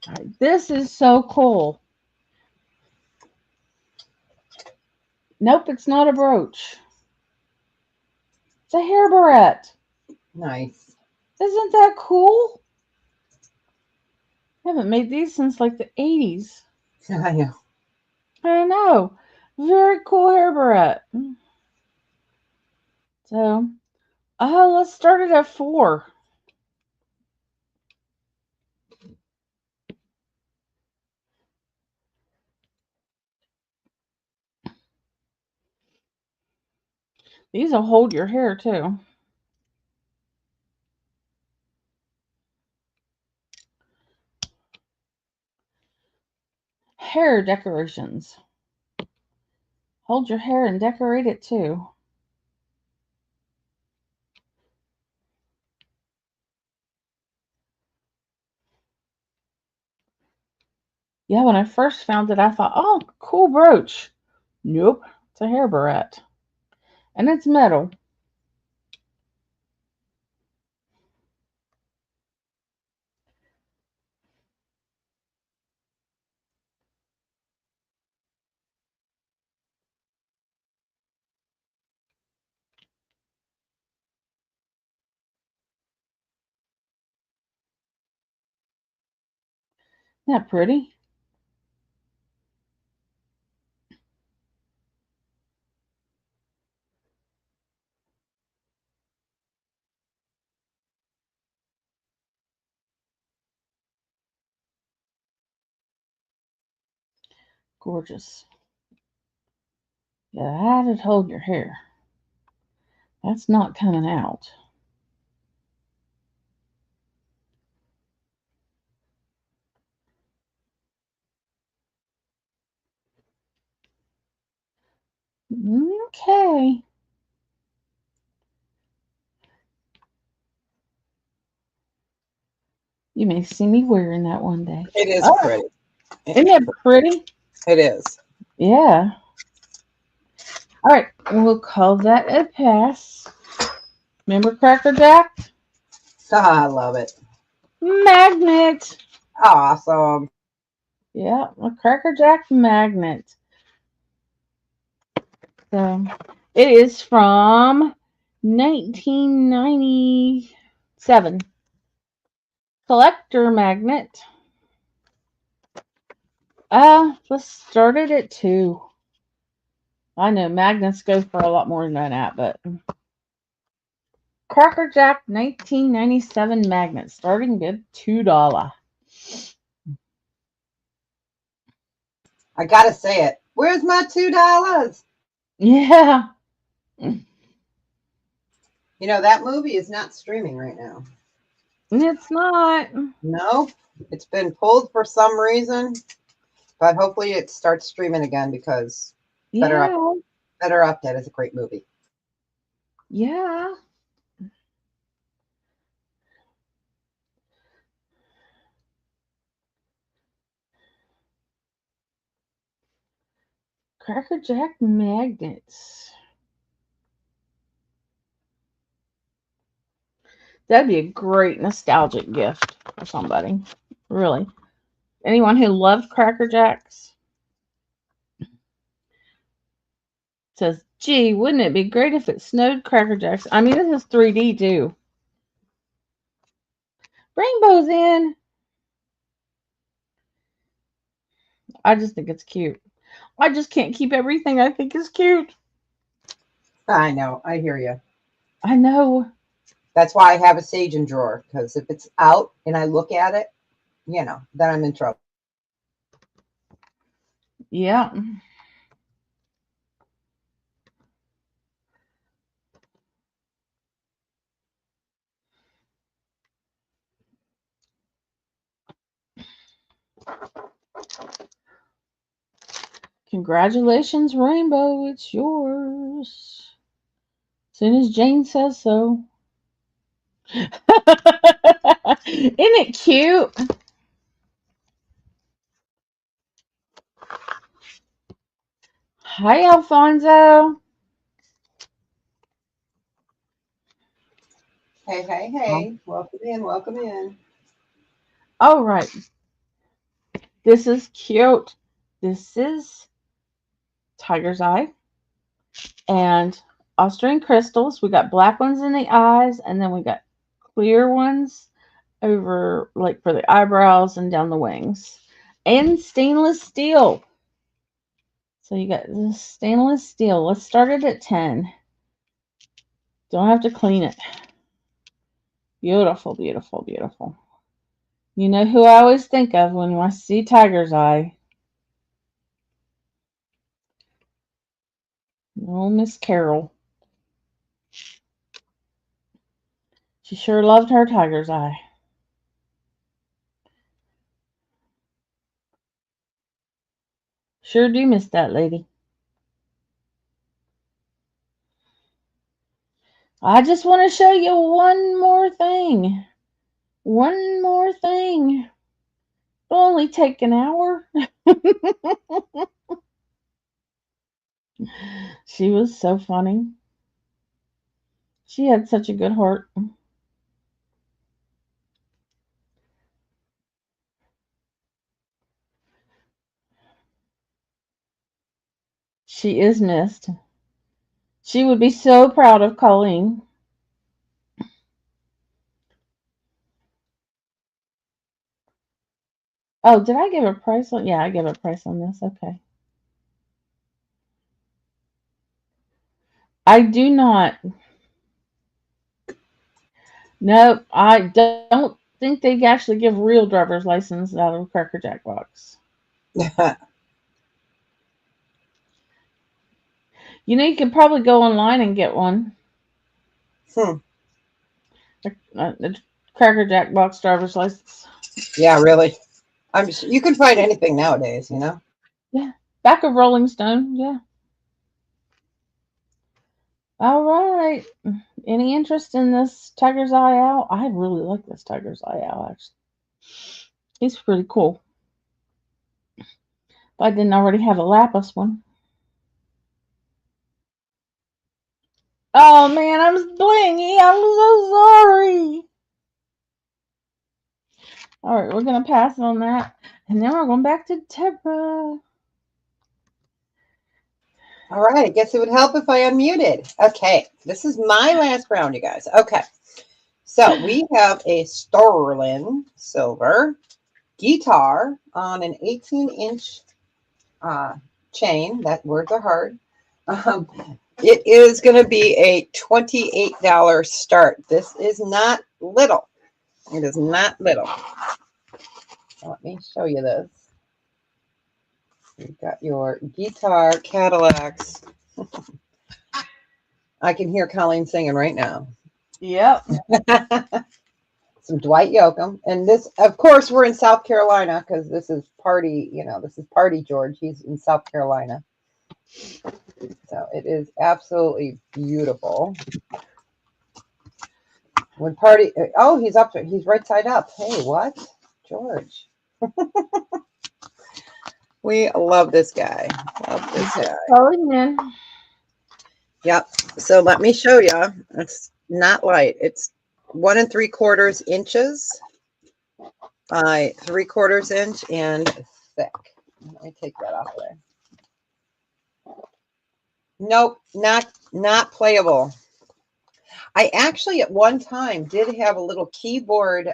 All right, this is so cool. Nope, it's not a brooch. It's a hair barrette. Nice. Isn't that cool? I haven't made these since like the 80s. I know. I know. Very cool hair barrette. So, let's start it at 4. These will hold your hair too. Hair decorations. Hold your hair and decorate it too. Yeah, when I first found it, I thought, oh, cool brooch. Nope, it's a hair barrette. And it's metal. Isn't that pretty? Gorgeous. Yeah, how did hold your hair? That's not coming out. Okay. You may see me wearing that one day. It is pretty. Isn't it pretty? It is. Yeah. All right, we'll call that a pass. Remember Cracker Jack? I love it. Magnet. Awesome. Yeah, a Cracker Jack magnet. So it is from 1997. Collector magnet. Let's start it at 2. I know magnets go for a lot more than that, but Cracker Jack 1997 magnet starting at $2. I gotta say it. Where's my $2? Yeah. You know, that movie is not streaming right now. It's not. No, it's been pulled for some reason, but hopefully it starts streaming again because Better Up Dead is a great movie. Yeah. Cracker Jack magnets. That'd be a great nostalgic gift for somebody. Really. Anyone who loves Cracker Jacks says, gee, wouldn't it be great if it snowed Cracker Jacks? I mean, this is 3D too. Rainbows in. I just think it's cute. I just can't keep everything I think is cute. I know. I hear you. I know. That's why I have a sage in drawer, because if it's out and I look at it, you know, then I'm in trouble. Yeah. Congratulations, Rainbow. It's yours. As soon as Jane says so. Isn't it cute? Hi, Alfonso. Hey, hey, hey. Welcome in, welcome in. All right. This is cute. This is Tiger's Eye and Austrian crystals. We got black ones in the eyes, and then we got clear ones over, like, for the eyebrows and down the wings. And stainless steel. So you got this stainless steel. Let's start it at 10. Don't have to clean it. Beautiful, beautiful, beautiful. You know who I always think of when I see Tiger's Eye? Oh, Miss Carol. She sure loved her Tiger's Eye. Sure do miss that lady. I just want to show you one more thing. One more thing. It'll only take an hour. She was so funny. She had such a good heart. She is missed. She would be so proud of Colleen. Oh, did I give a price on? Yeah, I gave a price on this. Okay. I do not. No, I don't think they actually give real driver's license out of a Cracker Jack box. You know, you could probably go online and get one. A Cracker Jack box driver's license. Yeah, really. You can find anything nowadays, you know? Yeah. Back of Rolling Stone. Yeah. All right. Any interest in this Tiger's Eye Owl? I really like this Tiger's Eye Owl, actually. He's pretty cool. If I didn't already have a lapis one. Oh, man, I'm blingy. I'm so sorry. All right, we're going to pass on that. And then we're going back to Debra. All right, I guess it would help if I unmuted. Okay, this is my last round, you guys. Okay, so we have a sterling silver guitar on an 18-inch chain. That words are hard. It is going to be a $28 start. This is not little. It is not little. Let me show you this. You've got your guitar Cadillacs. I can hear Colleen singing right now. Yep. Some Dwight Yoakam. And this, of course, we're in South Carolina because this is Party, this is Party George. He's in South Carolina. So it is absolutely beautiful. When Party, oh, he's up there. He's right side up. Hey, what? George. We love this guy. Love this guy. Colleen. Yep. So let me show you. It's not light. It's 1 3/4 inches by 3/4 inch and thick. Let me take that off there. Nope, not playable. I actually at one time did have a little keyboard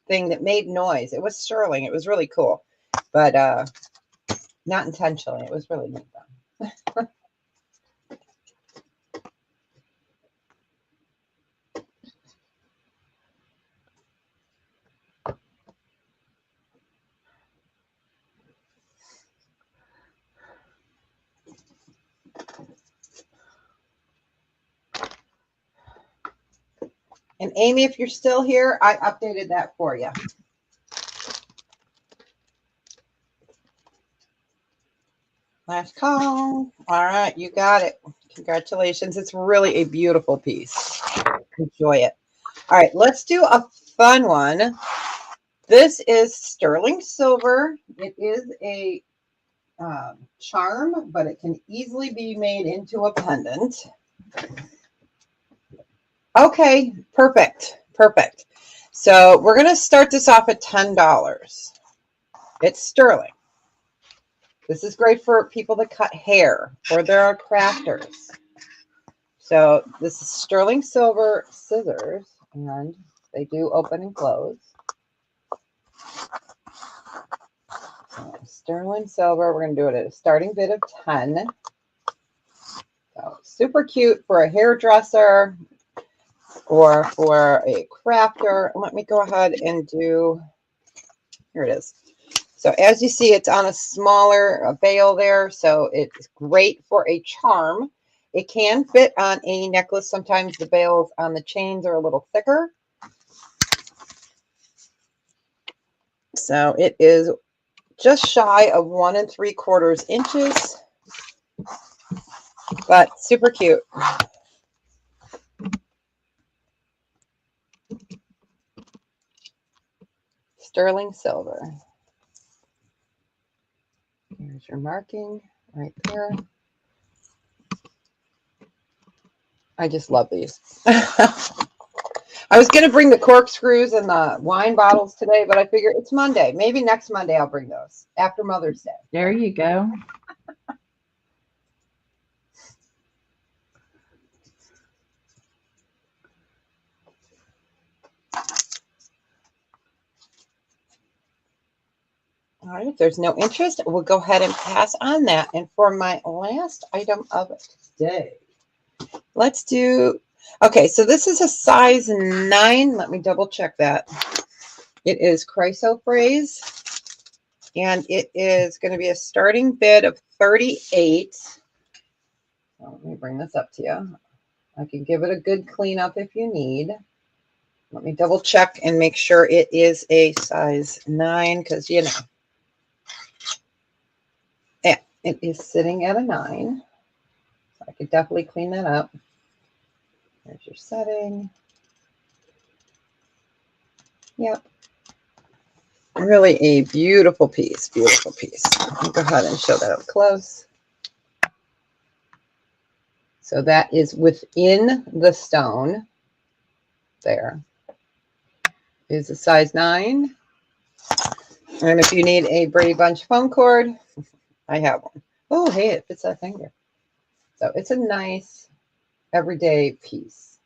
thing that made noise. It was sterling. It was really cool, but not intentionally. It was really neat though. And Amy, if you're still here, I updated that for you. Last call. All right, you got it. Congratulations. It's really a beautiful piece. Enjoy it. All right, let's do a fun one. This is sterling silver. It is a charm, but it can easily be made into a pendant. Okay, perfect. Perfect. So we're going to start this off at $10. It's sterling. This is great for people that cut hair or there are crafters. So this is sterling silver scissors, and they do open and close. So sterling silver, we're going to do it at a starting bid of 10. So super cute for a hairdresser or for a crafter. Let me go ahead and do, here it is. So as you see, it's on a smaller bail there. So it's great for a charm. It can fit on a necklace. Sometimes the bails on the chains are a little thicker. So it is just shy of 1 3/4 inches, but super cute. Sterling silver. Here's your marking right there. I just love these. I was going to bring the corkscrews and the wine bottles today, but I figured it's Monday. Maybe next Monday I'll bring those after Mother's Day. There you go. All right, if there's no interest, we'll go ahead and pass on that. And for my last item of today, let's do, okay, so this is a size 9. Let me double check that. It is chrysoprase, and it is going to be a starting bid of 38. So let me bring this up to you. I can give it a good cleanup if you need. Let me double check and make sure it is a size 9, because, you know, yeah, it is sitting at a 9. So I could definitely clean that up. There's your setting. Yep. Really a beautiful piece, beautiful piece. Let me go ahead and show that up close. So that is within the stone. There is a size 9. And if you need a Brady Bunch foam cord, I have one. Oh, hey, it fits that finger. So it's a nice everyday piece.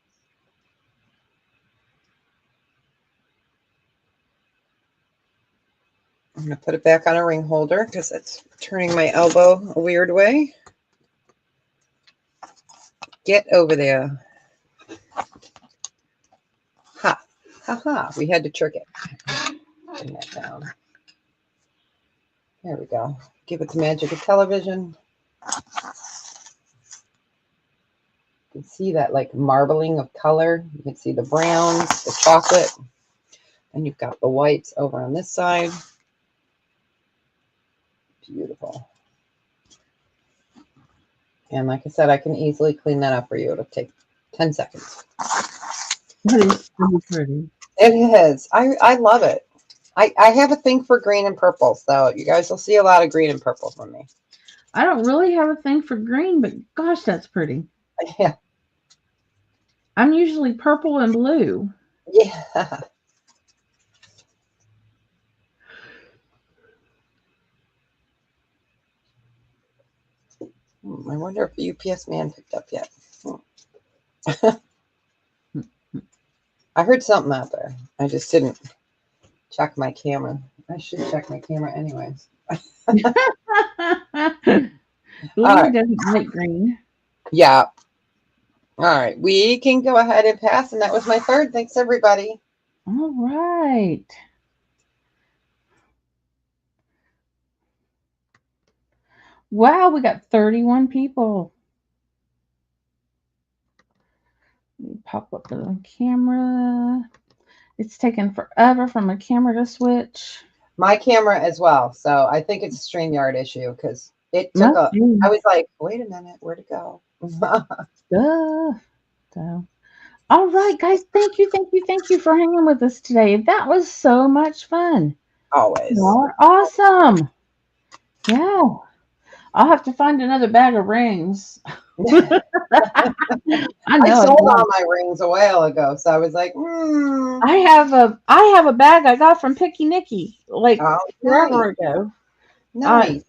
I'm going to put it back on a ring holder because it's turning my elbow a weird way. Get over there. Ha. Ha ha. We had to trick it. Bring that down. There we go. Give it the magic of television. You can see that like marbling of color. You can see the browns, the chocolate, and you've got the whites over on this side. Beautiful. And like I said, I can easily clean that up for you. It'll take 10 seconds. That is so pretty. It is. I love it. I have a thing for green and purple, so you guys will see a lot of green and purple from me. I don't really have a thing for green, but gosh, that's pretty. Yeah. I'm usually purple and blue. Yeah. I wonder if the UPS man picked up yet. I heard something out there. I just didn't check my camera. I should check my camera anyways. Blue doesn't like green. Yeah. All right. We can go ahead and pass. And that was my third. Thanks, everybody. All right. Wow, we got 31 people. Let me pop up the camera. It's taken forever for my camera to switch. My camera as well. So I think it's a StreamYard issue because It took I was like, wait a minute, where'd it go? So, all right, guys, thank you for hanging with us today. That was so much fun. Always. You're awesome. Yeah. I'll have to find another bag of rings. I sold all my rings a while ago, so I was like, I have a bag I got from Picky Nicky forever ago. Nice.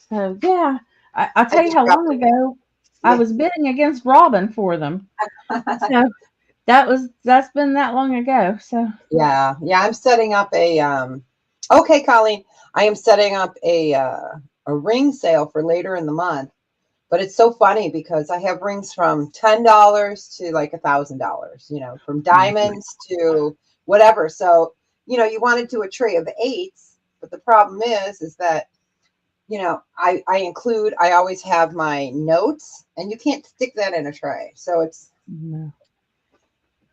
So yeah, I'll tell you how long ago I was bidding against Robin for them. So that's been that long ago. So yeah, I'm setting up a okay, Colleen, I am setting up a ring sale for later in the month. But it's so funny because I have rings from $10 to like $1,000, you know, from diamonds to whatever. So, you know, you want to do a tray of 8s, but the problem is that, you know, I always have my notes, and you can't stick that in a tray. So it's,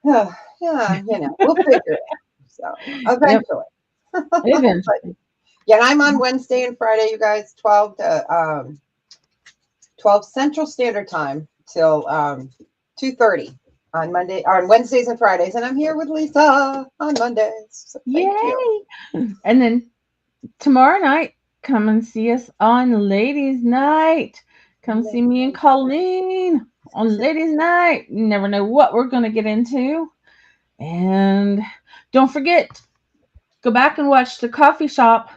yeah, you know, we'll figure it out. So eventually. Eventually. Yeah, and I'm on Wednesday and Friday, you guys, 12 Central Standard Time till 2:30 on Wednesdays and Fridays, and I'm here with Lisa on Mondays. So thank you. And then tomorrow night, come and see us on Ladies' Night. Come see me and Colleen on Ladies' Night. You never know what we're going to get into. And don't forget, go back and watch the coffee shop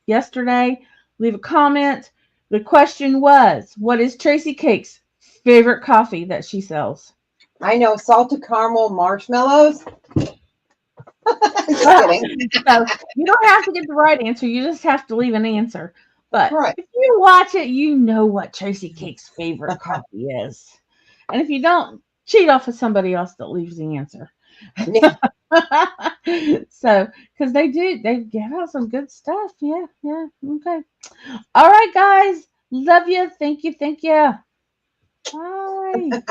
yesterday. Leave a comment. The question was, what is Tracy Cake's favorite coffee that she sells? I know, salted caramel marshmallows. Just kidding. So you don't have to get the right answer. You just have to leave an answer. But if you watch it, you know what Tracy Cake's favorite coffee is. And if you don't, cheat off of somebody else that leaves the answer. Yeah. So, because they give out some good stuff. Yeah. Okay. All right, guys. Love you. Thank you. Bye.